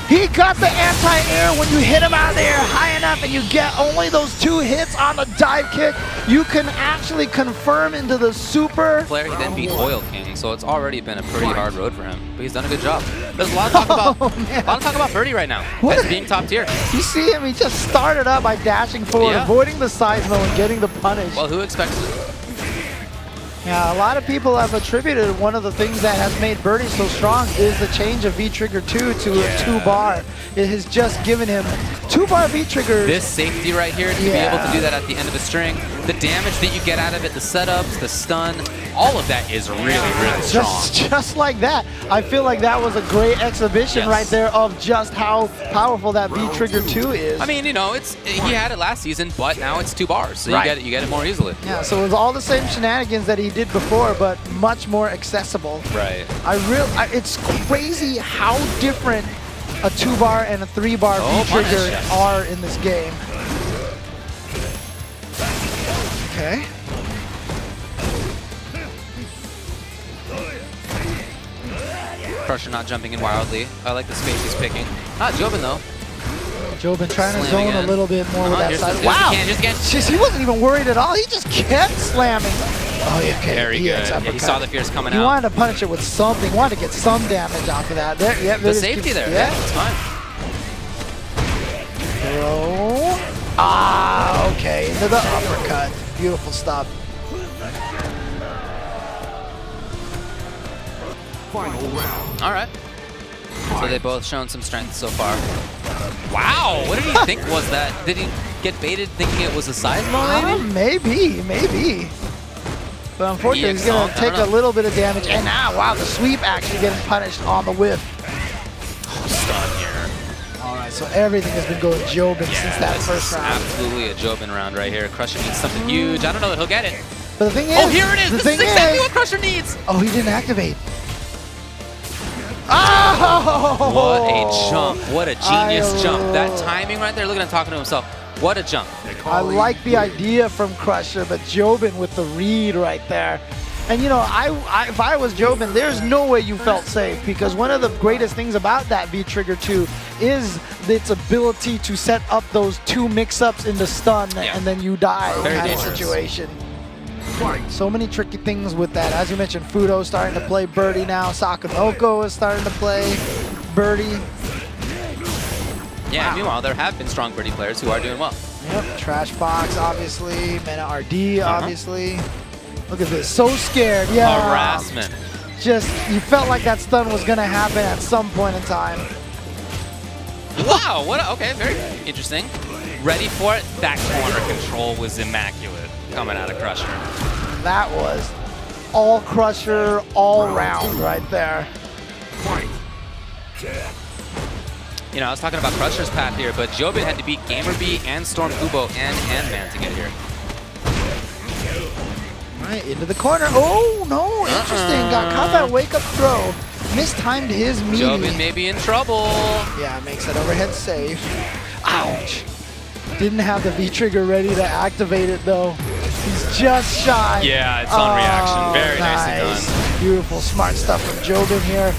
He got the anti-air. When you hit him out there high enough and you get only those 2 hits on the dive kick, you can actually confirm into the super. Player, he then beat Oil King, so it's already been a pretty hard road for him. But he's done a good job. There's a lot of talk about Birdie right now as being top tier. You see him, he just started up by dashing forward, avoiding the side throw and getting the punish. Well, who expects it? Yeah, a lot of people have attributed one of the things that has made Birdie so strong is the change of V-Trigger 2 to a 2-bar. It has just given him 2-bar V-Triggers. This safety right here, to be able to do that at the end of a string, the damage that you get out of it, the setups, the stun, all of that is really, really strong. Just like that. I feel like that was a great exhibition right there of just how powerful that V-Trigger 2 is. I mean, you know, he had it last season, but now it's 2 bars, so you get it more easily. Yeah, so it was all the same shenanigans that he did before, but much more accessible. Right. It's crazy how different a 2-bar and a 3-bar V-Trigger are in this game. Okay. Crusher not jumping in wildly. I like the space he's picking. Not Jyobin though. Jyobin trying to zone a little bit more with that side. Wow! Just he wasn't even worried at all. He just kept slamming. Oh, yeah, okay. Very good. Yeah, he saw the fears coming out. He wanted to punish it with something. He wanted to get some damage off of that. There, the safety there. Yeah, it's fine. Throw. Ah, okay. Into the uppercut. Beautiful stuff. Final round. All right. So they both shown some strength so far. Wow, what did he think was that? Did he get baited thinking it was a Seismo maybe? Maybe. But unfortunately, he's going to take a little bit of damage. And now, wow, the sweep actually getting punished on the whiff. Oh, stun here. All right, so everything has been going Jyobin since that first round. Absolutely a Jyobin round right here. Crusher needs something huge. I don't know that he'll get it. But the thing is, oh, here it is. This is exactly what Crusher needs. Oh, he didn't activate. Oh! What a jump. What a genius jump. That timing right there, look at him talking to himself. What a jump. I like the idea from Crusher, but Jyobin with the read right there. And you know, if I was Jyobin, there's no way you felt safe, because one of the greatest things about that V-Trigger 2 is its ability to set up those 2 mix-ups into stun and then you die in that situation. So many tricky things with that. As you mentioned, Fuudo starting to play Birdie now. Kazunoko is starting to play Birdie. Yeah, meanwhile, there have been strong Birdie players who are doing well. Yep, Trash Box, obviously. Mena RD, obviously. Look at this, so scared, Harassment. Just, you felt like that stun was gonna happen at some point in time. Wow, okay, very interesting. Ready for it. That corner control was immaculate coming out of Crusher. That was all Crusher, all round right there. You know, I was talking about Crusher's path here, but Jyobin had to beat GamerBee and StormKubo and Ant-Man to get here. Right, into the corner. Oh, no, interesting. Got caught that wake-up throw. mistimed his melee. Jyobin may be in trouble. Yeah, makes that overhead save. Ouch. Didn't have the V-trigger ready to activate it though. He's just shy. Yeah, it's on reaction. Very nice. nicely done. Beautiful, smart stuff from Jyobin here.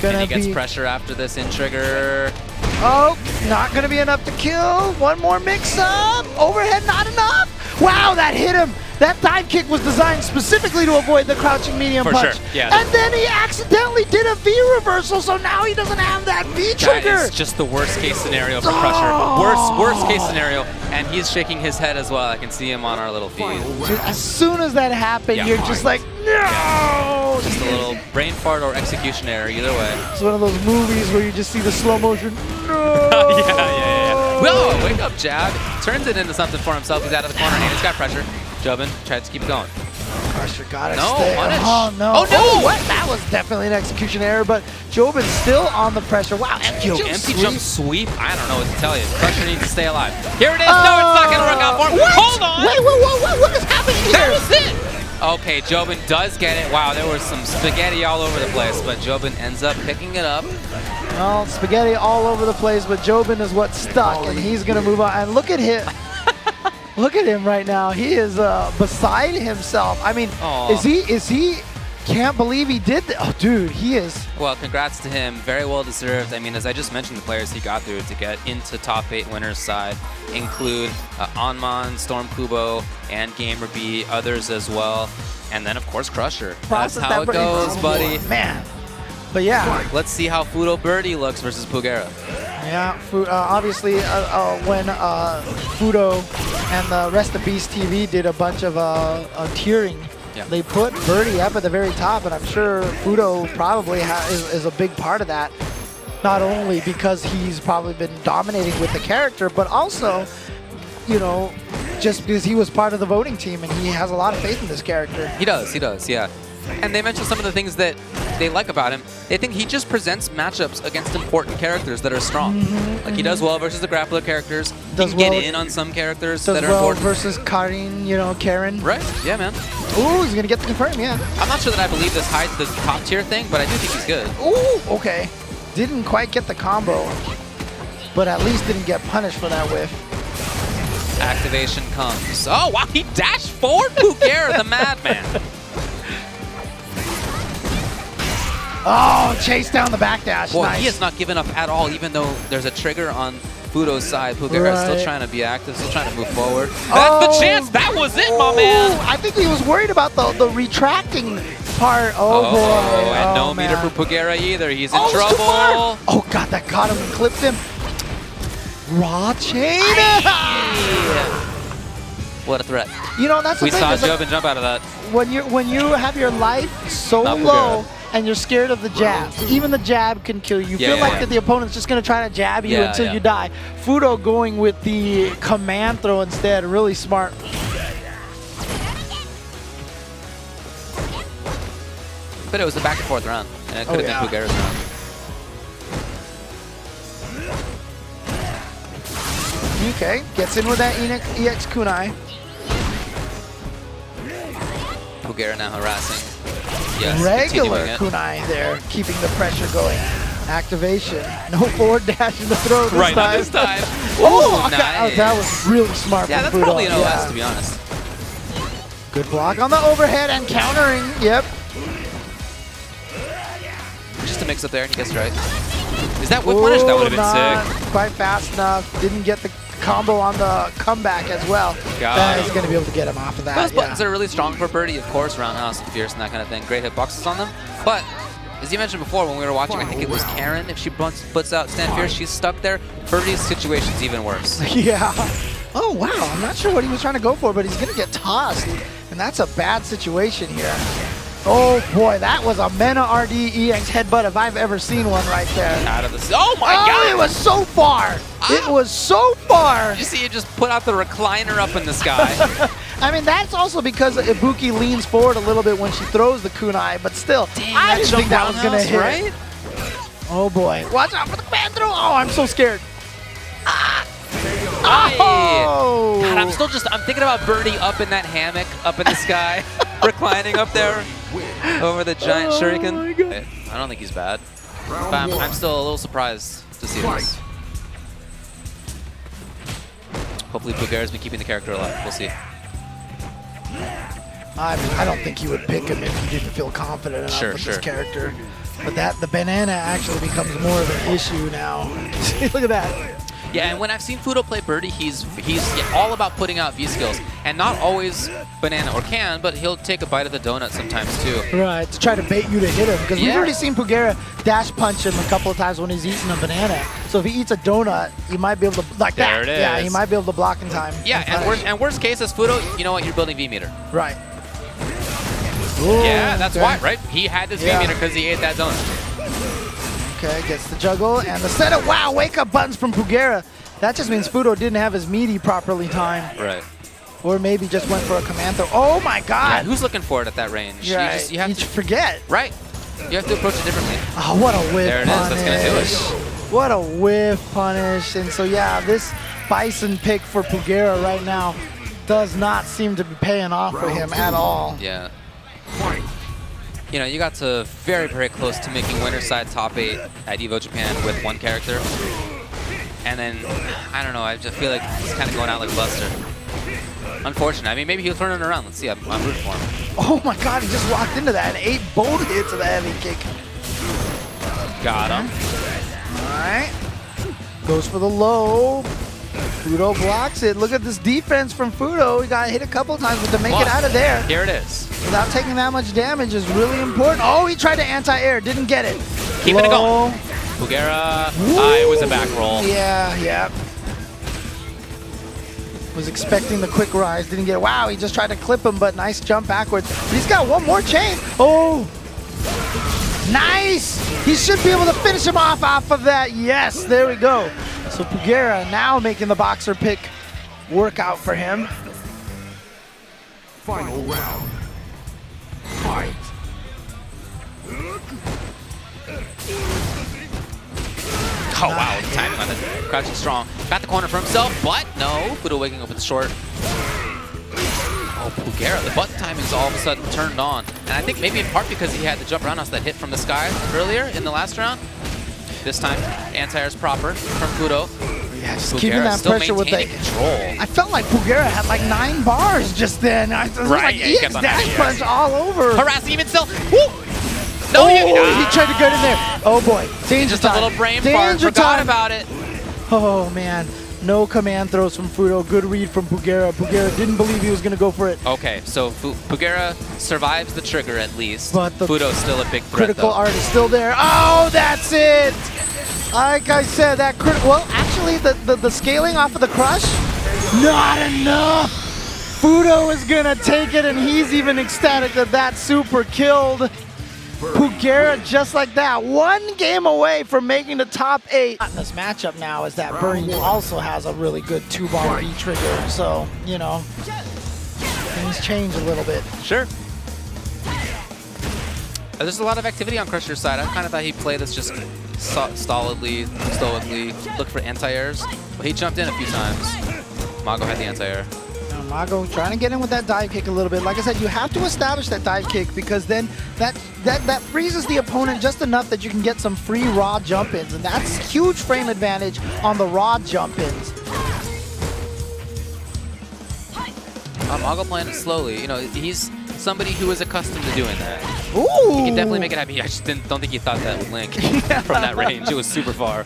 And he gets pressure after this in-trigger. Oh, not gonna be enough to kill. One more mix-up. Overhead, not enough. Wow, that hit him. That dive kick was designed specifically to avoid the crouching medium punch. Sure, yeah. And then he accidentally did a V reversal, so now he doesn't have that V trigger. That is just the worst case scenario for Crusher. Worst case scenario. And he's shaking his head as well. I can see him on our little feed. Dude, as soon as that happened, you're just like, no! Yeah. Just a little brain fart or execution error, either way. It's one of those movies where you just see the slow motion. No! yeah. Whoa, wake up, jab. Turns it into something for himself. He's out of the corner and he's got pressure. Jyobin tries to keep it going. Crusher got it. No, punish. Oh, no. Oh, no! What? That was definitely an execution error, but Jyobin's still on the pressure. Wow, empty jump sweep? I don't know what to tell you. Crusher needs to stay alive. Here it is. No, it's not going to work out for him. What? Hold on. Wait, what is happening here? That was it. Okay, Jyobin does get it. Wow, there was some spaghetti all over the place, but Jyobin ends up picking it up. Well, spaghetti all over the place, but Jyobin is what's stuck, and he's going to move on. And look at him. Look at him right now. He is beside himself. I mean, is he can't believe he did that. Oh, dude, he is. Well, congrats to him. Very well deserved. I mean, as I just mentioned, the players he got through to get into top 8 winners side include Onman, StormKubo, and GamerBee, others as well. And then, of course, Crusher. That's how it goes, buddy. Man. But yeah. Let's see how Fuudo Birdie looks versus Pugera. Yeah, obviously when Fuudo and the rest of Beast TV did a bunch of tiering, they put Birdie up at the very top, and I'm sure Fuudo probably is a big part of that. Not only because he's probably been dominating with the character, but also, you know, just because he was part of the voting team and he has a lot of faith in this character. He does, yeah. And they mentioned some of the things that they like about him. They think he just presents matchups against important characters that are strong. Like he does well versus the grappler characters. He can get in on some characters that are important. Versus Karen. Right, yeah, man. Ooh, he's going to get the confirm, yeah. I'm not sure that I believe this top tier thing, but I do think he's good. Ooh, okay. Didn't quite get the combo, but at least didn't get punished for that whiff. Activation comes. Oh, wow, he dashed forward Pugera, the madman. Oh, chase down the backdash. Boy, nice. he has not given up at all, even though there's a trigger on Fuudo's side. Pugera is still trying to be active, still trying to move forward. That's the chance. That was it, my man. I think he was worried about the retracting part. Oh, boy. And no meter for Pugera either. He's in trouble. Oh, God, that caught him and clipped him. Raw chain. What a threat. You know, that's the thing. We saw Jyobin jump out of that. When you have your life so low and you're scared of the jab, even the jab can kill you. You feel like that the opponent's just going to try to jab you until you die. Fuudo going with the command throw instead, really smart. But it was a back and forth round, and it could have been Pugera's round. Okay, gets in with that EX kunai. Pugera now harassing. Yes, regular kunai there, keeping the pressure going. Activation. No forward dash in the throw this time. This time. Oh, nice. That was really smart. Yeah, that's Fuudo. probably an OS, to be honest. Good block on the overhead and countering. Yep. Just a mix up there, and he gets right. Is that whip punish? That would have been sick. Quite fast enough. Didn't get the combo on the comeback as well. That is going to be able to get him off of that. Those buttons are really strong for Birdie, of course, roundhouse and fierce and that kind of thing. Great hitboxes on them. But as you mentioned before when we were watching, I think it was Karen, if she puts out stand fierce, she's stuck there. Birdie's situation's even worse. Yeah. Oh, wow. I'm not sure what he was trying to go for, but he's going to get tossed. And that's a bad situation here. Oh boy, that was a Mena RD EX headbutt if I've ever seen one right there. Out of the... Oh my God! It was so far! It was so far! Did you see it just put out the recliner up in the sky? I mean, that's also because Ibuki leans forward a little bit when she throws the kunai, but still, I didn't think that was going to hit. Right? Oh boy. Watch out for the command throw! Oh, I'm so scared. Oh! God, I'm thinking about Birdie up in that hammock, up in the sky, reclining up there. over the giant shuriken. my God. I don't think he's bad. But I'm still a little surprised to see this. Hopefully Pugera's been keeping the character alive. We'll see. I don't think you would pick him if you didn't feel confident enough with this character. But the banana actually becomes more of an issue now. Look at that. Yeah, and when I've seen Fuudo play Birdie, he's all about putting out V-skills. And not always banana or can, but he'll take a bite of the donut sometimes too. Right, to try to bait you to hit him. Because we've already seen Pugera dash punch him a couple of times when he's eating a banana. So if he eats a donut, you might be able to, like there that. It is. Yeah, he might be able to block in time. Yeah, and worst case as Fuudo, you know what, you're building V-meter. Right. Ooh, yeah, that's why, right? He had this V-meter because he ate that donut. Okay, gets the juggle and the setup. Wow, wake up buttons from Pugera. That just means Fuudo didn't have his meaty properly timed. Right. Or maybe just went for a command throw. Oh my God! Yeah, who's looking for it at that range? Yeah, you have to forget. Right. You have to approach it differently. Oh, what a whiff There it is. punish. That's gonna do it. What a whiff punish. And so yeah, this Bison pick for Pugera right now does not seem to be paying off for him at all. Yeah. You know, you got to very, very close to making winner side top 8 at EVO Japan with one character. And then, I don't know, I just feel like he's kind of going out like Buster. Unfortunate. I mean, maybe he'll turn it around. Let's see. I'm rooting for him. Oh my God, he just walked into that and 8 bold hits of the heavy kick. Got him. All right. Goes for the low. Fuudo blocks it. Look at this defense from Fuudo. He got hit a couple times, but to make it out of there Here it is. without taking that much damage is really important. Oh, he tried to anti-air. Didn't get it. Keeping it Low. going. Pugera. It was a back roll. Yeah. Was expecting the quick rise. Didn't get it. Wow, he just tried to clip him, but nice jump backwards. But he's got one more chain. Oh. Nice! He should be able to finish him off of that. Yes, there we go. So Pugera now making the boxer pick work out for him. Final round. Fight. Oh, wow. The timing on it. Crouching strong. Got the corner for himself, but no. Fuudo waking up with the short. Oh, Pugera. The button timing's all of a sudden turned on. And I think maybe in part because he had the jump roundhouse that hit from the sky earlier in the last round. This time, anti-air's proper from Fuudo. Yeah, just Pugera keeping that still pressure with the control. I felt like Pugera had like 9 bars just then. It was Right, like yeah, he EX kept on dash having punch all over. Harassing him himself. Woo! No, Oh, he he tried to get in there. Oh boy, danger just time. a little brain fart. Danger Forgot time. about it. Oh man, no command throws from Fuudo. Good read from Pugera. Pugera didn't believe he was going to go for it. Okay, so Pugera survives the trigger at least. But the Fuudo's still a big threat, Critical though. art is still there. Oh, that's it. Like I said, that critical. Well, actually, the scaling off of the crush, not enough. Fuudo is gonna take it, and he's even ecstatic that super killed Pugera just like that. 1 game away from making the top 8. In this matchup now is that Birdie also has a really good 2-bar V trigger, so you know things change a little bit. Sure. There's a lot of activity on Crusher's side. I kind of thought he'd play this just stolidly, stoically, look for anti-airs. But he jumped in a few times. Mago had the anti-air. Mago trying to get in with that dive kick a little bit. Like I said, you have to establish that dive kick because then that freezes the opponent just enough that you can get some free raw jump-ins, and that's huge frame advantage on the raw jump-ins. Mago playing it slowly. You know, he's somebody who is accustomed to doing that. Ooh! He can definitely make it happen. I just don't think he thought that would link from that range. It was super far.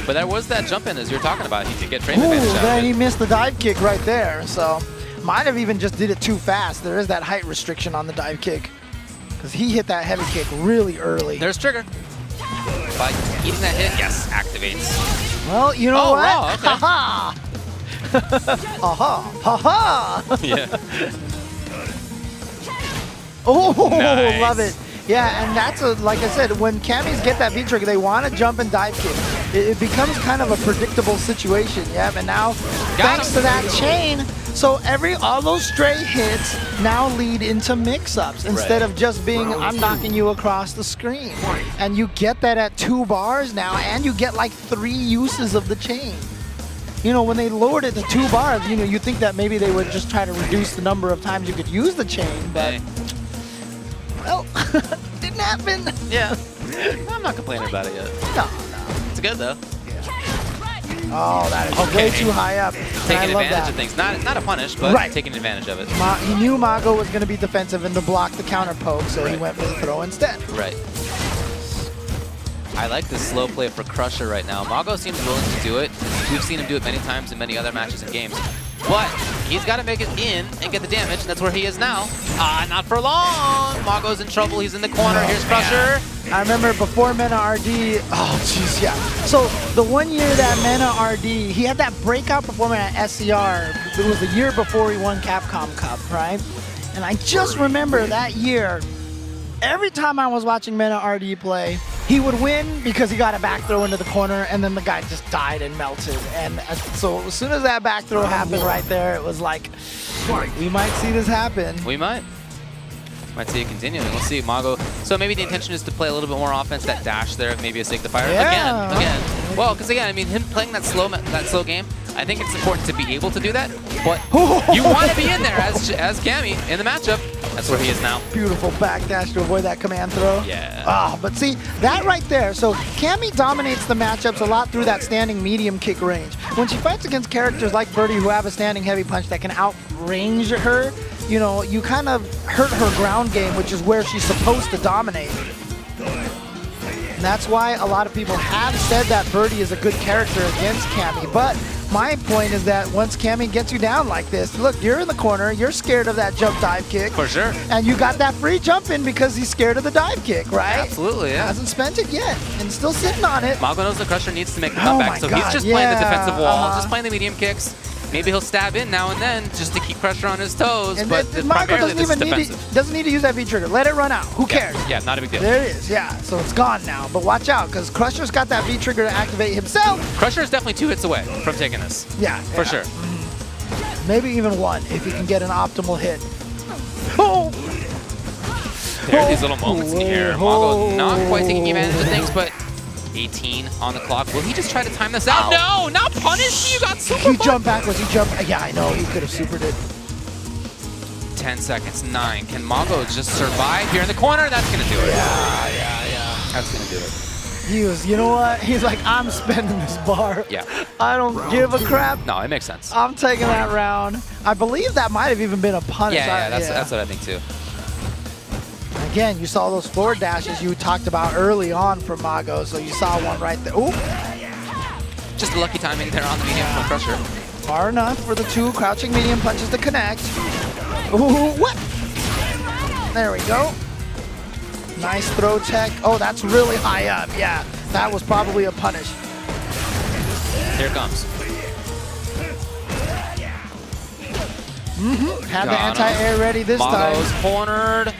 But there was that jump in as you were talking about. He could get frame advantage out of then it. he missed the dive kick right there. So might have even just did it too fast. There is that height restriction on the dive kick because he hit that heavy kick really early. There's trigger. By eating that hit, yes, activates. Well, you know Oh, what? raw, okay. Ha-ha! Ha-ha! Yeah. Oh, Nice. love it. Yeah, and that's like I said, when Camis get that V-trigger, they want to jump and dive kick. It becomes kind of a predictable situation, yeah. And now, thanks to that chain, so all those stray hits now lead into mix-ups instead of just being, I'm knocking you across the screen. And you get that at 2 bars now, and you get like 3 uses of the chain. you know, when they lowered it to 2 bars, you know, you think that maybe they would just try to reduce the number of times you could use the chain, but well, didn't happen. Yeah. I'm not complaining about it yet. No. It's good though. Oh, that is way too high up. Taking advantage of things. Not a punish, but taking advantage of it. He knew Mago was going to be defensive and to block the counter poke, so he went for the throw instead. Right. I like this slow play for Crusher right now. Mago seems willing to do it. We've seen him do it many times in many other matches and games. But he's got to make it in and get the damage, and that's where he is now. Not for long. Mago's in trouble. He's in the corner. Here's Crusher. I remember before Mena RD, oh jeez, yeah. So the 1 year that Mena RD, he had that breakout performance at SCR. It was the year before he won Capcom Cup, right? And I just remember that year, every time I was watching Mena RD play, he would win because he got a back throw into the corner, and then the guy just died and melted. And so as soon as that back throw happened right there, it was like, we might see this happen. We might. Might see it continuing. We'll see Mago. So maybe the intention is to play a little bit more offense. That dash there, maybe a signifier. Yeah. Again. Well, because again, I mean, him playing that slow game, I think it's important to be able to do that. But you want to be in there as Cammy in the matchup. That's where he is now. Beautiful backdash to avoid that command throw. Yeah. Oh, but see, that right there. So Cammy dominates the matchups a lot through that standing medium kick range. When she fights against characters like Birdie who have a standing heavy punch that can outrange her, you know, you kind of hurt her ground game, which is where she's supposed to dominate. And that's why a lot of people have said that Birdie is a good character against Cammy. But my point is that once Cammy gets you down like this, look, you're in the corner, you're scared of that jump dive kick. For sure. And you got that free jump in because he's scared of the dive kick, right? Absolutely, yeah. Hasn't spent it yet and still sitting on it. Mago knows the Crusher needs to make the comeback, so he's just playing the defensive wall, just playing the medium kicks. Maybe he'll stab in now and then just to keep Crusher on his toes, and but Mago primarily this is defensive. doesn't need to use that V-trigger. Let it run out. Who cares? Yeah, not a big deal. There it is, yeah. So it's gone now, but watch out because Crusher's got that V-trigger to activate himself. Crusher is definitely 2 hits away from taking this. Yeah. For sure. Maybe even 1 if he can get an optimal hit. Oh! There are these little moments in the air. Mago not quite taking advantage of things, but 18 on the clock. Will he just try to time this out? No, not punish. You got super. He jumped backwards. He jumped. Yeah, I know. He could have supered it. 10 seconds. 9. Can Mago just survive here in the corner? That's gonna do it. Yeah. That's gonna do it. He was. You know what? He's like, I'm spending this bar. Yeah. I don't give a crap. No, it makes sense. I'm taking that round. I believe that might have even been a punish. Yeah, that's what I think too. Again, you saw those forward dashes you talked about early on from Mago, so you saw one right there. Ooh. Just lucky timing there on the medium from Crusher. Far enough for the 2 crouching medium punches to connect. Ooh, what? There we go. Nice throw tech. Oh, that's really high up. Yeah, that was probably a punish. Here it comes. Had the anti-air ready this time. Mago's cornered.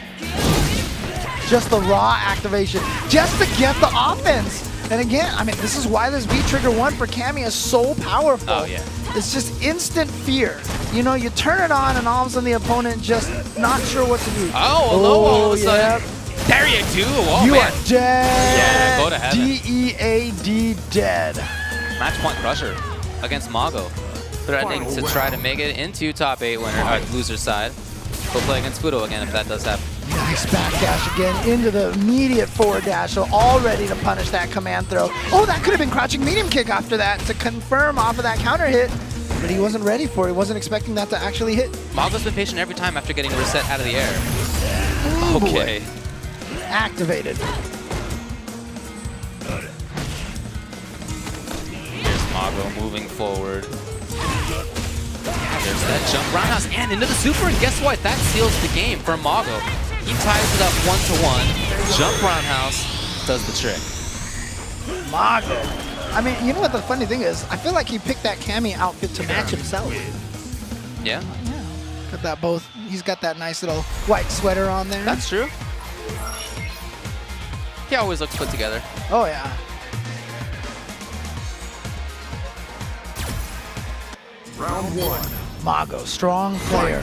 Just the raw activation, just to get the offense. And again, I mean, this is why this V-Trigger 1 for Cammy is so powerful. Oh, yeah. It's just instant fear. You know, you turn it on and all of a sudden the opponent just not sure what to do. Oh, low all of a sudden. Yep. There you do. Oh, You man. are dead. Yeah, go to heaven. D-E-A-D, dead. Match point Crusher against Mago. Threatening to try to make it into top 8 winner, loser side. He'll play against Fuudo again if that does happen. Nice backdash again into the immediate forward dash, so all ready to punish that command throw. Oh, that could have been crouching medium kick after that to confirm off of that counter hit, but he wasn't ready for it. He wasn't expecting that to actually hit. Mago's been patient every time after getting a reset out of the air. Ooh, Okay. boy. Activated. Here's Mago moving forward. There's that jump roundhouse and into the super, and guess what? That seals the game for Mago. He ties it up 1-1. Jump roundhouse does the trick. Mago. I mean, you know what the funny thing is? I feel like he picked that Cammy outfit to match himself. Yeah? Yeah. Got that both. He's got that nice little white sweater on there. That's true. He always looks put together. Oh, yeah. Round 1. Mago, strong player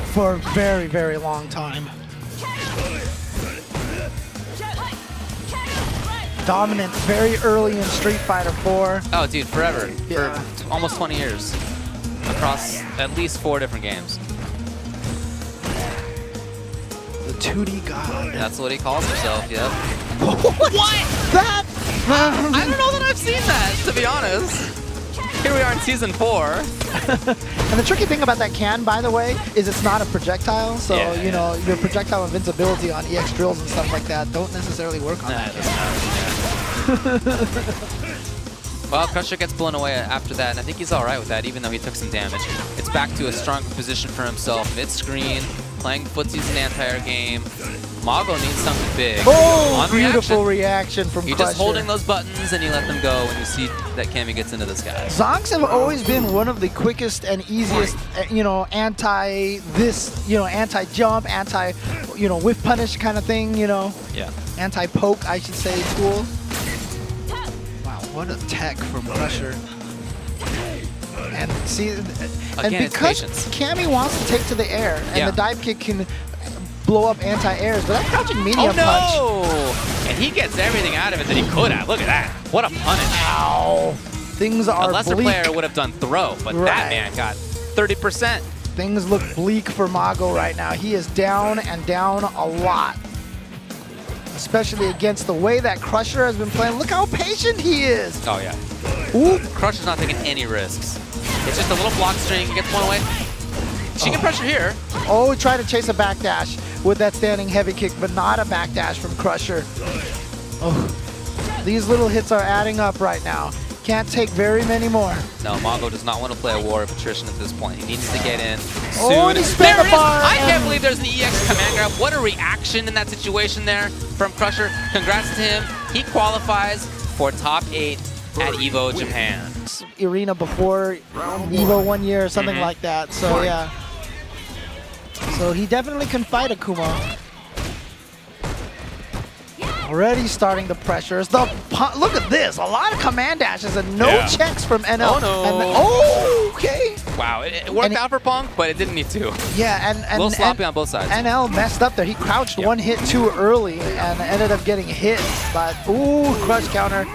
for a very, very long time. Dominant very early in Street Fighter 4. Oh, dude, forever. Yeah. For almost 20 years across at least 4 different games. The 2D god. That's what he calls himself, yep. What? That? I don't know that I've seen that, to be honest. Here we are in Season 4. And the tricky thing about that can, by the way, is it's not a projectile. So, you know, your projectile invincibility on EX drills and stuff like that don't necessarily work on that. Well, Crusher gets blown away after that, and I think he's all right with that, even though he took some damage. It's back to a strong position for himself, mid-screen, playing footsies an entire game. Mago needs something big. Oh, beautiful reaction from You're Crusher. just holding those buttons and you let them go when you see that Cammy gets into this guy. Zonks have always been one of the quickest and easiest, you know, anti-jump, you know, whiff punish kind of thing, you know. Yeah. Anti-poke, I should say, tool. Wow, what a tech from Crusher. And see, Again, and because Cammy wants to take to the air, and the dive kick can blow up anti-airs, but that crouching medium punch. And he gets everything out of it that he could have. Look at that. What a punish. Ow. Things are A lesser bleak. player would have done throw, but that man got 30%. Things look bleak for Mago right now. He is down and down a lot. Especially against the way that Crusher has been playing. Look how patient he is. Oh, yeah. Ooh. Crusher's not taking any risks. It's just a little block string. He gets one away. She can pressure here. Oh, he tried to chase a backdash with that standing heavy kick, but not a backdash from Crusher. Oh, these little hits are adding up right now. Can't take very many more. No, Mago does not want to play a war of attrition at this point. He needs to get in soon. Oh, and he spent there the it is! bar. I can't believe there's an EX command grab. What a reaction in that situation there from Crusher. Congrats to him. He qualifies for top 8 at EVO Japan. Arena before EVO 1 year or something like that. So yeah. So he definitely can fight Akuma. Already starting the pressures. Look at this. A lot of command dashes and no checks from NL. Oh no. And okay. Wow, it worked out for Punk, but it didn't need to. Yeah, and a little sloppy on both sides. NL messed up there. He crouched one hit too early and ended up getting hit. But ooh, crush counter.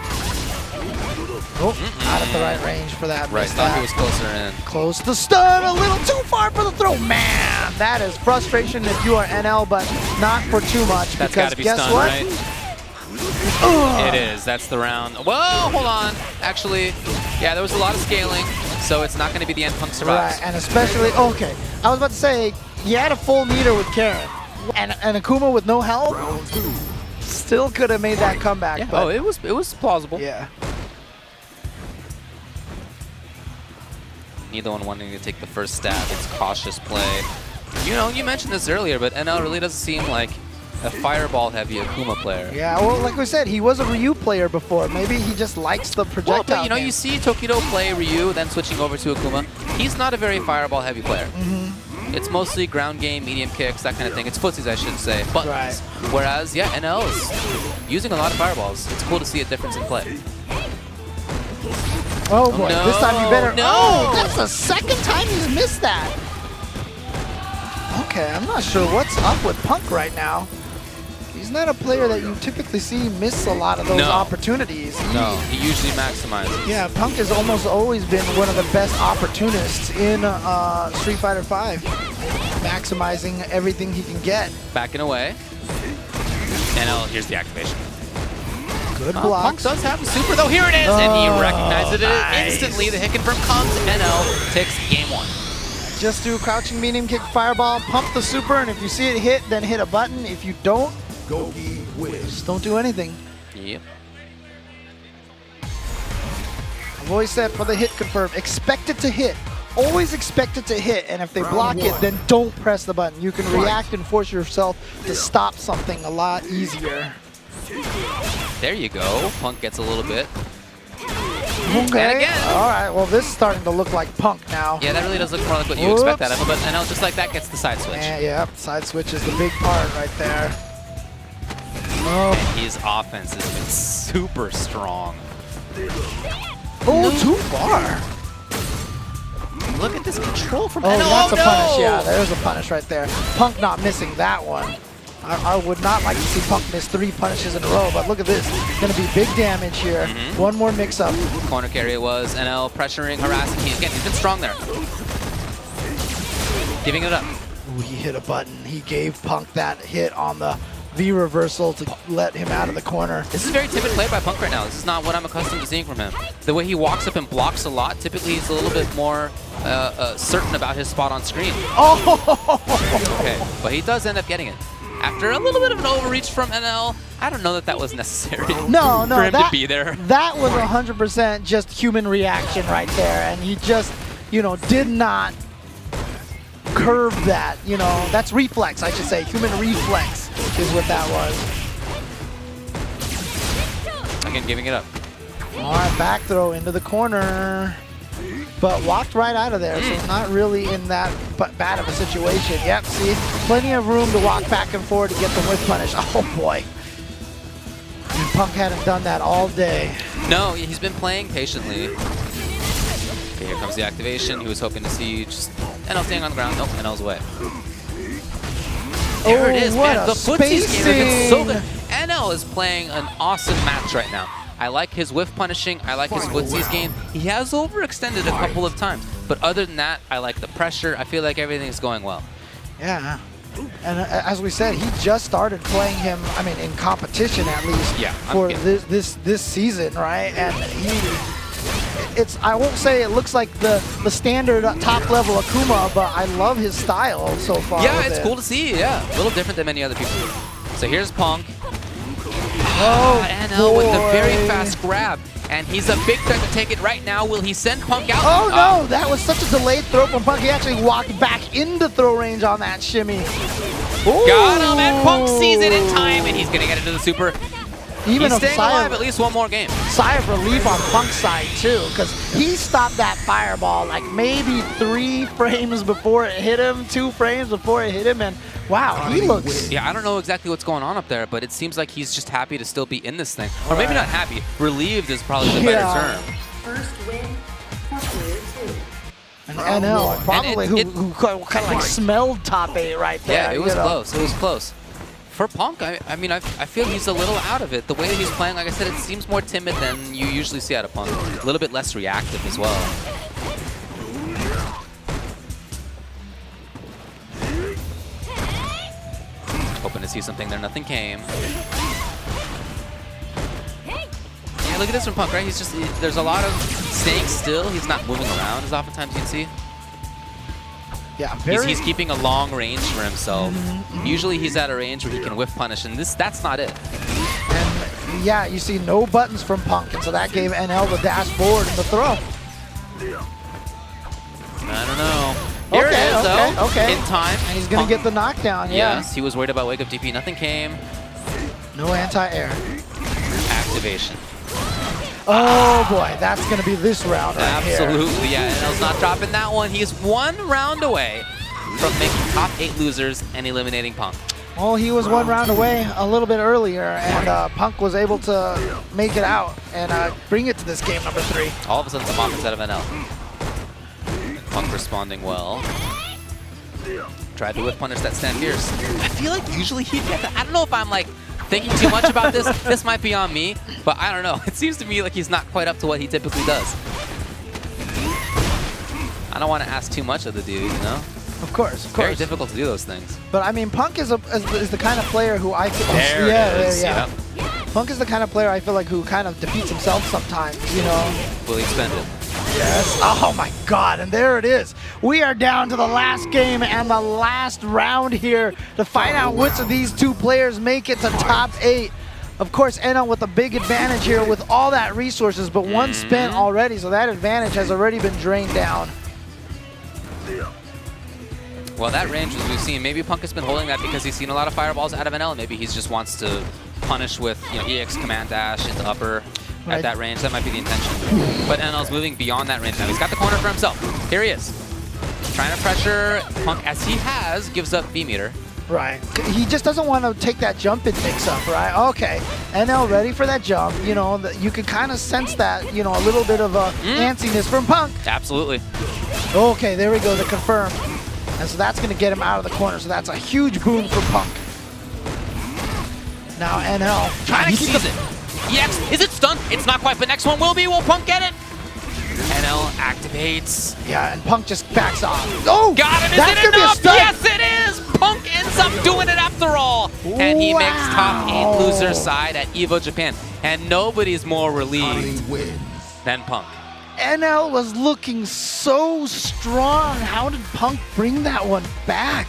Oh, not at the right range for that. Right, thought he was closer in. Close to stun, a little too far for the throw. Man, that is frustration if you are NL, but not for too much. That's because gotta be guess stun, what? right? It is, that's the round. Whoa, hold on. Actually, yeah, there was a lot of scaling, so it's not gonna be the end. Punk survives. Right, and especially, okay, I was about to say, you had a full meter with Karen, and Akuma with no health, still could have made that comeback. Yeah. But Oh, it was plausible. yeah. Neither one wanting to take the first stab. It's cautious play. You know, you mentioned this earlier, but NL really doesn't seem like a fireball-heavy Akuma player. Yeah, well, like we said, he was a Ryu player before. Maybe he just likes the projectile. Well, but you know, game. you see Tokido play Ryu, then switching over to Akuma. He's not a very fireball-heavy player. It's mostly ground game, medium kicks, that kind of thing. It's footsies, I should say, buttons. Right. Whereas, yeah, NL is using a lot of fireballs. It's cool to see a difference in play. Oh boy, no, this time you better. no. Oh, that's the second time he's missed that. Okay, I'm not sure what's up with Punk right now. He's not a player that you typically see miss a lot of those opportunities. No, he usually maximizes. Yeah, Punk has almost always been one of the best opportunists in Street Fighter V, maximizing everything he can get. Backing away. NL, here's the activation. Good Punk blocks. does have a super though. Here it is, and he recognizes it instantly. The hit confirm comes. NL takes game 1. Just do crouching medium kick fireball, pump the super, and if you see it hit, then hit a button. If you don't, just don't do anything. Yep. I've always said for the hit confirm, expect it to hit. Always expect it to hit, and if they block it, then don't press the button. You can react and force yourself to stop something a lot easier. There you go. Punk gets a little bit. Okay. And again. All right. Well, this is starting to look like Punk now. Yeah, that really does look more like what you expect out of him. But NL just like that gets the side switch. Yeah, side switch is the big part right there. Oh, And his offense has been super strong. oh, too far. Look at this control from Oh, NL. that's a no! punish. Yeah, there's a punish right there. Punk not missing that one. I would not like to see Punk miss 3 punishes in a row, but look at this. Going to be big damage here. One more mix-up. Corner carry it was. NL pressuring, harassing. Again, he's been strong there. Giving it up. Ooh, he hit a button. He gave Punk that hit on the V reversal to let him out of the corner. This is very timid play by Punk right now. This is not what I'm accustomed to seeing from him. The way he walks up and blocks a lot, typically he's a little bit more certain about his spot on screen. Oh! Okay, but he does end up getting it. After a little bit of an overreach from NL, I don't know that that was necessary No, for him to be there. That was 100% just human reaction right there, and he just, you know, did not curve that, you know. That's reflex, I should say. Human reflex is what that was. Again, giving it up. All right, back throw into the corner. But walked right out of there, so not really in that bad of a situation. Yep, see, plenty of room to walk back and forth to get the whiff punish. Oh boy. And Punk hadn't done that all day. No, he's been playing patiently. Okay, here comes the activation. He was hoping to see just NL staying on the ground. Nope, NL's away. There it is, man. The footsies game has been so good. NL is playing an awesome match right now. I like his whiff punishing. I like his footsies game. He has overextended a couple of times. But other than that, I like the pressure. I feel like everything is going well. Yeah. And as we said, he just started playing him, I mean, in competition at least, for this season, right? And it's, I won't say it looks like the standard top level Akuma, but I love his style so far. Yeah, it's cool to see. Yeah, a little different than many other people. So here's Punk. Oh, NL with the very fast grab. And he's a big threat to take it right now. Will he send Punk out? Oh no, that was such a delayed throw from Punk. He actually walked back into throw range on that shimmy. Ooh. Got him, and Punk sees it in time, and he's gonna get into the super. Even he's staying alive at least one more game. Sigh of relief on Punk's side too, because he stopped that fireball like maybe 3 frames before it hit him, 2 frames before it hit him, and wow, he looks... Yeah, I don't know exactly what's going on up there, but it seems like he's just happy to still be in this thing. Or maybe not happy. Relieved is probably the better term. First win for Player 2. And NL, probably, who kind of like smelled top 8 right there. Yeah, it was close. It was close. For Punk, I mean, I feel he's a little out of it. The way that he's playing, like I said, it seems more timid than you usually see out of Punk. A little bit less reactive as well. Hoping to see something there. Nothing came. Yeah, look at this from Punk, right? He's just, there's a lot of staying still. He's not moving around as oftentimes you'd see. Yeah, he's keeping a long range for himself. Usually he's at a range where he can whiff punish, and that's not it. And yeah, you see no buttons from Punk, and so that gave NL the dash forward and the throw. I don't know. Here it is, though. In time. And he's going to get the knockdown, Yes, he was worried about wake up DP. Nothing came. No anti-air. Activation. Oh boy, that's going to be this round right here. Absolutely, yeah. NL's not dropping that one. He's 1 round away from making top 8 losers and eliminating Punk. Well, he was 1 round away a little bit earlier, and Punk was able to make it out and bring it to this game number 3. All of a sudden, some offense out of NL. Punk responding well. Tried to whip punish that stand fierce. I feel like usually he'd get that. I don't know if I'm like thinking too much about this. This might be on me, but I don't know. It seems to me like he's not quite up to what he typically does. I don't want to ask too much of the dude, you know? Of course, of course. Very difficult to do those things. But I mean, Punk is the kind of player who I feel... Yeah. Punk is the kind of player I feel like who kind of defeats himself sometimes, you know? Will he spend it? Yes. Oh my God, and there it is. We are down to the last game and the last round here to find out which of these 2 players make it to top 8. Of course, NL with a big advantage here with all that resources, but 1 spent already, so that advantage has already been drained down. Well, that range, as we've seen, maybe Punk has been holding that because he's seen a lot of fireballs out of NL. Maybe he just wants to punish with, you know, EX command dash into upper at that range. That might be the intention. But NL's moving beyond that range now. He's got the corner for himself. Here he is. Trying to pressure Punk as he has, gives up V-meter. Right. He just doesn't want to take that jump and mix up, right? Okay. NL ready for that jump. You know, you can kind of sense that, you know, a little bit of a antsiness from Punk. Absolutely. Okay, there we go, the confirm. And so that's going to get him out of the corner. So that's a huge boon for Punk. Now NL Trying to seize it. EX, is it stunned? It's not quite, but next one will be. Will Punk get it? NL activates. Yeah, and Punk just backs off. Oh! Got him! Is That's it gonna be a enough? stun. Yes, it is! Punk ends up doing it after all. And he makes top 8 loser side at EVO Japan. And nobody's more relieved than Punk. NL was looking so strong. How did Punk bring that one back?